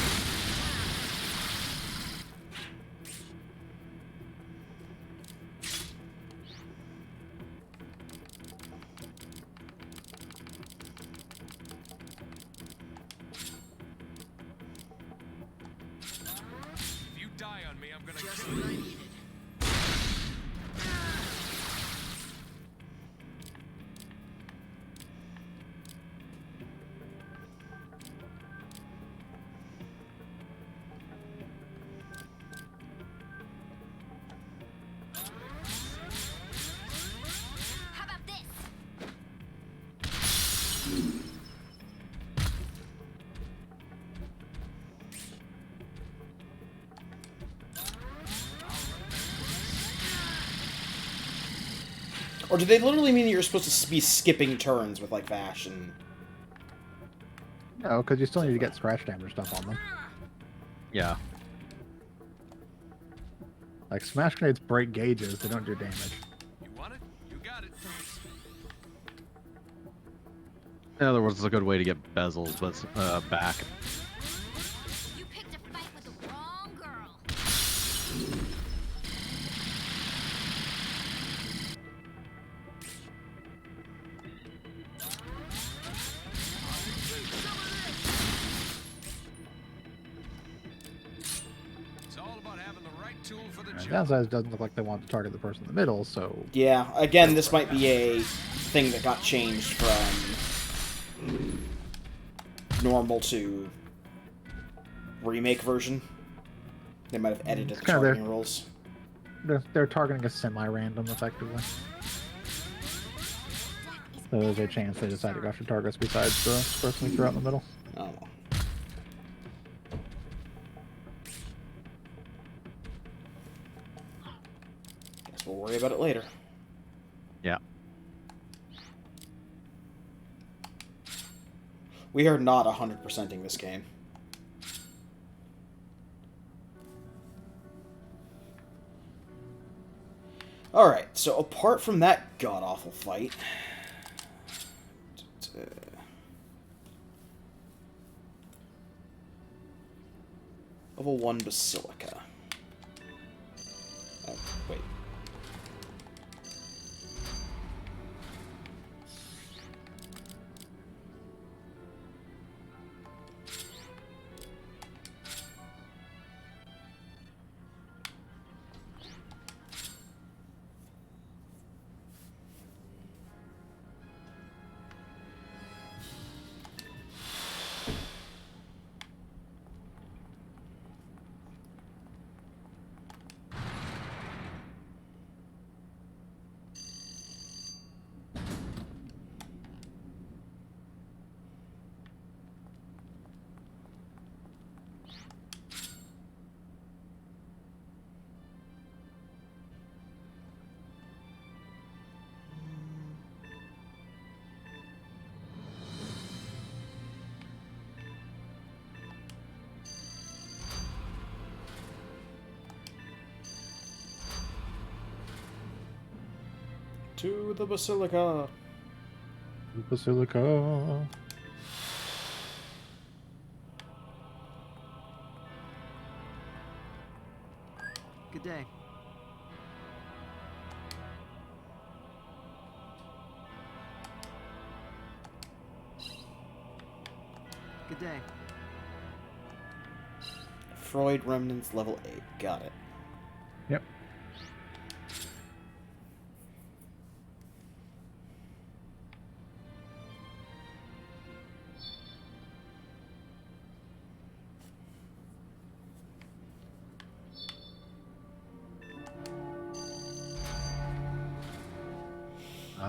If you die on me, I'm gonna Just kill what I you. needed. How about this? Or do they literally mean that you're supposed to be skipping turns with, like, Vash and... No, because you still need to get scratch damage stuff on them. Yeah. Like, smash grenades break gauges, they don't do damage. You want it? You got it. In other words, it's a good way to get bezels, but back. You picked a fight with the wrong girl. It's all about having the right tool for the And job. downside, it doesn't look like they want to target the person in the middle, so... Yeah, again, this might be a thing that got changed from normal to remake version. They might have edited the It's kinda targeting rules. They're targeting a semi-random, effectively. So there's a chance they decide to go after targets besides the person we threw out in the middle. Oh well. Guess we'll worry about it later. Yeah. We are not 100%ing this game. Alright, so apart from that god-awful fight... Level 1 Basilica. Oh, wait. To the Basilica. The Basilica. Good day. Good day. Freud Remnants level 8. Got it. Yep.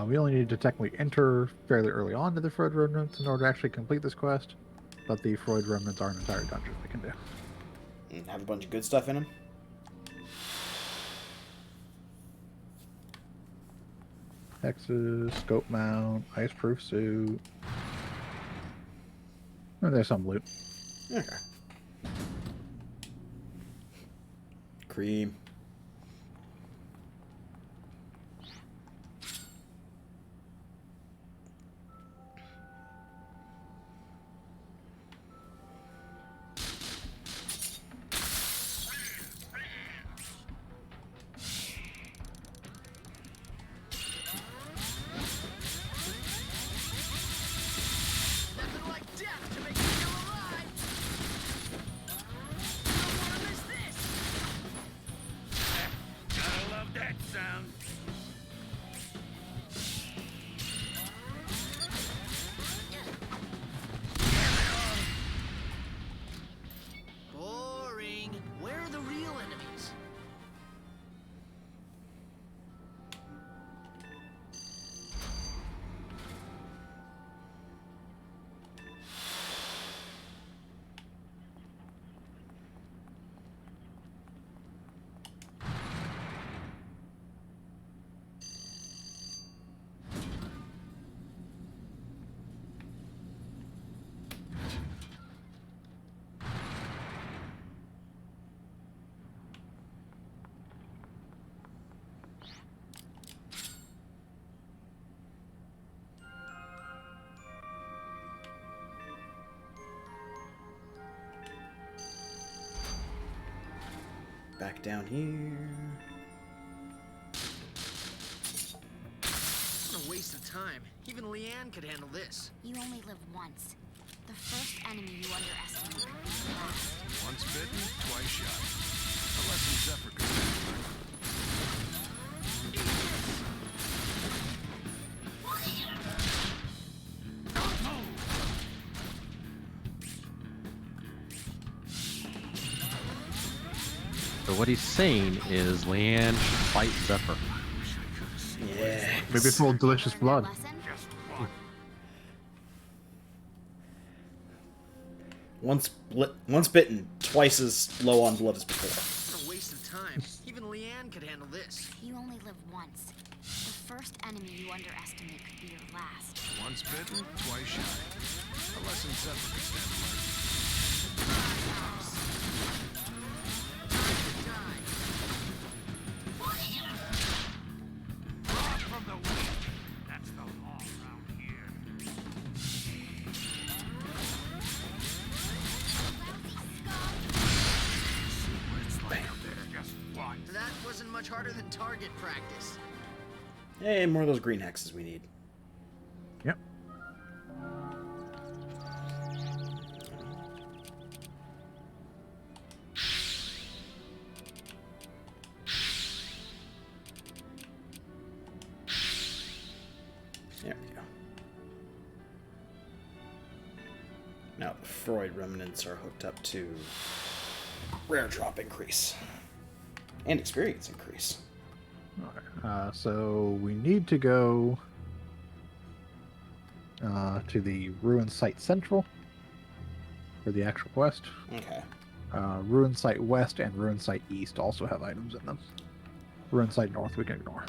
We only need to technically enter fairly early on to the Freud Remnants in order to actually complete this quest, but the Freud Remnants are an entire dungeon we can do. And have a bunch of good stuff in them. Hexes, scope mount, ice-proof suit. Oh, there's some loot. Okay. Cream. Boring. Where are the real enemies? Back down here. What a waste of time. Even Leanne could handle this. You only live once. The first enemy you underestimate could be the last. Once bitten, twice shy. A lesson Zephyr could learn. So what he's saying is Leanne should fight Zephyr. Yeah. Maybe full of delicious blood. Once bitten, twice as low on blood as before. What a waste of time. Even Leanne could handle this. You only live once. The first enemy you underestimate could be your last. Once bitten, twice shy. A lesson Zephyr could stand to learn. Far from the weak. That's the law around here. See what it's like up there. Just what? That wasn't much harder than target practice. Hey, more of those green hexes we need. Yep. There we go. Now the Freud remnants are hooked up to rare drop increase and experience increase. Okay. So we need to go to the Ruin Site Central for the actual quest. Okay. Ruin Site West and Ruin Site East also have items in them. Ruin Site North we can ignore.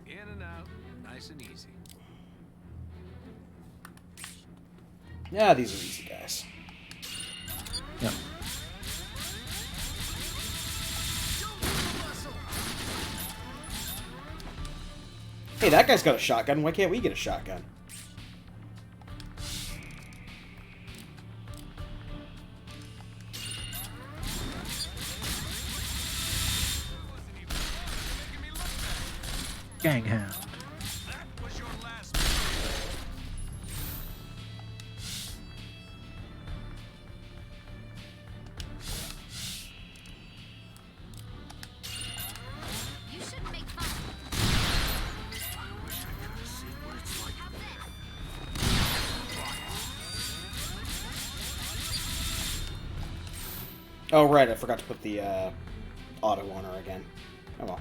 In and out, nice and easy. Yeah, these are easy guys. Yeah. Hey, that guy's got a shotgun. Why can't we get a shotgun? Ganghound. You shouldn't make fun. I wish I could have seen what it's like up there. Oh, right. I forgot to put the auto on her again. Oh well.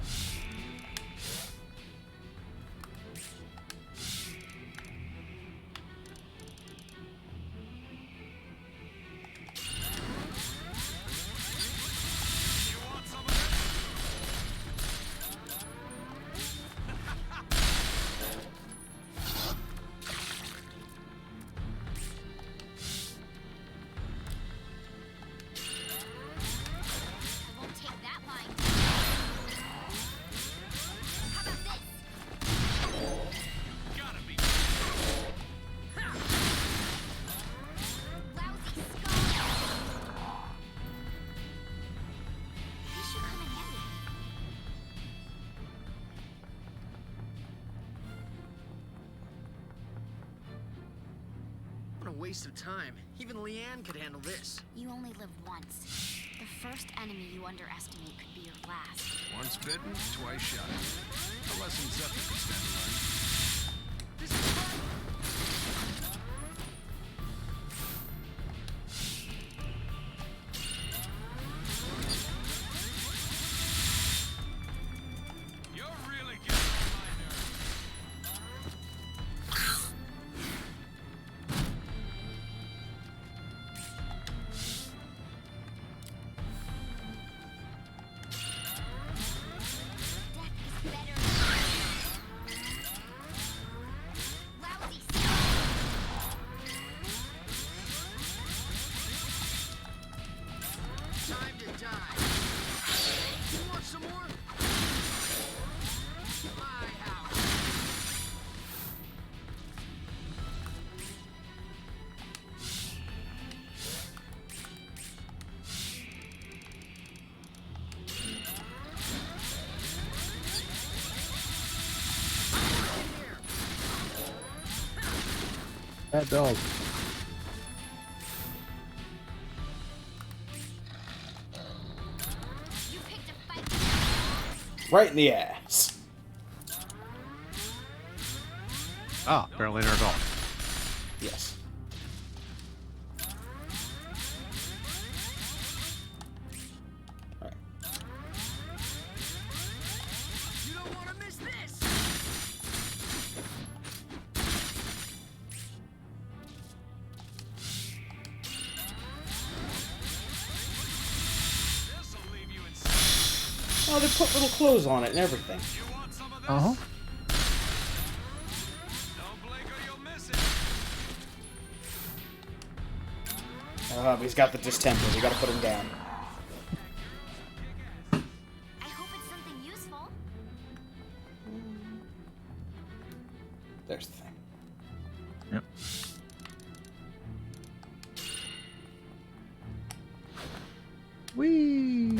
I won't take that line. How about this? Lousy skull. This should come in handy. What a waste of time. Even Leanne could handle this. You only live once. The first enemy you underestimate could be your last. Once bitten, twice shy. A lesson Zephyr could stand to learn. You're really getting on my nerves. Lousy skull. Time to die. You want some more? My house. That dog. You picked a fight. Right in the ass. Ah, apparently they're gone. Yes. Alright. You don't want to miss this. This'll leave you in. Oh, they put little clothes on it and everything. Uh-huh. He's got the distemper. We gotta put him down. I hope it's something useful. There's the thing. Yep. Whee!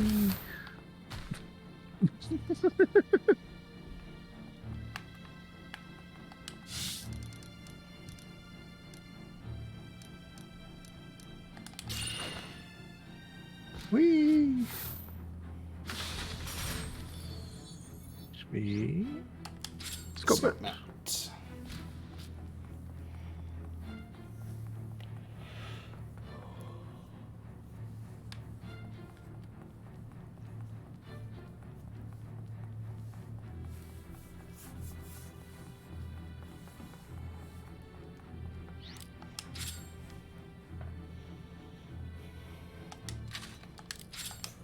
Whee! Sweet. Scope it. Mount.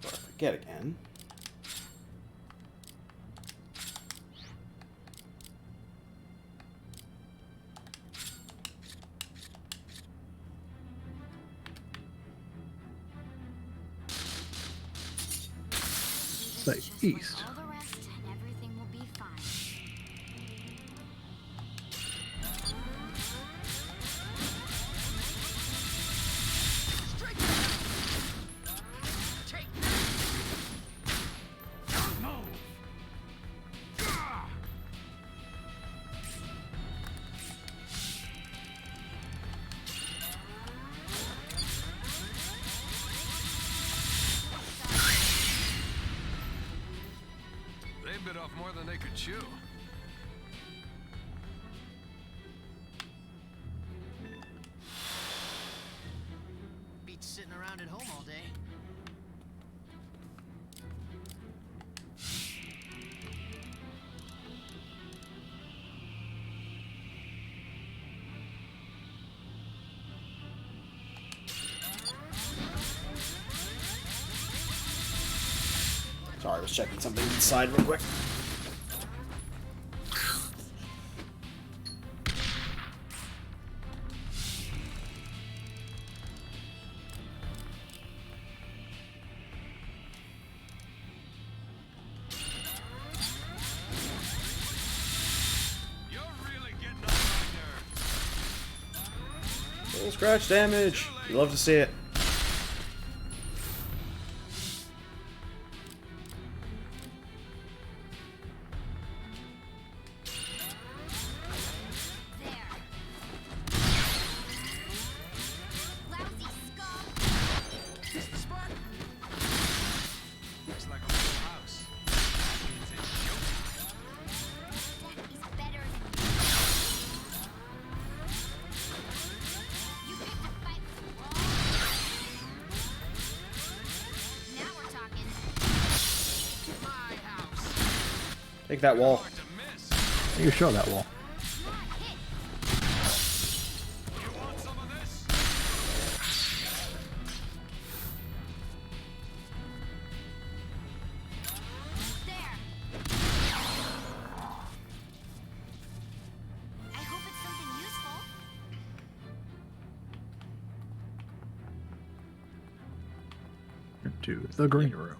Before I forget again. Say east. All the rest, and everything will be fine. They bit off more than they could chew. Beats sitting around at home all day. Sorry, I was checking something inside real quick. Little scratch damage. You love to see it. Looks like a full house. Means it's showtime. Death is better than you picked a fight with the wall. Now we're talking. My house. Take that wall. You show that wall. You want some of this? There. I hope it's something useful. Into the green room.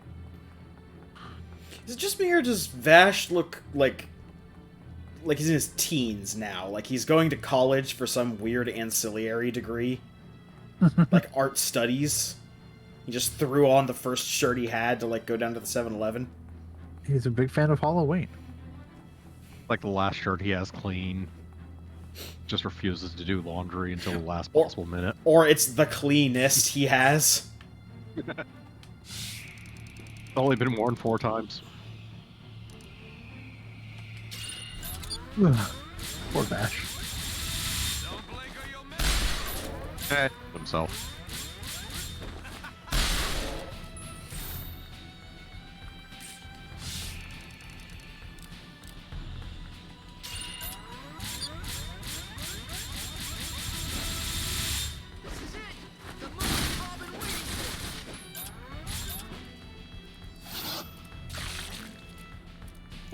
Is it just me or does Vash look like he's in his teens now? Like he's going to college for some weird ancillary degree? Like art studies? He just threw on the first shirt he had to like go down to the 7-Eleven? He's a big fan of Halloween. Like the last shirt he has clean. Just refuses to do laundry until the last possible minute. Or it's the cleanest he has? Only been worn 4 times. Poor Bash. Himself.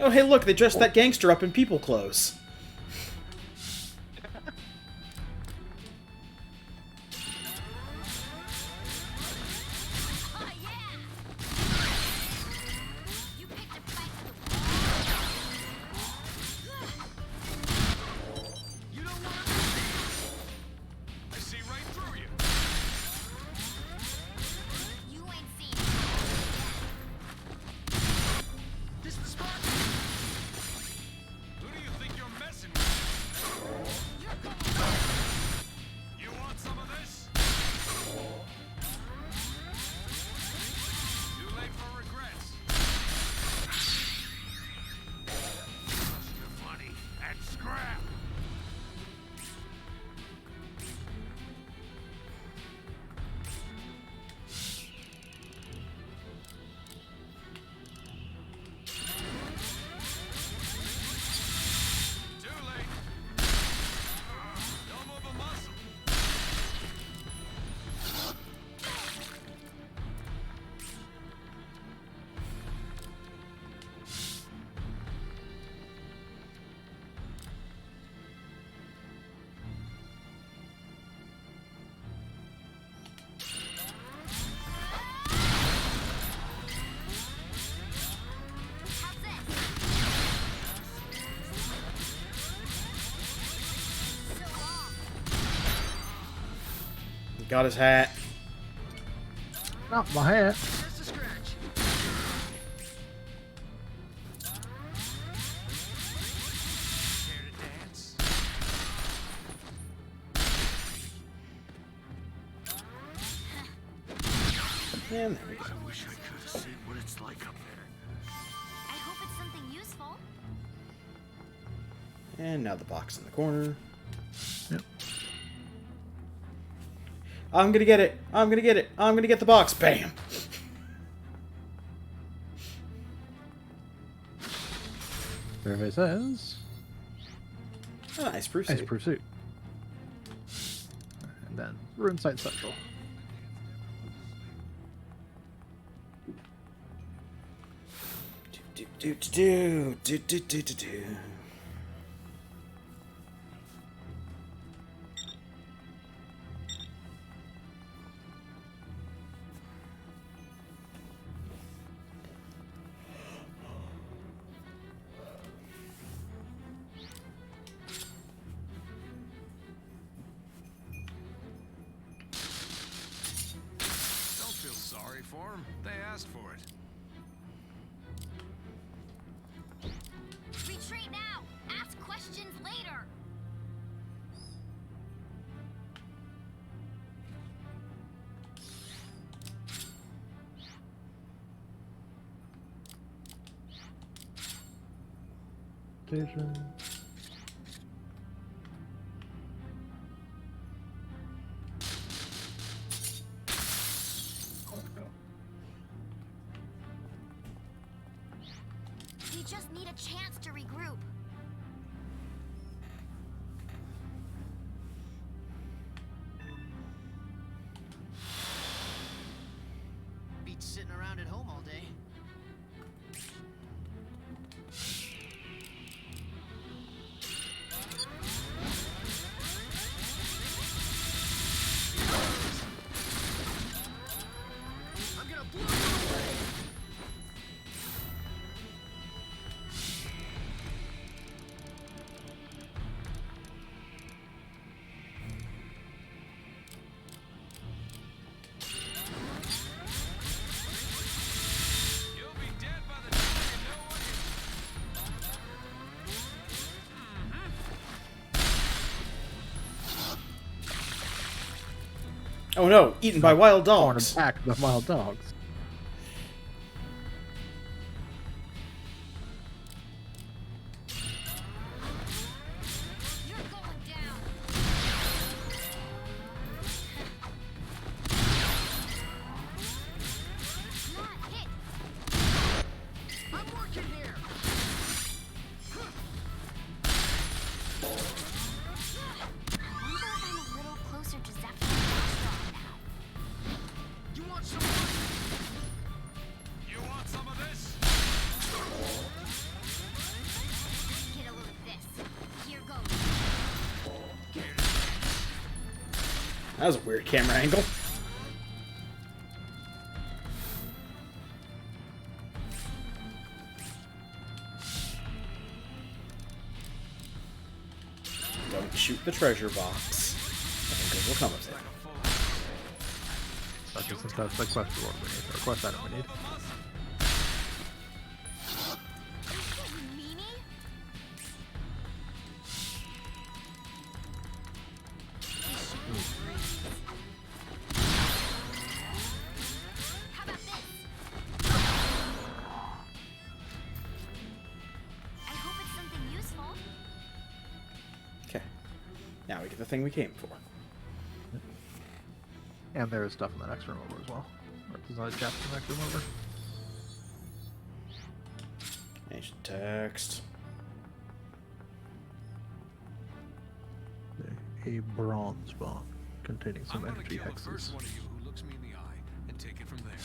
Oh, hey, look, they dressed that gangster up in people clothes. I see right through you. You ain't seen This is Spartan. Who do you think you're messing with? You want some of this? Too late for regrets. You're funny and scrap. Too late. Don't move a muscle. Got his hat. Not my hat. Just a scratch. Care to dance? And there we go. I wish I could have seen what it's like up there. I hope it's something useful. And now the box in the corner. Yep. I'm gonna get it. I'm gonna get it. I'm gonna get the box. Bam. Survey says. Nice pursuit. Nice pursuit. And then Rune Site Central. Do. Don't feel sorry for them. They asked for it. Retreat now. Ask questions later. Station. We just need a chance to regroup. Beats sitting around at home all day. I'm gonna blow you away. You'll be dead by the time you know what you... Oh no! Eaten by wild Torn dogs. attacked by wild dogs. You're going down. Come on, hit. I'm working here. I wonder if I'm a little closer to Zephyr's restaurant now. You want some? That was a weird camera angle. Don't shoot the treasure box. Nothing good will come of it. Especially since that's the quest reward we need, or quest item we need. Okay. Now we get the thing we came for. And there is stuff in the next room over as well. Or there's another chapter in the next room over. Ancient text. A bronze bomb containing some I'm gonna energy kill the first hexes. one of you who looks me in the eye and take it from there.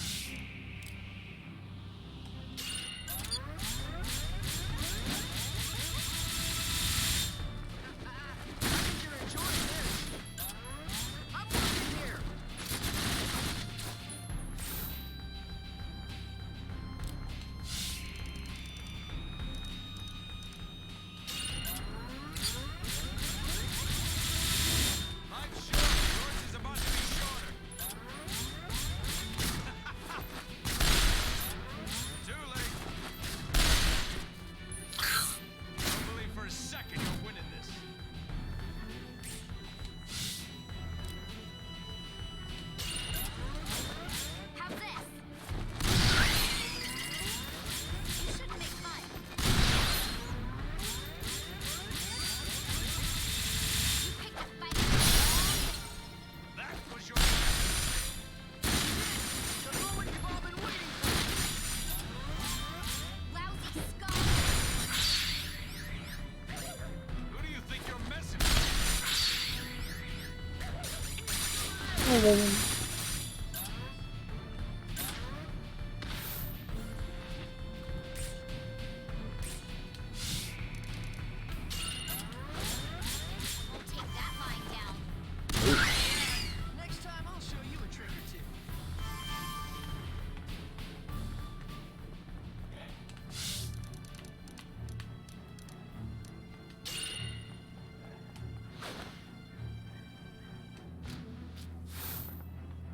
Next time I'll show you a trick or two.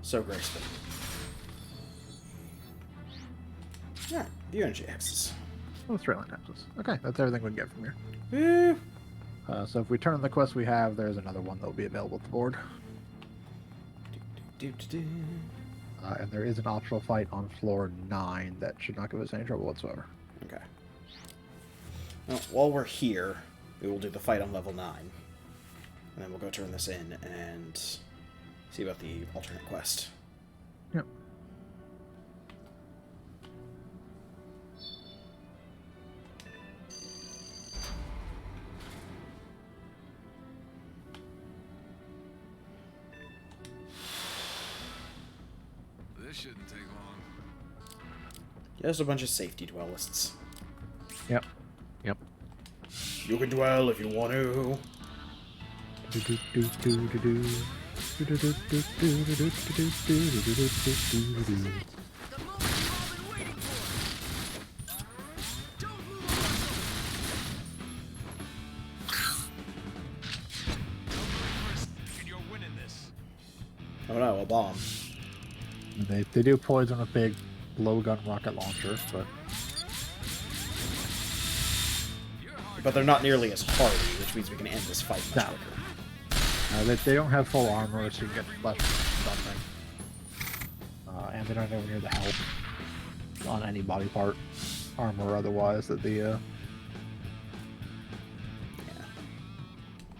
So graceful. Yeah, the energy hexes. Oh, Australian hexes. Okay, that's everything we can get from here. Woo. So if we turn on the quest we have, there's another one that will be available at the board. And there is an optional fight on floor 9 that should not give us any trouble whatsoever. Okay. Well, while we're here, we will do the fight on level 9. And then we'll go turn this in and see about the alternate quest. Yep. This shouldn't take long. Just a bunch of safety dwellists. Yep. Yep. You can dwell if you want to. Oh no, a bomb. They do poison a big blowgun rocket launcher, but they're not nearly as hardy, which means we can end this fight much quicker. they don't have full armor, so you get less something. And they don't have near the health on any body part, armor or otherwise, that the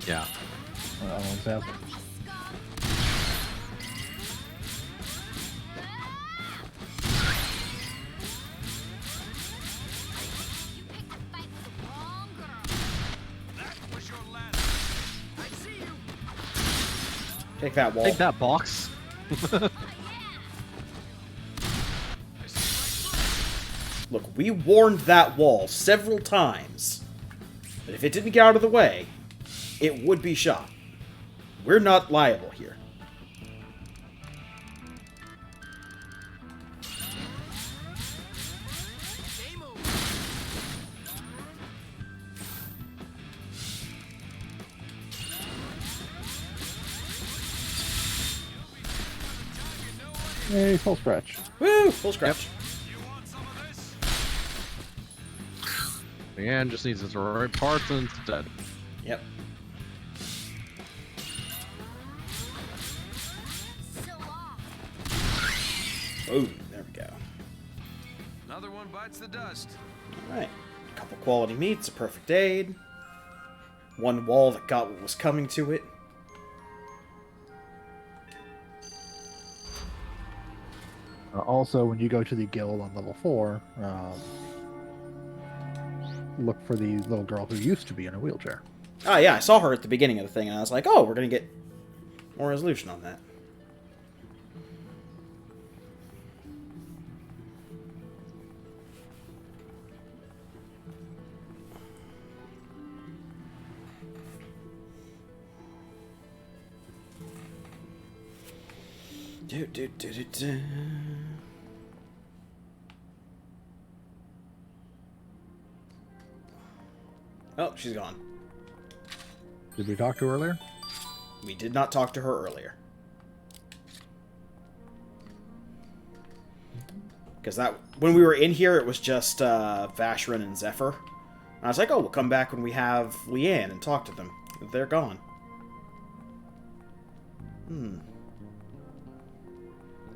Yeah. other ones have. Take that wall. Take that box. Look, we warned that wall several times that if it didn't get out of the way, it would be shot. We're not liable here. Hey, full stretch. Woo! Full scratch. Leanne just needs the right parts instead. Yep. Oh, there we go. Another one bites the dust. Alright. A couple quality meats, a perfect aid. One wall that got what was coming to it. Also, when you go to the guild on level 4, look for the little girl who used to be in a wheelchair. Ah, yeah, I saw her at the beginning of the thing, and I was like, oh, we're gonna get more resolution on that. Do. Oh, she's gone. Did we talk to her earlier? We did not talk to her earlier. Because that when we were in here, it was just Vacheron and Zephyr. And I was like, oh, we'll come back when we have Leanne and talk to them. But they're gone.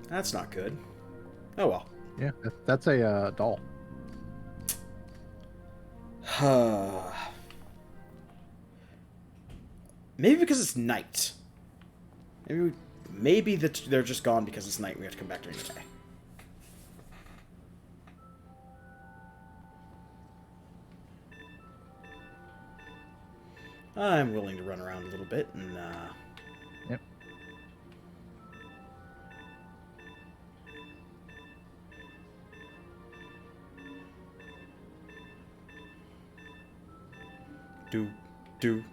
That's not good. Oh well. Yeah, that's a doll. Maybe because it's night. Maybe they're just gone because it's night. We have to come back during the day. I'm willing to run around a little bit and. Yep. Do.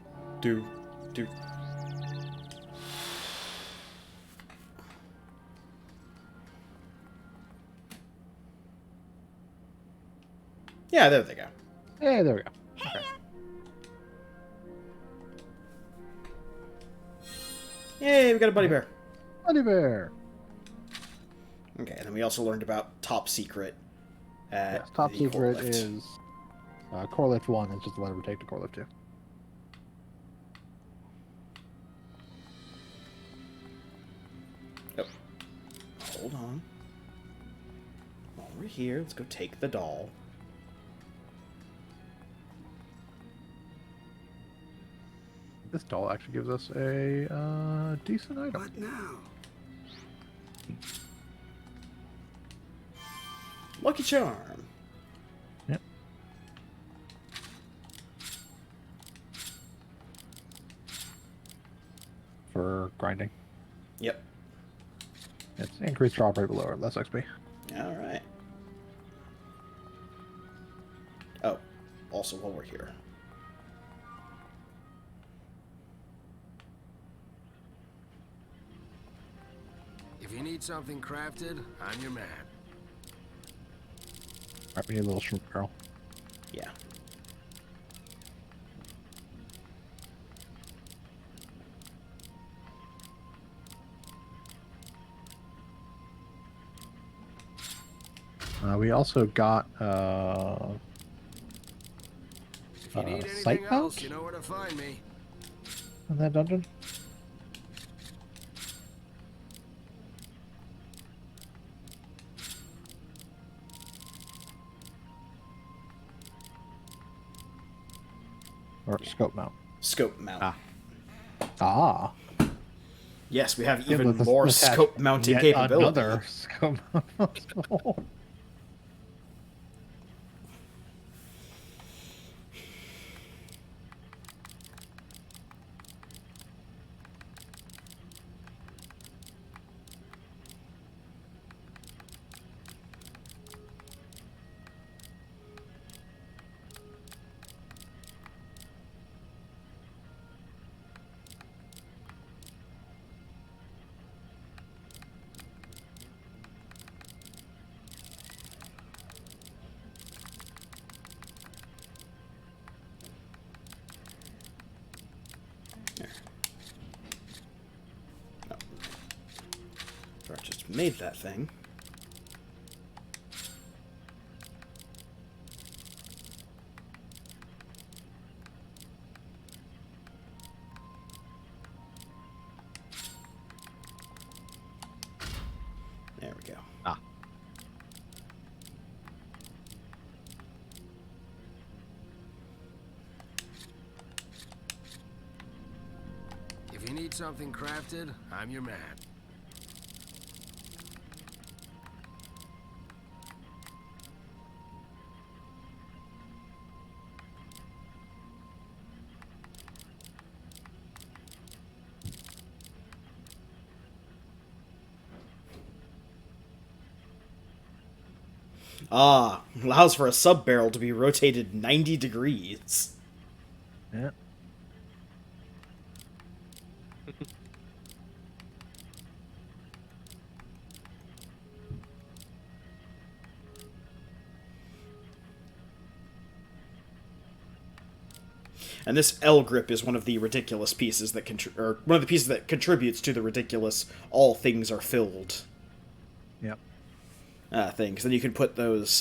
Yeah, there they go. Yeah, there we go. Okay. Yay, we got a buddy bear. Buddy bear. Okay, and then we also learned about Top Secret. Yes, Top the Secret Core Lift. is Core Lift 1 is just the letter we take to Core Lift 2. Oh. Hold on. While we're here, let's go take the doll. This doll actually gives us a decent item. What now? Lucky Charm. Yep. For grinding. Yep. It's increased drop rate, but lower, less XP. Alright. Oh, also while we're here. If you need something crafted, I'm your man. Alright, we need a little shrimp girl. Yeah. We also got If you need sight anything else, mount you know where to find me. in that dungeon. Or scope mount. Scope mount. Ah. Yes, we have Yeah, even but more let's attach scope mounting yet capability. Another scope mount. just made that thing. There we go. Ah. If you need something crafted, I'm your man. Ah, allows for a sub-barrel to be rotated 90 degrees. Yeah. And this L grip is one of the ridiculous pieces that one of the pieces that contributes to the ridiculous all things are filled. Yep. Thing. 'Cause then you can put those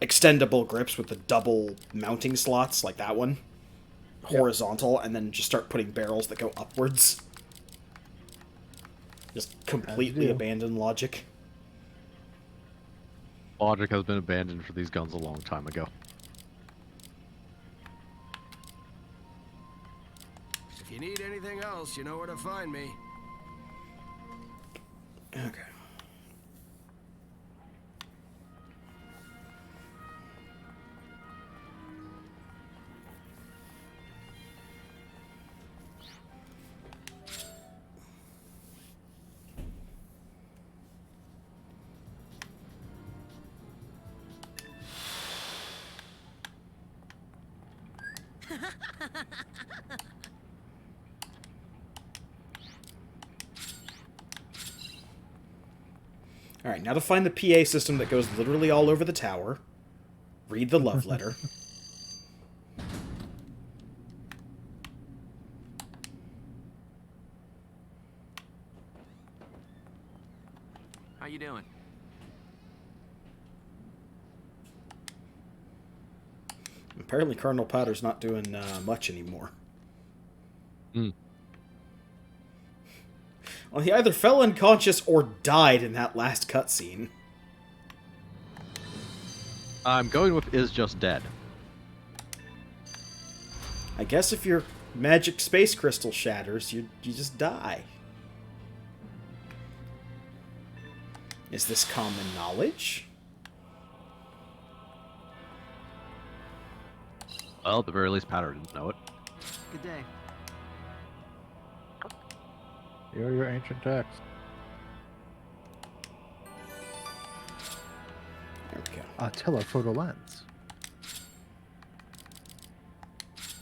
extendable grips with the double mounting slots, like that one, horizontal, and then just start putting barrels that go upwards. Just completely abandon logic. Logic has been abandoned for these guns a long time ago. If you need anything else, you know where to find me. Okay. Alright, now to find the PA system that goes literally all over the tower. Read the love letter. How you doing? Apparently Cardinal Powder's not doing much anymore. Well, he either fell unconscious or died in that last cutscene. I'm going with is just dead. I guess if your magic space crystal shatters, you just die. Is this common knowledge? Well, at the very least, Powder didn't know it. Good day. Here are your ancient texts. There we go. A telephoto lens.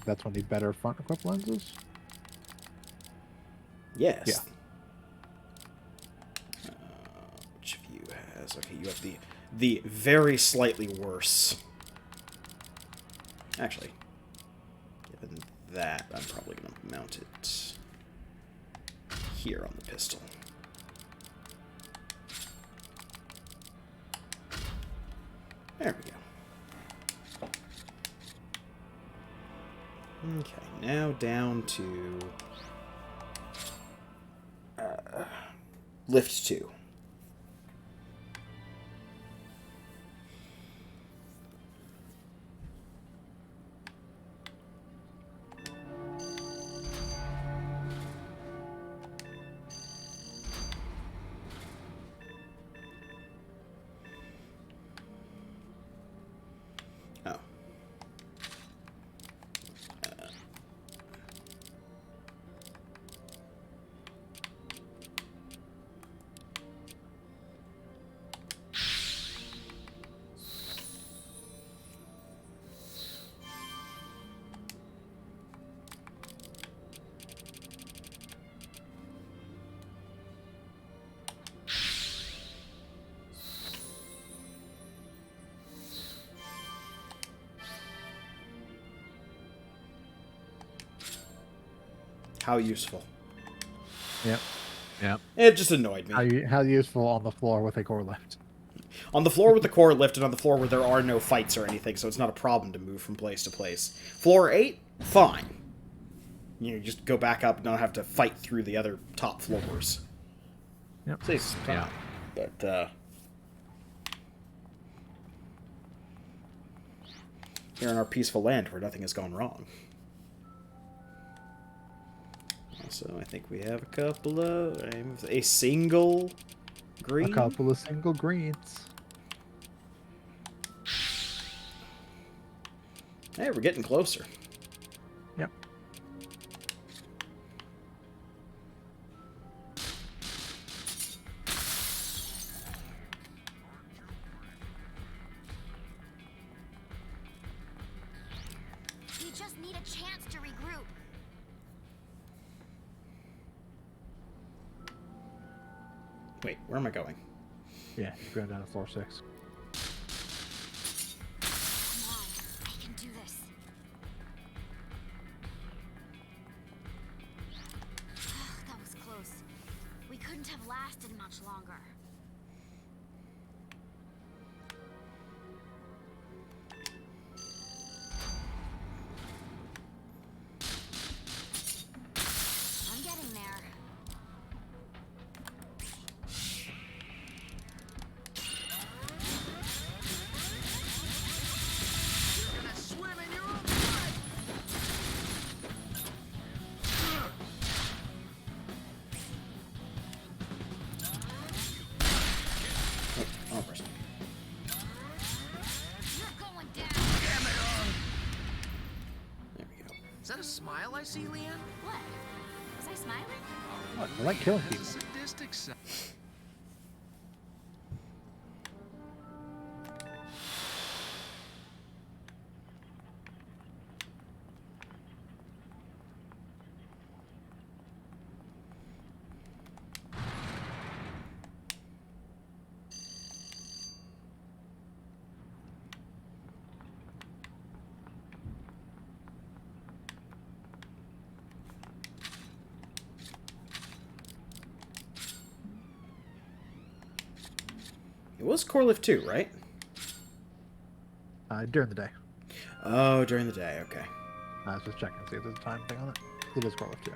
That's one of the better front equipped lenses? Yes. Yeah. Which of you has... Okay, you have the very slightly worse. Actually, given that, I'm probably going to mount it here on the pistol. There we go. Okay, now down to lift 2. How useful. Yep. Yeah. It just annoyed me. How useful on the floor with a core lift. On the floor with the core lift and on the floor where there are no fights or anything, so it's not a problem to move from place to place. Floor 8, fine. You know, just go back up and don't have to fight through the other top floors. Yep. Saves some time. But, here in our peaceful land where nothing has gone wrong. Also, I think we have a couple of... a single green? A couple of single greens. Hey, we're getting closer. Yep. We just need a chance to regroup. Wait, where am I going? Yeah, you're going down to floor 6. Come on, I can do this. That was close. We couldn't have lasted much longer. I'm getting there. Oh, first. You're going down. Damn it all! There we go. Is that a smile I see, Leanne? What? Was I smiling? What? I like killing people. Sadistic side. It was Core Lift 2, right? During the day. Oh, during the day, okay. I was just checking to see if there's a time thing on it. It is core lift 2.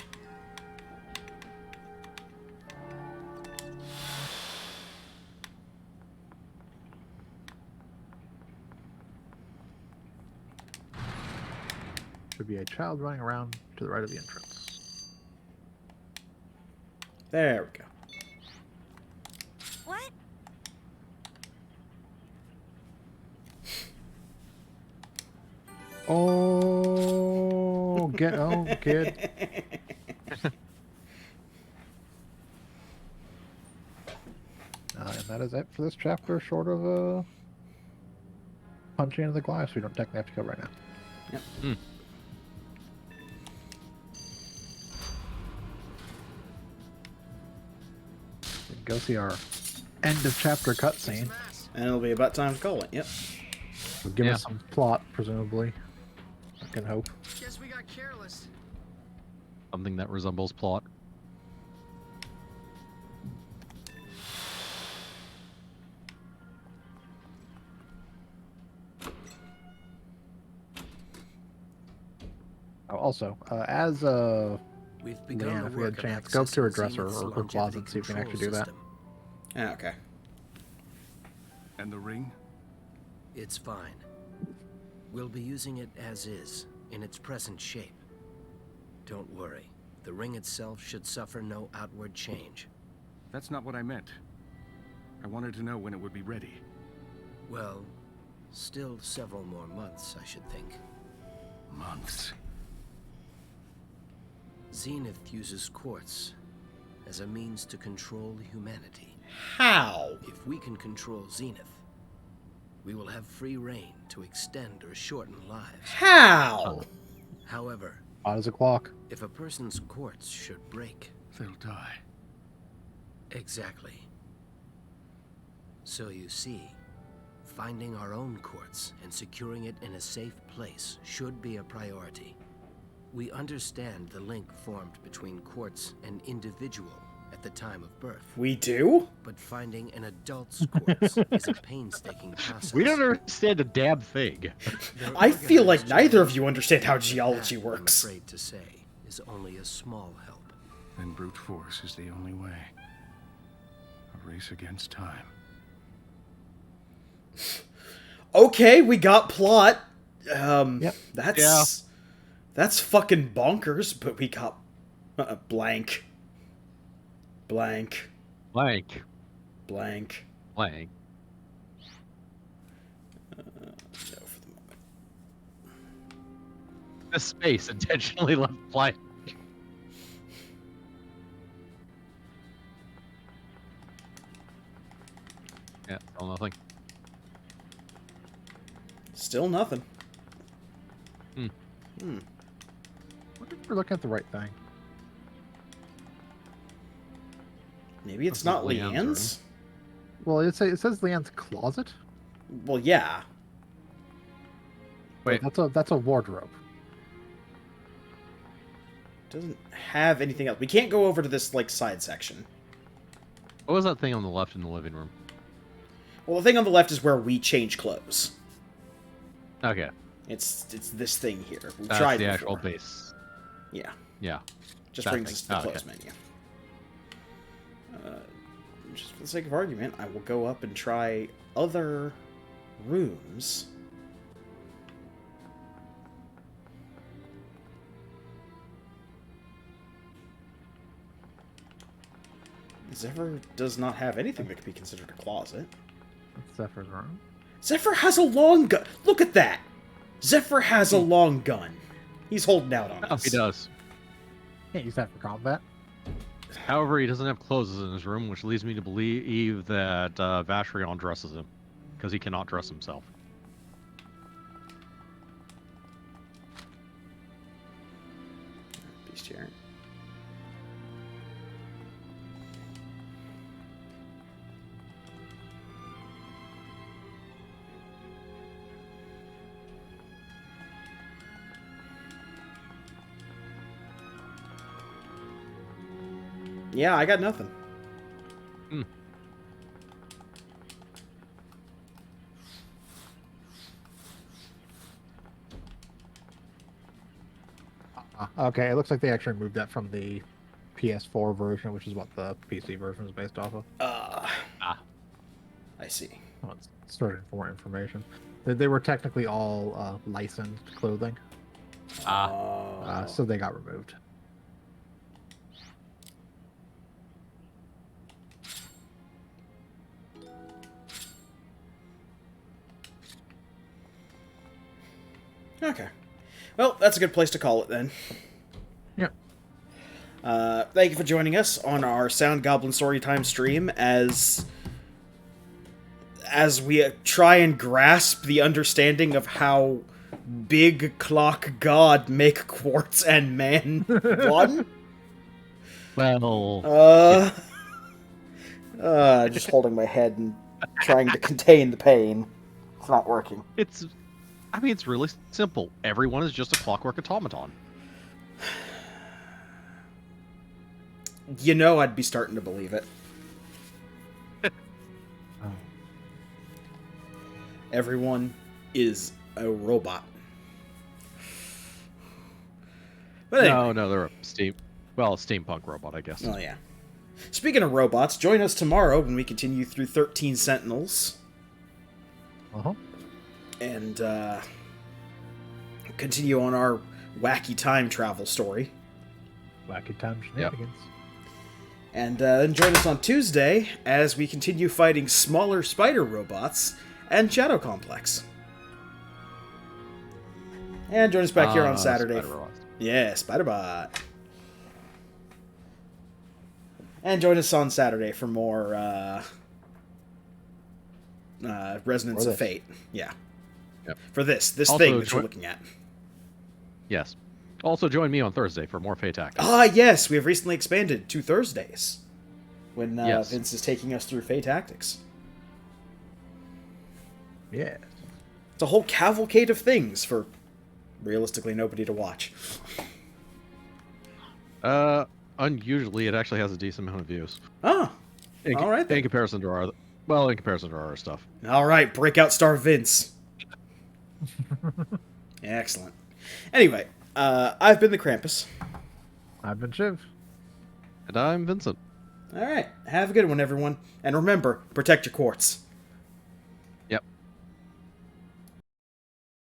Should be a child running around to the right of the entrance. There we go. What? Oh, get home, kid. And that is it for this chapter, short of punching into the glass. We don't technically have to go right now. Yep. Mm. We can go see our end of chapter cutscene. And it'll be about time to call it, yep. Will give us some plot, presumably. I can hope. Guess we got careless. Something that resembles plot. Also, as We've begun Leanne, the if we had work a of chance, go to her accessing dresser Zenith's or her closet longevity and see if we can actually do control that. system. Ah, okay. And the ring? It's fine. We'll be using it as is, in its present shape. Don't worry. The ring itself should suffer no outward change. That's not what I meant. I wanted to know when it would be ready. Well, still several more months, I should think. Months? Zenith uses quartz as a means to control humanity. How? If we can control Zenith, we will have free reign to extend or shorten lives. How? However, hot as a clock. If a person's quartz should break, they'll die. Exactly. So you see, finding our own quartz and securing it in a safe place should be a priority. We understand the link formed between quartz and individual at the time of birth. We do? But finding an adult's corpse is a painstaking process. We don't understand a damn thing. I feel like neither of you understand how geology works. I'm afraid to say is only a small help. Then brute force is the only way. A race against time. Okay, we got plot. Yep. That's fucking bonkers, but we got blank. Blank. Blank. Blank. Blank. No, for the moment. The space intentionally left blank. Yeah, still nothing. Still nothing. Hmm. I wonder if we're looking at the right thing. Maybe it's This is not Leanne's Leanne's? Well, it says Leanne's closet. Well, yeah. Wait. That's a wardrobe. Doesn't have anything else. We can't go over to this, like, side section. What was that thing on the left in the living room? Well, the thing on the left is where we change clothes. Okay. It's this thing here. We've That's tried the before. actual base. Yeah. Yeah. Just That brings thing. us to the Oh, clothes okay. menu. Just for the sake of argument, I will go up and try other rooms. Zephyr does not have anything that could be considered a closet. That's Zephyr's room. Zephyr has a long gun. Look at that. Zephyr has a long gun. He's holding out on Oh, us. he does. Can't use that for combat. However, he doesn't have clothes in his room, which leads me to believe that Vashrion dresses him, because he cannot dress himself. Bestiary. Yeah, I got nothing. Okay, it looks like they actually moved that from the PS4 version, which is what the PC version is based off of. I see. Well, it's stored in for more information. They were technically all licensed clothing, so they got removed. Okay. Well, that's a good place to call it then. Yeah. Thank you for joining us on our Sound Goblin Storytime stream as we try and grasp the understanding of how Big Clock God make Quartz and Man one. Well... Just holding my head and trying to contain the pain. It's not working. It's really simple. Everyone is just a clockwork automaton. You know, I'd be starting to believe it. Everyone is a robot. But anyway. No, they're a steampunk robot, I guess. Oh, yeah. Speaking of robots, join us tomorrow when we continue through 13 Sentinels. Uh-huh. And, continue on our wacky time travel story. Wacky time shenanigans. And then join us on Tuesday as we continue fighting smaller spider robots and Shadow Complex. And join us back here on Saturday. Yeah, Spiderbot. And join us on Saturday for more Resonance of Fate. Yeah. Yep. For this Also, thing that we're looking at. Yes. Also join me on Thursday for more Fate Tactics. Ah, yes, we have recently expanded to Thursdays. When Yes. Vince is taking us through Fate Tactics. Yeah. It's a whole cavalcade of things for realistically nobody to watch. Unusually, it actually has a decent amount of views. Oh, all right then. In comparison to our, well, in comparison to our stuff. All right, Breakout Star Vince. Excellent. Anyway, I've been the Krampus. I've been Shiv. And I'm Vincent. All right, have a good one, everyone. And remember, protect your quartz.